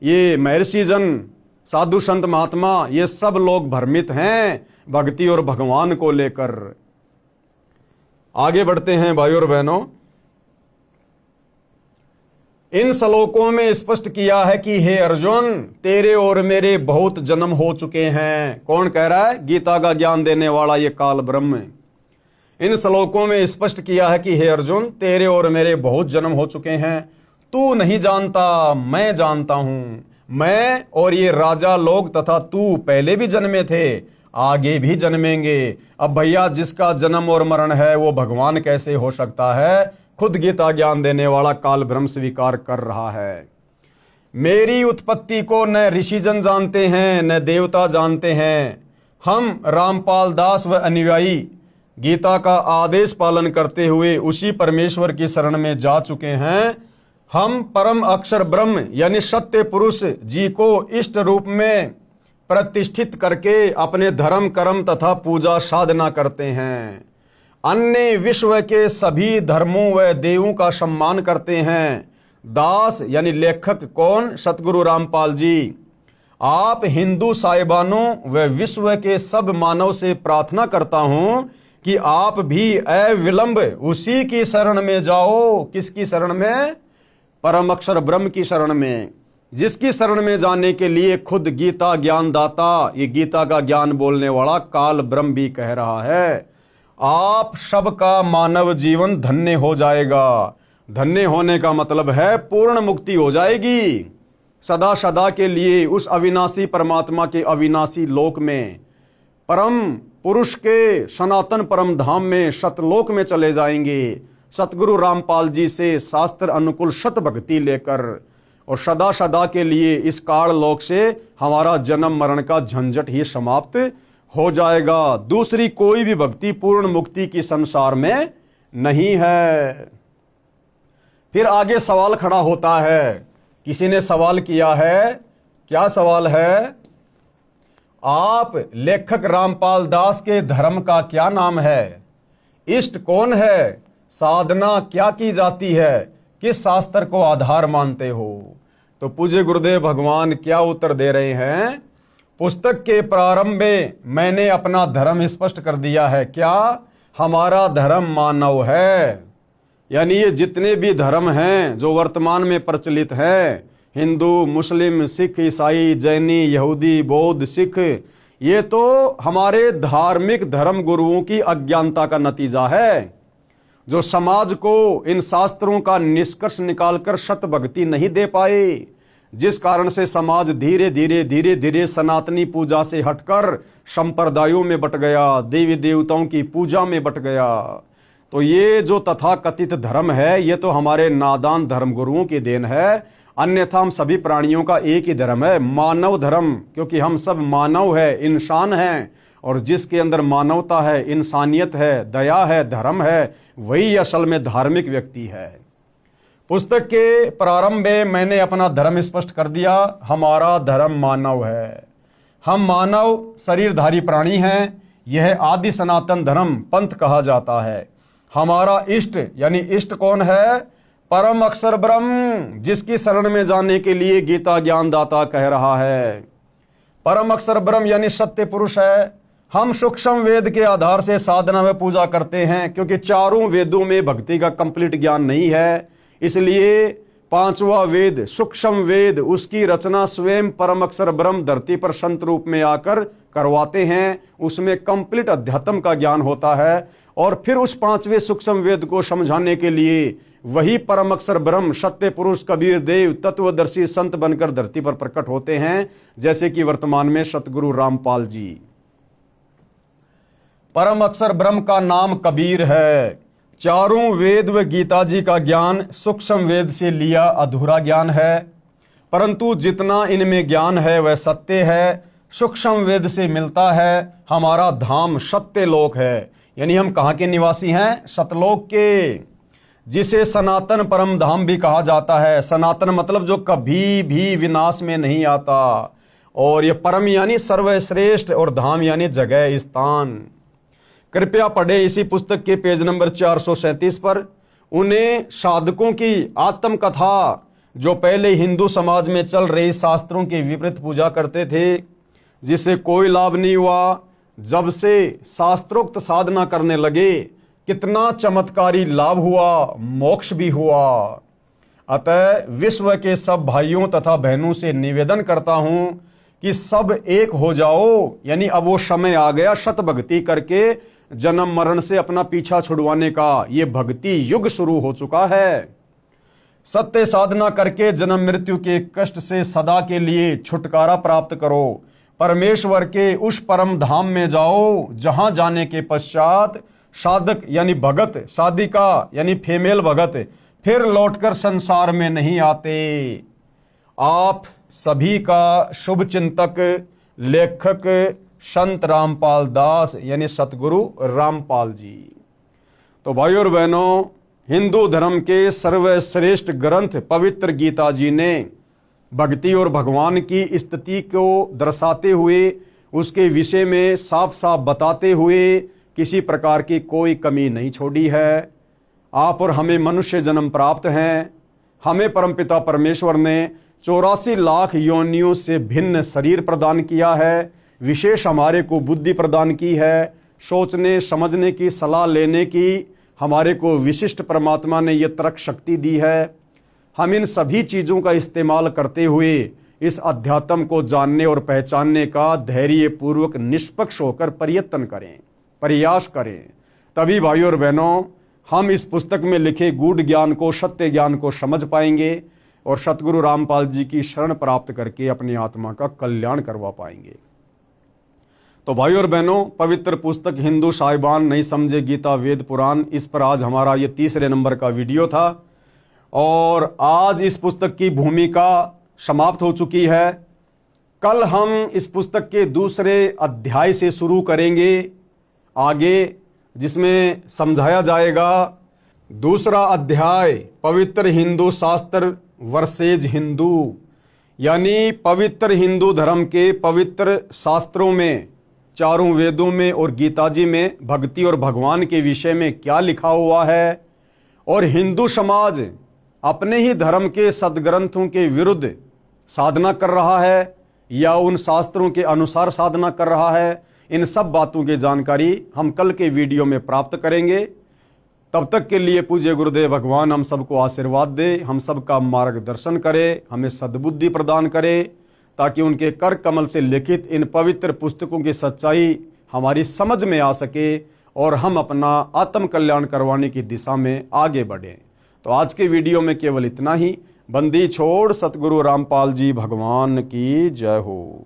S1: ये महर्षि जन, साधु संत महात्मा, ये सब लोग भ्रमित हैं भक्ति और भगवान को लेकर। आगे बढ़ते हैं भाई और बहनों, इन श्लोकों में स्पष्ट किया है कि हे अर्जुन, तेरे और मेरे बहुत जन्म हो चुके हैं। कौन कह रहा है? गीता का ज्ञान देने वाला ये काल ब्रह्म। इन श्लोकों में स्पष्ट किया है कि हे अर्जुन, तेरे और मेरे बहुत जन्म हो चुके हैं, तू नहीं जानता, मैं जानता हूं। मैं और ये राजा लोग तथा तू पहले भी जन्मे थे, आगे भी जन्मेंगे। अब भैया जिसका जन्म और मरण है वो भगवान कैसे हो सकता है? खुद गीता ज्ञान देने वाला काल ब्रह्म स्वीकार कर रहा है। मेरी उत्पत्ति को न ऋषिजन जानते हैं न देवता जानते हैं। हम रामपाल दास व अनुयायी गीता का आदेश पालन करते हुए उसी परमेश्वर की शरण में जा चुके हैं। हम परम अक्षर ब्रह्म यानी सत्य पुरुष जी को इष्ट रूप में प्रतिष्ठित करके अपने धर्म कर्म तथा पूजा साधना करते हैं। अन्य विश्व के सभी धर्मों व देवों का सम्मान करते हैं। दास यानी लेखक कौन? सतगुरु रामपाल जी। आप हिंदू साहिबानों व विश्व के सब मानव से प्रार्थना करता हूं कि आप भी अविलंब उसी की शरण में जाओ। किसकी शरण में? परम अक्षर ब्रह्म की शरण में, जिसकी शरण में जाने के लिए खुद गीता ज्ञानदाता, ये गीता का ज्ञान बोलने वाला काल ब्रह्म भी कह रहा है। आप सबका मानव जीवन धन्य हो जाएगा। धन्य होने का मतलब है पूर्ण मुक्ति हो जाएगी सदा सदा के लिए उस अविनाशी परमात्मा के अविनाशी लोक में, परम पुरुष के सनातन परम धाम में, सतलोक में चले जाएंगे सतगुरु रामपाल जी से शास्त्र अनुकूल सत भक्ति लेकर, और सदा सदा के लिए इस काल लोक से हमारा जन्म मरण का झंझट ही समाप्त हो जाएगा। दूसरी कोई भी भक्ति पूर्ण मुक्ति की संसार में नहीं है। फिर आगे सवाल खड़ा होता है। किसी ने सवाल किया है, क्या सवाल है? आप लेखक रामपाल दास के धर्म का क्या नाम है? इष्ट कौन है? साधना क्या की जाती है? किस शास्त्र को आधार मानते हो? तो पूज्य गुरुदेव भगवान क्या उत्तर दे रहे हैं? पुस्तक के प्रारंभ में मैंने अपना धर्म स्पष्ट कर दिया है। क्या? हमारा धर्म मानव है। यानी ये जितने भी धर्म हैं जो वर्तमान में प्रचलित हैं, हिंदू, मुस्लिम, सिख, ईसाई, जैनी, यहूदी, बौद्ध, सिख, ये तो हमारे धार्मिक धर्म गुरुओं की अज्ञानता का नतीजा है, जो समाज को इन शास्त्रों का निष्कर्ष निकालकर सत भक्ति नहीं दे पाए, जिस कारण से समाज धीरे धीरे सनातनी पूजा से हटकर संप्रदायों में बट गया, देवी देवताओं की पूजा में बट गया। तो ये जो तथाकथित धर्म है, ये तो हमारे नादान धर्म गुरुओं की देन है। अन्यथा हम सभी प्राणियों का एक ही धर्म है, मानव धर्म, क्योंकि हम सब मानव है, इंसान हैं, और जिसके अंदर मानवता है, इंसानियत है, दया है, धर्म है, वही असल में धार्मिक व्यक्ति है। पुस्तक के प्रारंभ में मैंने अपना धर्म स्पष्ट कर दिया। हमारा धर्म मानव है। हम मानव शरीरधारी प्राणी हैं। यह आदि सनातन धर्म पंथ कहा जाता है। हमारा इष्ट यानी इष्ट कौन है? परम अक्षर ब्रह्म, जिसकी शरण में जाने के लिए गीता ज्ञानदाता कह रहा है। परम अक्षर ब्रह्म यानी सत्य पुरुष है। हम सूक्ष्म वेद के आधार से साधना में पूजा करते हैं, क्योंकि चारों वेदों में भक्ति का कंप्लीट ज्ञान नहीं है। इसलिए पांचवा वेद सूक्ष्म वेद, उसकी रचना स्वयं परम अक्षर ब्रह्म धरती पर संत रूप में आकर करवाते हैं। उसमें कंप्लीट अध्यात्म का ज्ञान होता है, और फिर उस पांचवें सूक्ष्म वेद को समझाने के लिए वही परम अक्षर ब्रह्म सत्य पुरुष कबीर देव तत्वदर्शी संत बनकर धरती पर प्रकट होते हैं, जैसे कि वर्तमान में सतगुरु रामपाल जी। परम अक्षर ब्रह्म का नाम कबीर है। चारों वेद व गीता जी का ज्ञान सूक्ष्म वेद से लिया अधूरा ज्ञान है, परंतु जितना इनमें ज्ञान है वह सत्य है, सूक्ष्म वेद से मिलता है। हमारा धाम सत्य लोक है, यानी हम कहाँ के निवासी हैं? सतलोक के, जिसे सनातन परम धाम भी कहा जाता है। सनातन मतलब जो कभी भी विनाश में नहीं आता, और ये परम यानी सर्वश्रेष्ठ, और धाम यानी जगह, स्थान। कृपया पढ़े इसी पुस्तक के पेज नंबर 437 पर उन्हें साधकों की आत्मकथा, जो पहले हिंदू समाज में चल रही शास्त्रों की विपरीत पूजा करते थे, जिससे कोई लाभ नहीं हुआ। जब से शास्त्रोक्त साधना करने लगे, कितना चमत्कारी लाभ हुआ, मोक्ष भी हुआ। अतः विश्व के सब भाइयों तथा बहनों से निवेदन करता हूं कि सब एक हो जाओ। यानी अब वो समय आ गया सत भक्ति करके जन्म मरण से अपना पीछा छुड़वाने का। ये भक्ति युग शुरू हो चुका है। सत्य साधना करके जन्म मृत्यु के कष्ट से सदा के लिए छुटकारा प्राप्त करो। परमेश्वर के उस परम धाम में जाओ, जहां जाने के पश्चात साधक यानी भगत, साधिका यानी फीमेल भगत फिर लौटकर संसार में नहीं आते। आप सभी का शुभ चिंतक लेखक संत रामपाल दास यानी सतगुरु रामपाल जी। तो भाइयों और बहनों, हिंदू धर्म के सर्वश्रेष्ठ ग्रंथ पवित्र गीता जी ने भक्ति और भगवान की स्थिति को दर्शाते हुए, उसके विषय में साफ साफ बताते हुए किसी प्रकार की कोई कमी नहीं छोड़ी है। आप और हमें मनुष्य जन्म प्राप्त हैं। हमें परमपिता परमेश्वर ने 84 लाख योनियों से भिन्न शरीर प्रदान किया है। विशेष हमारे को बुद्धि प्रदान की है, सोचने समझने की, सलाह लेने की हमारे को विशिष्ट परमात्मा ने यह तर्क शक्ति दी है। हम इन सभी चीज़ों का इस्तेमाल करते हुए इस अध्यात्म को जानने और पहचानने का धैर्य पूर्वक निष्पक्ष होकर प्रयत्न करें, प्रयास करें। तभी भाइयों और बहनों, हम इस पुस्तक में लिखे गूढ़ ज्ञान को, सत्य ज्ञान को समझ पाएंगे और सतगुरु रामपाल जी की शरण प्राप्त करके अपनी आत्मा का कल्याण करवा पाएंगे। तो भाइयों और बहनों, पवित्र पुस्तक हिंदू साहिबान नहीं समझे गीता वेद पुराण, इस पर आज हमारा ये 3रे नंबर का वीडियो था और आज इस पुस्तक की भूमिका समाप्त हो चुकी है। कल हम इस पुस्तक के 2 अध्याय से शुरू करेंगे आगे, जिसमें समझाया जाएगा 2 अध्याय पवित्र हिंदू शास्त्र वर्सेज हिंदू, यानी पवित्र हिंदू धर्म के पवित्र शास्त्रों में, 4 वेदों में और गीता जी में भक्ति और भगवान के विषय में क्या लिखा हुआ है और हिंदू समाज अपने ही धर्म के सदग्रंथों के विरुद्ध साधना कर रहा है या उन शास्त्रों के अनुसार साधना कर रहा है। इन सब बातों की जानकारी हम कल के वीडियो में प्राप्त करेंगे। तब तक के लिए पूज्य गुरुदेव भगवान हम सबको आशीर्वाद दे, हम सबका मार्गदर्शन करे, हमें सद्बुद्धि प्रदान करे, ताकि उनके कर कमल से लिखित इन पवित्र पुस्तकों की सच्चाई हमारी समझ में आ सके और हम अपना आत्म कल्याण करवाने की दिशा में आगे बढ़ें। तो आज के वीडियो में केवल इतना ही। बंदी छोड़ सतगुरु रामपाल जी भगवान की जय हो।